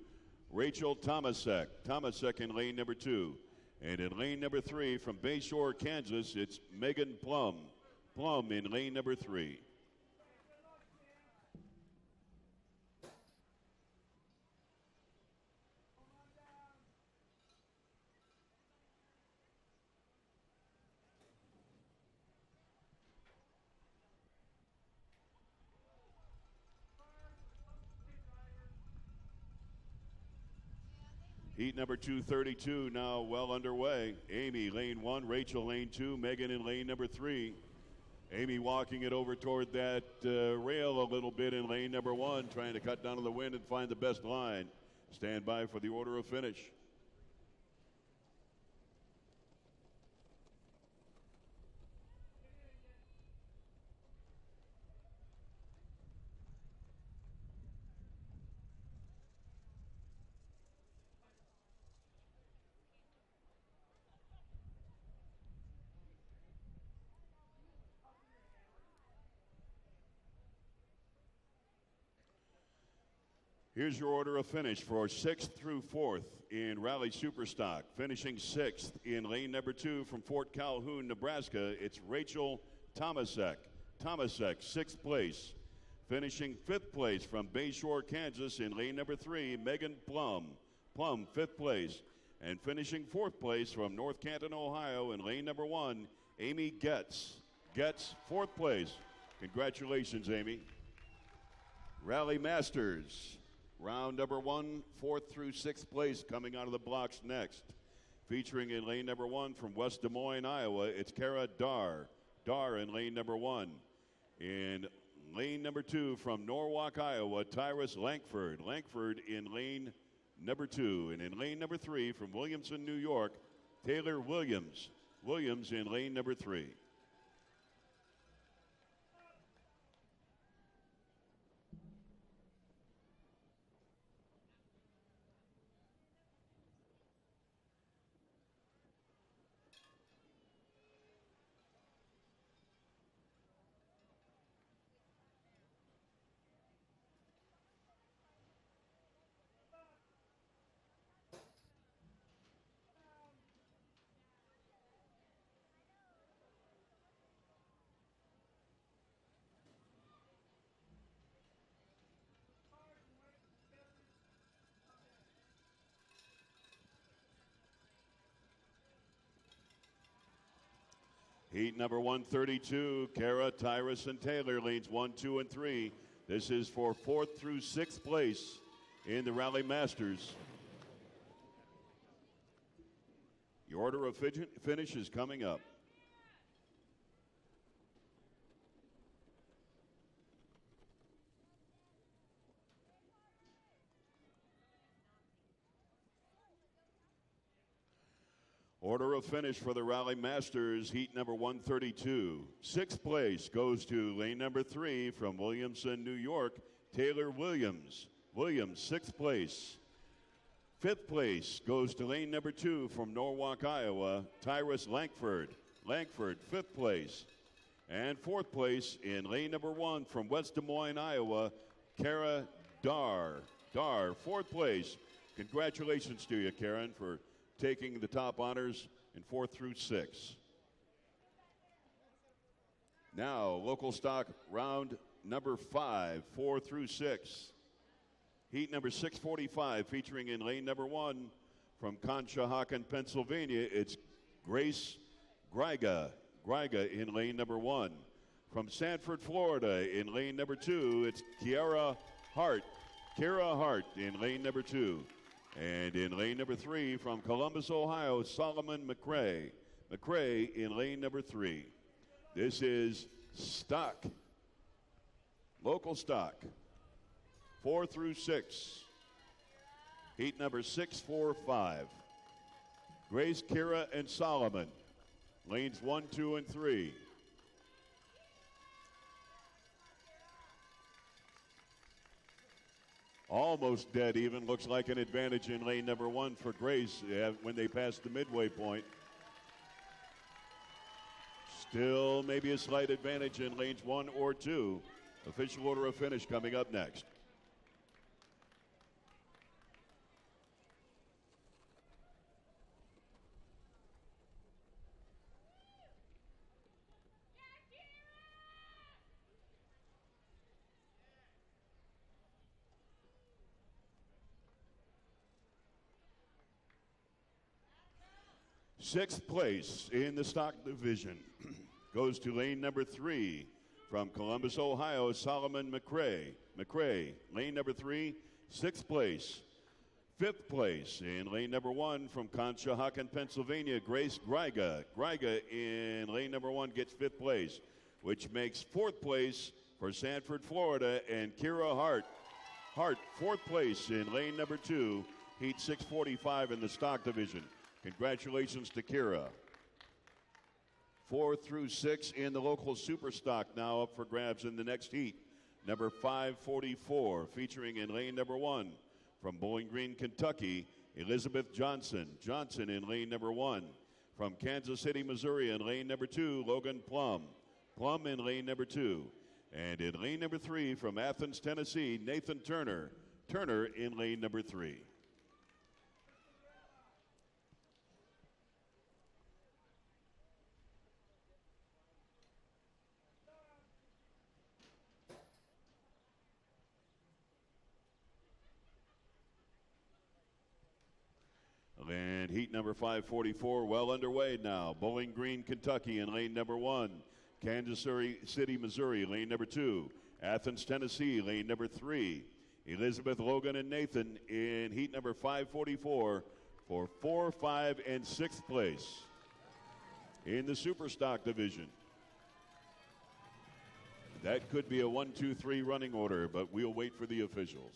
Rachel Tomasek. Tomasek in lane number 2. And in lane number 3 from Bayshore, Kansas, it's Megan Plum. Plum in lane number 3. Heat number 232 now well underway. Amy, lane 1, Rachel, lane 2, Megan in lane number 3. Amy walking it over toward that rail a little bit in lane number 1, trying to cut down on the wind and find the best line. Stand by for the order of finish. Here's your order of finish for 6th through 4th in Rally Superstock. Finishing 6th in lane number 2 from Fort Calhoun, Nebraska, it's Rachel Tomasek. Tomasek, 6th place. Finishing 5th place from Bayshore, Kansas in lane number 3, Megan Plum. Plum, 5th place. And finishing 4th place from North Canton, Ohio in lane number 1, Amy Getz. Getz, 4th place. Congratulations, Amy. Rally Masters, round number 1, 4th through 6th place coming out of the blocks next. Featuring in lane number 1 from West Des Moines, Iowa, it's Kara Dar. Dar in lane number 1. In lane number 2 from Norwalk, Iowa, Tyrus Lankford. Lankford in lane number 2. And in lane number 3 from Williamson, New York, Taylor Williams. Williams in lane number 3. Heat number 132, Kara, Tyrus, and Taylor, lanes 1, 2, and 3. This is for 4th through 6th place in the Rally Masters. Your order of finish is coming up. Order of finish for the Rally Masters, heat number 132. 6th place goes to lane number 3 from Williamson, New York, Taylor Williams. Williams, 6th place. 5th place goes to lane number 2 from Norwalk, Iowa, Tyrus Lankford. Lankford, 5th place. And 4th place in lane number 1 from West Des Moines, Iowa, Kara Dar. Dar, 4th place. Congratulations to you, Karen, for taking the top honors in 4th through 6. Now, local stock round number 5, 4 through 6. Heat number 645, featuring in lane number 1 from Conshohocken, Pennsylvania, it's Grace Greiga. Greiga in lane number 1. From Sanford, Florida, in lane number 2, it's Kiara Hart. Kiara Hart in lane number 2. And in lane number 3, from Columbus, Ohio, Solomon McRae. McRae in lane number 3. This is stock, local stock, 4 through 6. Heat number 645. Grace, Kira, and Solomon. Lanes 1, 2, and 3. Almost dead even. Looks like an advantage in lane number 1 for Grace when they pass the midway point. Still maybe a slight advantage in lanes 1 or 2. Official order of finish coming up next. Sixth place in the stock division goes to lane number 3 from Columbus, Ohio, Solomon McRae. McRae, lane number 3, 6th place. 5th place in lane number 1 from Conshohocken, Pennsylvania, Grace Greiga. Greiga in lane number 1 gets 5th place, which makes 4th place for Sanford, Florida, and Kira Hart. Hart, 4th place in lane number 2, heat 645 in the stock division. Congratulations to Kira. 4 through 6 in the local super stock now up for grabs in the next heat. Number 544, featuring in lane number 1 from Bowling Green, Kentucky, Elizabeth Johnson. Johnson in lane number 1. From Kansas City, Missouri, in lane number 2, Logan Plum. Plum in lane number 2. And in lane number 3 from Athens, Tennessee, Nathan Turner. Turner in lane number 3. heat number 544, well underway now. Bowling Green, Kentucky in lane number 1. Kansas City, Missouri, lane number 2. Athens, Tennessee, lane number 3. Elizabeth, Logan, and Nathan in heat number 544 for 4, 5, and 6th place in the Superstock division. That could be a 1, 2, 3 running order, but we'll wait for the officials.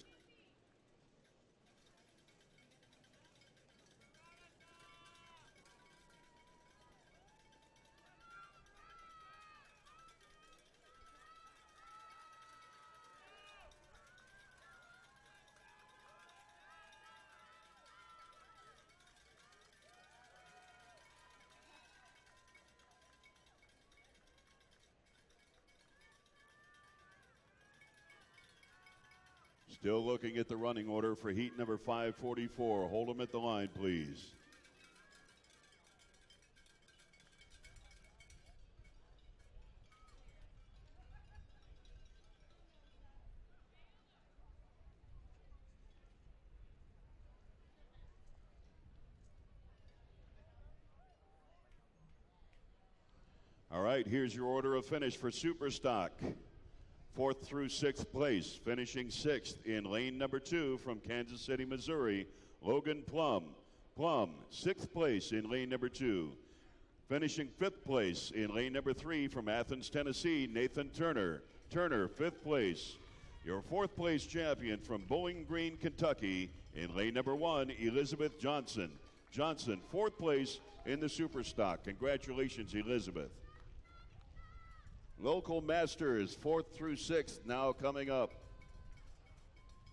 Still looking at the running order for heat number 544. Hold them at the line, please. All right, here's your order of finish for Superstock. 4th through 6th place, finishing 6th in lane number 2 from Kansas City, Missouri, Logan Plum. Plum, 6th place in lane number 2. Finishing 5th place in lane number 3 from Athens, Tennessee, Nathan Turner. Turner, 5th place. Your 4th place champion from Bowling Green, Kentucky, in lane number 1, Elizabeth Johnson. Johnson, 4th place in the Superstock. Congratulations, Elizabeth. Local Masters, 4th through 6th, now coming up.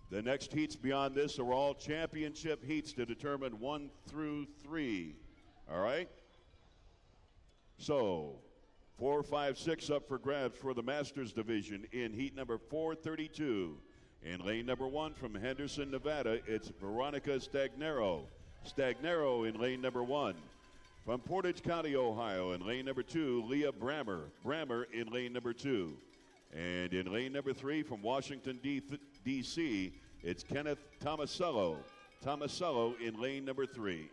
The next heats beyond this are all championship heats to determine 1 through 3. All right? So, 4, 5, 6 up for grabs for the Masters division in heat number 432. In lane number 1 from Henderson, Nevada, it's Veronica Stagnero. Stagnero in lane number 1. From Portage County, Ohio, in lane number 2, Leah Brammer. Brammer in lane number 2. And in lane number 3, from Washington, D.C., it's Kenneth Tomasello. Tomasello in lane number 3.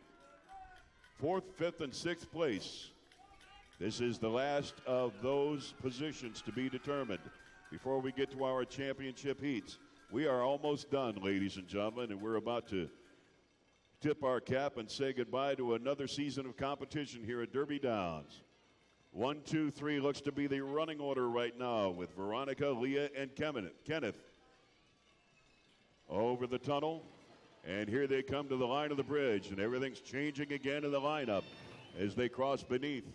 4th, 5th, and 6th place. This is the last of those positions to be determined before we get to our championship heats. We are almost done, ladies and gentlemen, and we're about to tip our cap and say goodbye to another season of competition here at Derby Downs. 1, 2, 3 looks to be the running order right now with Veronica, Leah, and Kenneth. Over the tunnel, and here they come to the line of the bridge, and everything's changing again in the lineup as they cross beneath.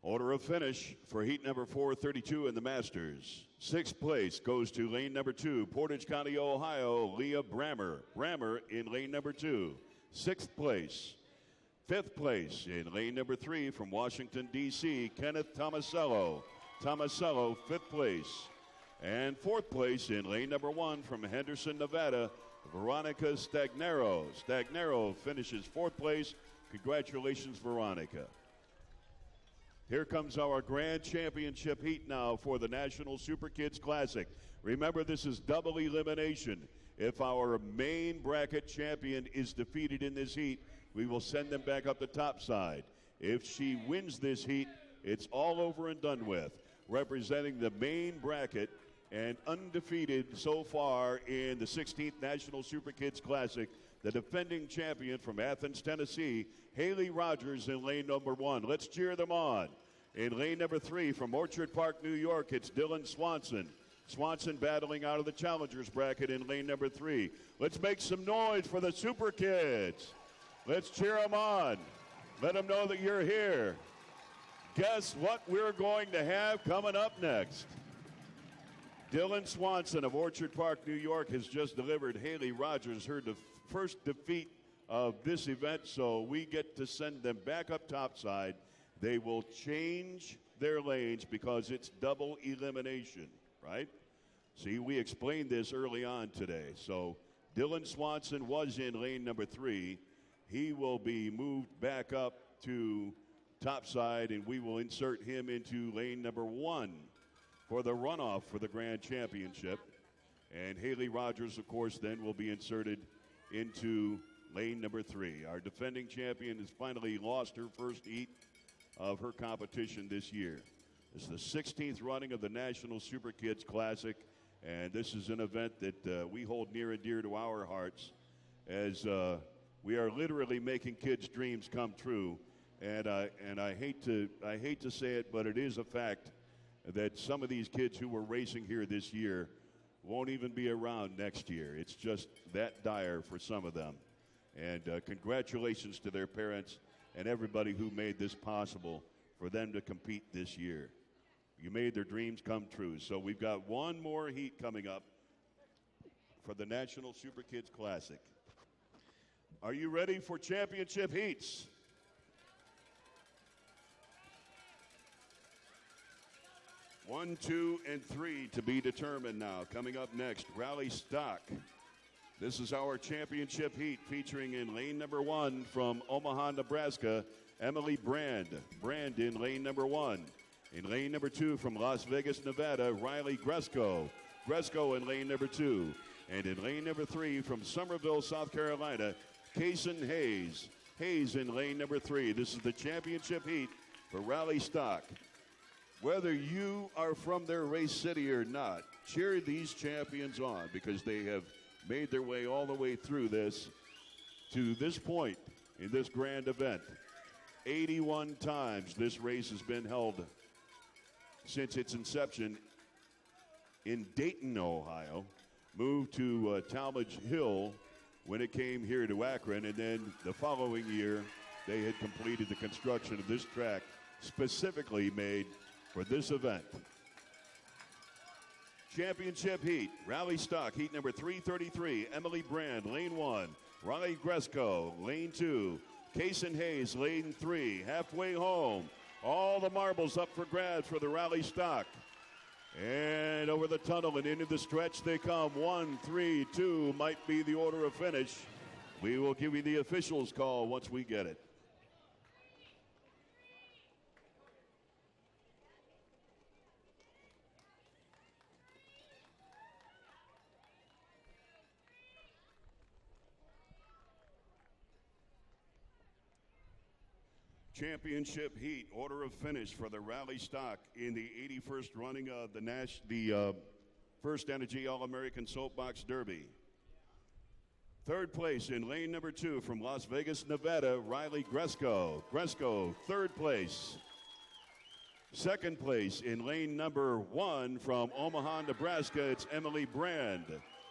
Order of finish for heat number 432 in the Masters. 6th place goes to lane number 2, Portage County, Ohio, Leah Brammer. Brammer in lane number 2. 6th place. 5th place in lane number 3 from Washington, D.C., Kenneth Tomasello. Tomasello, 5th place. And 4th place in lane number 1 from Henderson, Nevada, Veronica Stagnero. Stagnero finishes 4th place. Congratulations, Veronica. Here comes our grand championship heat now for the National Super Kids Classic. Remember, this is double elimination. If our main bracket champion is defeated in this heat, we will send them back up the top side. If she wins this heat, it's all over and done with. Representing the main bracket and undefeated so far in the 16th National Super Kids Classic, the defending champion from Athens, Tennessee, Haley Rogers in lane number 1. Let's cheer them on. In lane number 3 from Orchard Park, New York, it's Dylan Swanson. Swanson battling out of the challengers bracket in lane number 3. Let's make some noise for the Super Kids. Let's cheer them on. Let them know that you're here. Guess what we're going to have coming up next? Dylan Swanson of Orchard Park, New York, has just delivered Haley Rogers her first defeat of this event, so we get to send them back up topside. They will change their lanes because it's double elimination, right? See, we explained this early on today. So Dylan Swanson was in lane number 3. He will be moved back up to topside, and we will insert him into lane number 1 for the runoff for the Grand Championship. And Haley Rogers, of course, then will be inserted into lane number 3. Our defending champion has finally lost her first heat of her competition this year. This is the 16th running of the National Super Kids Classic, and this is an event that we hold near and dear to our hearts, as we are literally making kids' dreams come true. And I hate to say it, but it is a fact that some of these kids who were racing here this year won't even be around next year. It's just that dire for some of them. And congratulations to their parents and everybody who made this possible for them to compete this year. You made their dreams come true. So we've got one more heat coming up for the National Super Kids Classic. Are you ready for championship heats? One, 2, and 3 to be determined now. Coming up next, Rally Stock. This is our championship heat featuring in lane number 1 from Omaha, Nebraska, Emily Brand. Brand in lane number 1. In lane number 2 from Las Vegas, Nevada, Riley Gresco. Gresco in lane number 2. And in lane number 3 from Somerville, South Carolina, Kason Hayes. Hayes in lane number 3. This is the championship heat for Rally Stock. Whether you are from their race city or not, cheer these champions on, because they have made their way all the way through this to this point in this grand event. 81 times this race has been held since its inception in Dayton, Ohio, moved to Talmadge Hill when it came here to Akron, and then the following year they had completed the construction of this track specifically made for this event. Championship heat, Rally Stock, heat number 333, Emily Brand, lane 1, Riley Gresco, lane 2, Kason Hayes, lane 3, halfway home. All the marbles up for grabs for the Rally Stock. And over the tunnel and into the stretch they come. 1, 3, 2 might be the order of finish. We will give you the officials' call once we get it. Championship heat, order of finish for the Rally Stock in the 81st running of the FirstEnergy All-American Soapbox Derby. Third place in lane number 2 from Las Vegas, Nevada, Riley Gresco. Gresco, third place. Second place in lane number 1 from Omaha, Nebraska, it's Emily Brand.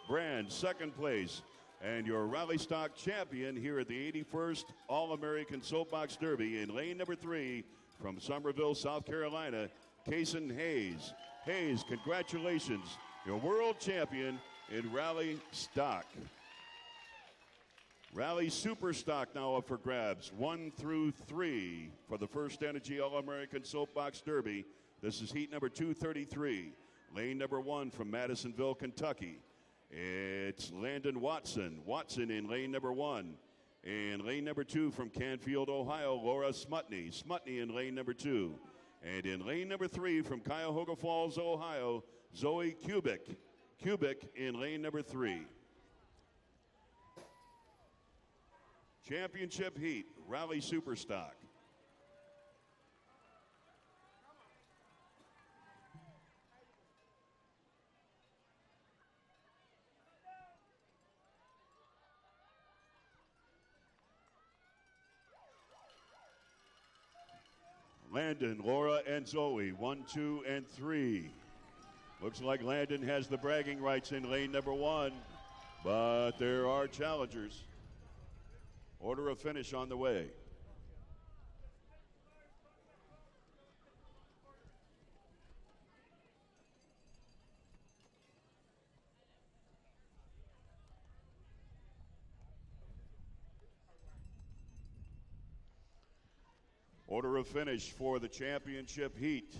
Brand, second place. And your Rally Stock champion here at the 81st All-American Soapbox Derby in lane number 3 from Somerville, South Carolina, Kason Hayes. Hayes, congratulations, your world champion in Rally Stock. Rally Superstock now up for grabs, 1 through 3 for the FirstEnergy All-American Soapbox Derby. This is heat number 233, lane number 1 from Madisonville, Kentucky. It's Landon Watson. Watson in lane number 1. And lane number 2 from Canfield, Ohio, Laura Smutney. Smutney in lane number 2. And in lane number 3 from Cuyahoga Falls, Ohio, Zoe Kubik. Kubik in lane number 3. Championship heat, Rally Superstock. Landon, Laura, and Zoe, 1, 2, and 3. Looks like Landon has the bragging rights in lane number 1, but there are challengers. Order of finish on the way. Order of finish for the championship heat.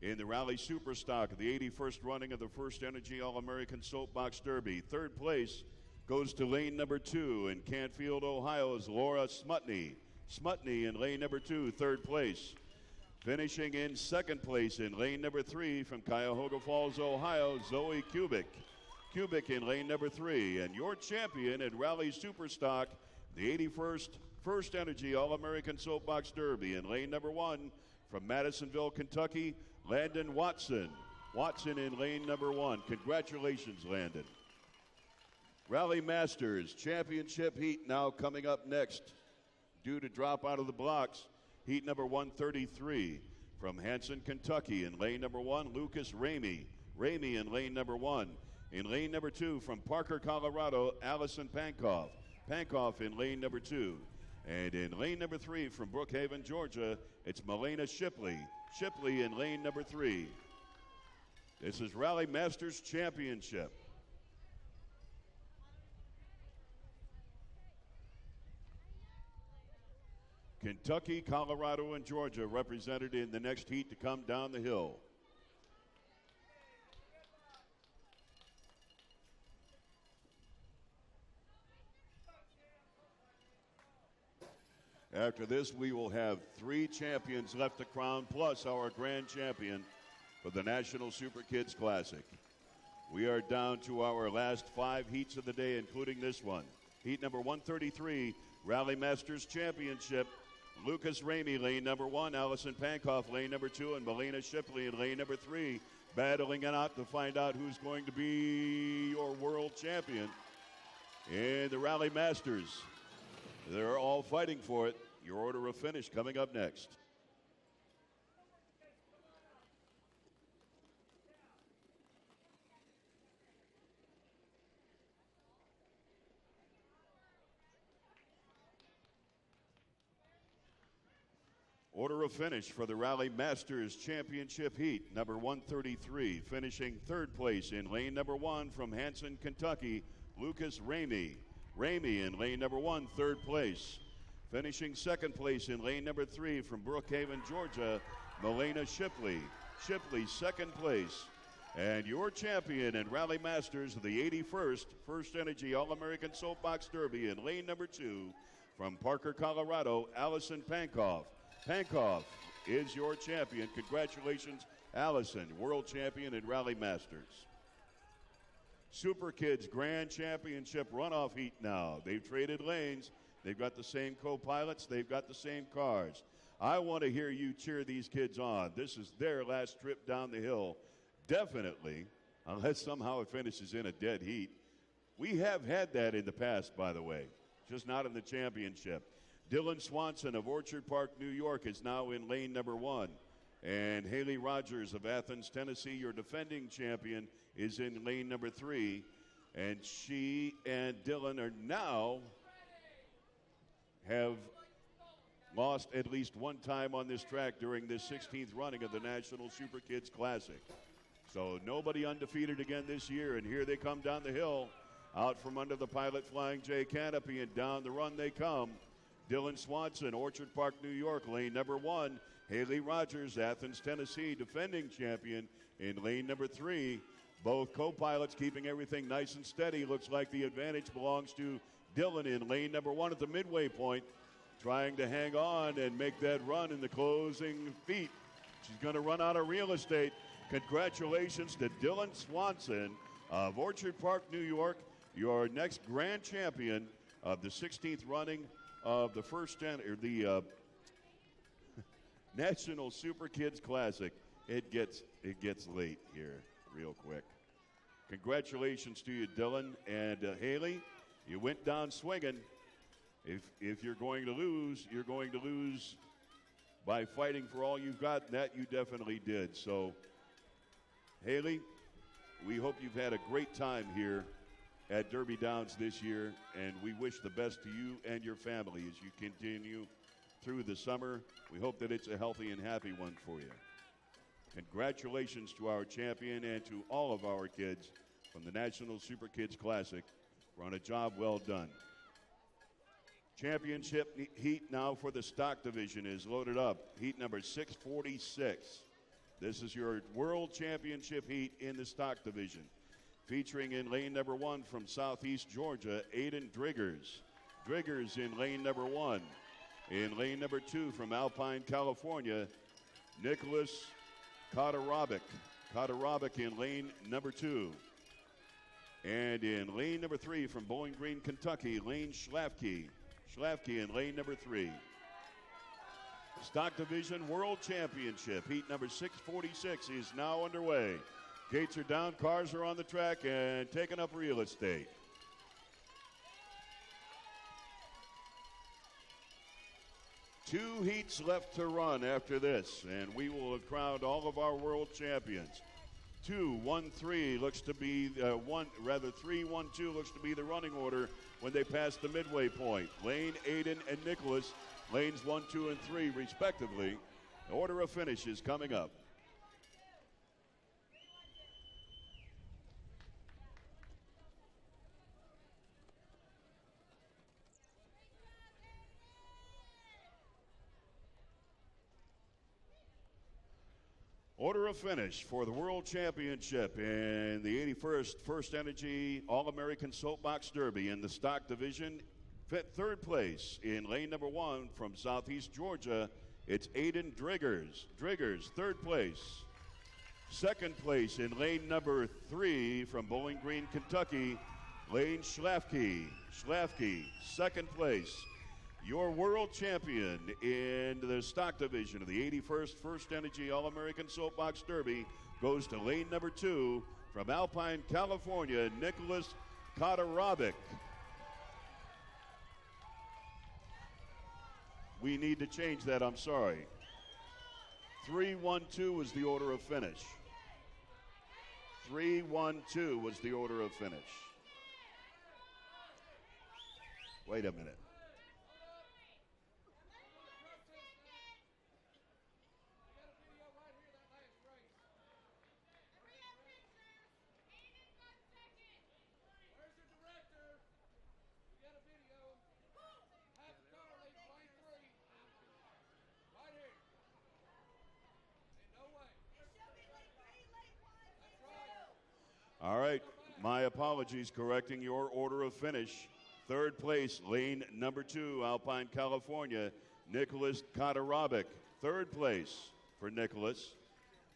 In the Rally Superstock, the 81st running of the FirstEnergy All-American Soapbox Derby. Third place goes to lane number 2 in Canfield, Ohio's Laura Smutney. Smutney in lane number 2, third place. Finishing in second place in lane number 3 from Cuyahoga Falls, Ohio, Zoe Kubik. Kubik in lane number 3. And your champion at Rally Superstock, the 81st FirstEnergy All-American Soapbox Derby in lane number 1 from Madisonville, Kentucky, Landon Watson. Watson in lane number 1. Congratulations, Landon. Rally Masters Championship Heat now coming up next. Due to drop out of the blocks, heat number 133 from Hanson, Kentucky. In lane number 1, Lucas Ramey. Ramey in lane number 1. In lane number 2 from Parker, Colorado, Allison Pankoff. Pankoff in lane number 2. And in lane number 3 from Brookhaven, Georgia, it's Melena Shipley. Shipley in lane number 3. This is Rally Masters Championship. Kentucky, Colorado, and Georgia represented in the next heat to come down the hill. After this, we will have 3 champions left to crown, plus our grand champion for the National Super Kids Classic. We are down to our last 5 heats of the day, including this one. Heat number 133, Rally Masters Championship. Lucas Ramey, lane number 1, Allison Pankoff, lane number 2, and Melena Shipley in lane number 3, battling it out to find out who's going to be your world champion in the Rally Masters. They're all fighting for it. Your order of finish coming up next. Order of finish for the Rally Masters Championship Heat, number 133, finishing third place in lane number 1 from Hanson, Kentucky, Lucas Ramey. Ramey in lane number 1, third place. Finishing second place in lane number 3 from Brookhaven, Georgia, Melena Shipley. Shipley, second place. And your champion in Rally Masters of the 81st FirstEnergy All-American Soapbox Derby in lane number 2 from Parker, Colorado, Allison Pankoff. Pankoff is your champion. Congratulations, Allison, world champion in Rally Masters. Super Kids Grand Championship runoff heat now. They've traded lanes. They've got the same co-pilots. They've got the same cars. I want to hear you cheer these kids on. This is their last trip down the hill. Definitely, unless somehow it finishes in a dead heat. We have had that in the past, by the way, just not in the championship. Dylan Swanson of Orchard Park, New York, is now in lane number 1. And Haley Rogers of Athens, Tennessee, your defending champion, is in lane number 3. And she and Dylan are now have lost at least one time on this track during this 16th running of the National Super Kids Classic. So nobody undefeated again this year, and here they come down the hill, out from under the Pilot Flying J canopy, and down the run they come. Dylan Swanson, Orchard Park, New York, lane number 1. Haley Rogers, Athens, Tennessee, defending champion in lane number 3. Both co-pilots keeping everything nice and steady. Looks like the advantage belongs to Dylan in lane number 1 at the midway point, trying to hang on and make that run in the closing feet. She's going to run out of real estate. Congratulations to Dylan Swanson of Orchard Park, New York, your next grand champion of the 16th running of the National Super Kids Classic. It gets late here real quick. Congratulations to you, Dylan and Haley. You went down swinging. If you're going to lose, you're going to lose by fighting for all you've got. That you definitely did. So, Haley, we hope you've had a great time here at Derby Downs this year, and we wish the best to you and your family as you continue through the summer. We hope that it's a healthy and happy one for you. Congratulations to our champion and to all of our kids from the National Super Kids Classic for on a job well done. Championship heat now for the stock division is loaded up. Heat number 646. This is your World Championship heat in the stock division. Featuring in lane number 1 from Southeast Georgia, Aiden Driggers. Driggers in lane number 1. In lane number 2 from Alpine, California, Nicholas Kodarovic. Kodarovic in lane number 2. And in lane number 3 from Bowling Green, Kentucky, Lane Schlafke. Schlafke in lane number 3. Stock Division World Championship, heat number 646 is now underway. Gates are down, cars are on the track and taking up real estate. Two heats left to run after this, and we will have crowned all of our world champions. 2-1-3 looks to be 3-1-2 looks to be the running order when they pass the midway point. Lane, Aiden, and Nicholas, lanes 1, 2, and 3 respectively. The order of finish is coming up. Order of finish for the World Championship in the 81st FirstEnergy All-American Soapbox Derby in the stock division. Third place in lane number 1 from Southeast Georgia, it's Aiden Driggers. Driggers, third place. Second place in lane number 3 from Bowling Green, Kentucky, Lane Schlafke. Schlafke, second place. Your world champion in the stock division of the 81st FirstEnergy All-American Soapbox Derby goes to lane number 2 from Alpine, California, Nicholas Kodarovic. We need to change that, I'm sorry. 3-1-2 was the order of finish. 3-1-2 was the order of finish. Wait a minute. All right, my apologies, correcting your order of finish. Third place, lane number 2, Alpine, California, Nicholas Kodarovic. Third place for Nicholas.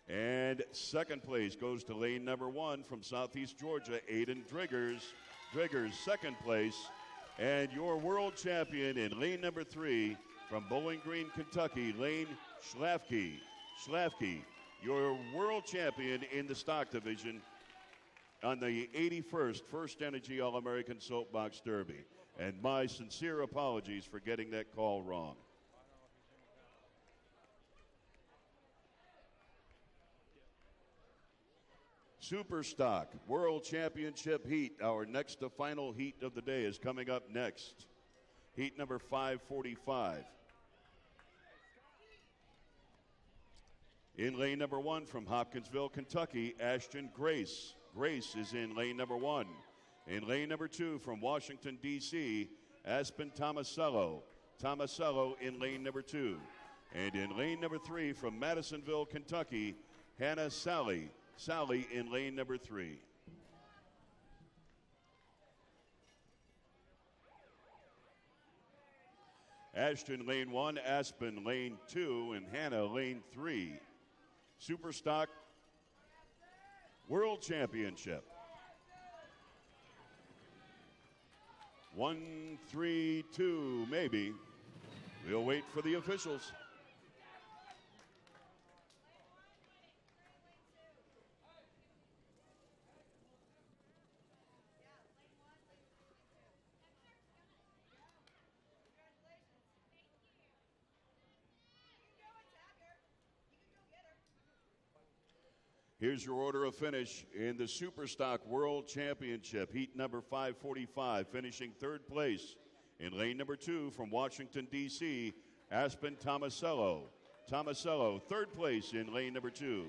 And second place goes to lane number 1 from Southeast Georgia, Aiden Driggers. Driggers, second place. And your world champion in lane number 3 from Bowling Green, Kentucky, Lane Schlafke. Schlafke, your world champion in the stock division on the 81st FirstEnergy All-American Soapbox Derby. And my sincere apologies for getting that call wrong. Superstock World Championship Heat, our next to final heat of the day, is coming up next. Heat number 545. In lane number 1 from Hopkinsville, Kentucky, Ashton Grace. Grace is in lane number 1. In lane number 2 from Washington, D.C., Aspen Tomasello. Tomasello in lane number 2. And in lane number 3 from Madisonville, Kentucky, Hannah Sally. Sally in lane number 3. Ashton lane 1, Aspen lane 2, and Hannah lane 3. Superstock World Championship. 1-3-2, maybe. We'll wait for the officials. Here's your order of finish in the Superstock World Championship, heat number 545, finishing third place in lane number 2 from Washington, D.C., Aspen Tomasello. Tomasello, third place in lane number 2.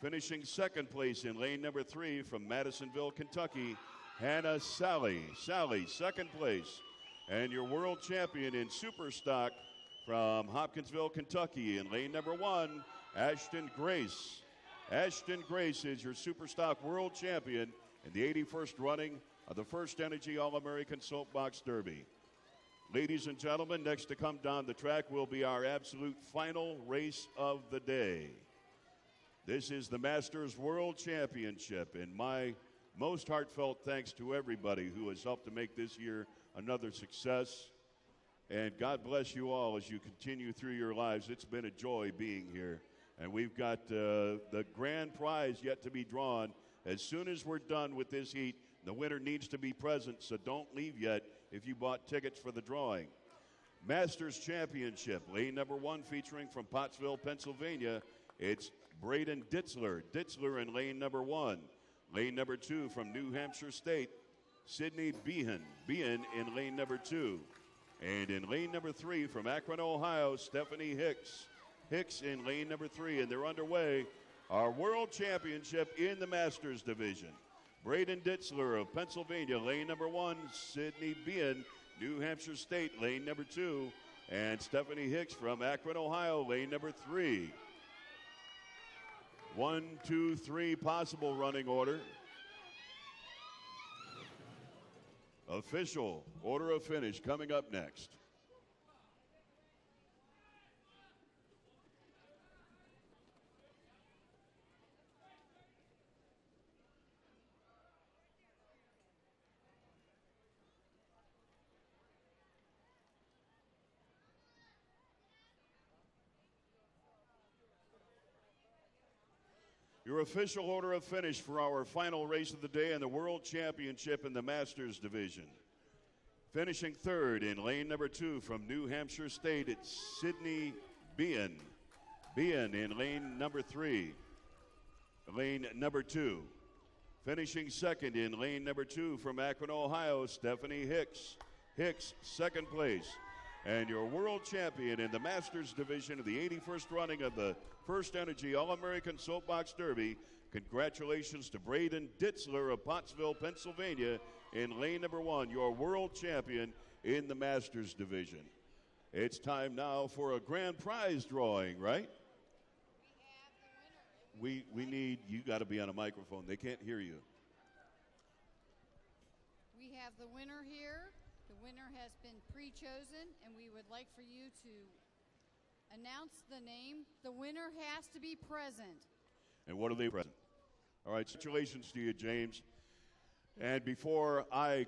Finishing second place in lane number 3 from Madisonville, Kentucky, Hannah Sally. Sally, second place. And your world champion in Superstock from Hopkinsville, Kentucky, in lane number 1, Ashton Grace. Ashton Grace is your Superstock World Champion in the 81st running of the FirstEnergy All-American Soapbox Derby. Ladies and gentlemen, next to come down the track will be our absolute final race of the day. This is the Masters World Championship, and my most heartfelt thanks to everybody who has helped to make this year another success. And God bless you all as you continue through your lives. It's been a joy being here. And we've got the grand prize yet to be drawn. As soon as we're done with this heat, the winner needs to be present, so don't leave yet if you bought tickets for the drawing. Masters Championship, lane number 1 featuring from Pottsville, Pennsylvania. It's Braden Ditzler. Ditzler in lane number 1. Lane number 2 from New Hampshire State, Sydney Behan. Behan in lane number 2. And in lane number 3 from Akron, Ohio, Stephanie Hicks. Hicks in lane number 3, and they're underway. Our World Championship in the Masters Division. Braden Ditzler of Pennsylvania, lane number 1. Sydney Behan, New Hampshire State, lane number 2. And Stephanie Hicks from Akron, Ohio, lane number 3. 1, 2, 3 possible running order. Official order of finish coming up next. Your official order of finish for our final race of the day in the World Championship in the Masters Division. Finishing third in lane number 2 from New Hampshire State, it's Sydney Behan. Behan in lane number 3. Lane number 2. Finishing second in lane number 2 from Akron, Ohio, Stephanie Hicks. Hicks, second place. And your world champion in the Masters Division of the 81st running of the FirstEnergy All-American Soapbox Derby. Congratulations to Braden Ditzler of Pottsville, Pennsylvania, in lane number 1, your world champion in the Masters Division. It's time now for a grand prize drawing, right? We need, you got to be on a microphone. They can't hear you. We have the winner here. The winner has been pre-chosen, and we would like for you to announce the name. The winner has to be present. And what are they present? All right, congratulations to you, James. And before I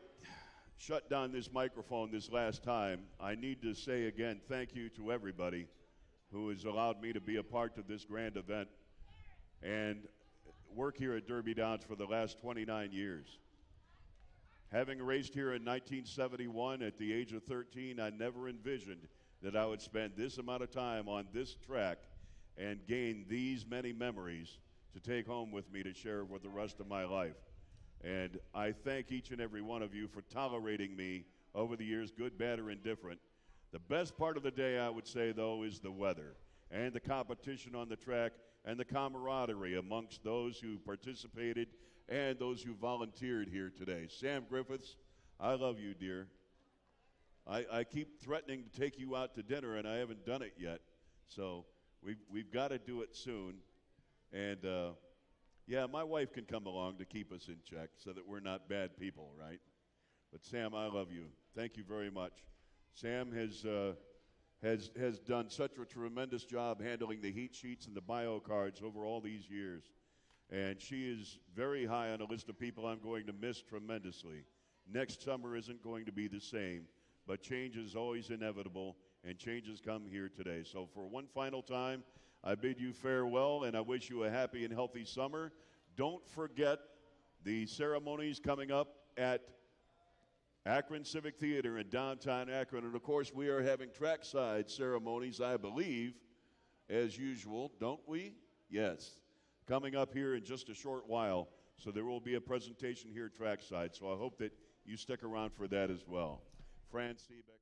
shut down this microphone this last time, I need to say again thank you to everybody who has allowed me to be a part of this grand event and work here at Derby Downs for the last 29 years. Having raced here in 1971 at the age of 13, I never envisioned that I would spend this amount of time on this track and gain these many memories to take home with me to share with the rest of my life. And I thank each and every one of you for tolerating me over the years, good, bad, or indifferent. The best part of the day, I would say, though, is the weather and the competition on the track and the camaraderie amongst those who participated and those who volunteered here today. Sam Griffiths, I love you, dear. I keep threatening to take you out to dinner, and I haven't done it yet. So we've got to do it soon. And, yeah, my wife can come along to keep us in check so that we're not bad people, right? But, Sam, I love you. Thank you very much. Sam has done such a tremendous job handling the heat sheets and the bio cards over all these years. And she is very high on a list of people I'm going to miss tremendously. Next summer isn't going to be the same, but change is always inevitable, and changes come here today. So for one final time, I bid you farewell, and I wish you a happy and healthy summer. Don't forget the ceremonies coming up at Akron Civic Theater in downtown Akron. And, of course, we are having trackside ceremonies, I believe, as usual, don't we? Yes. Coming up here in just a short while. So there will be a presentation here trackside. So I hope that you stick around for that as well. Fran Seebeck.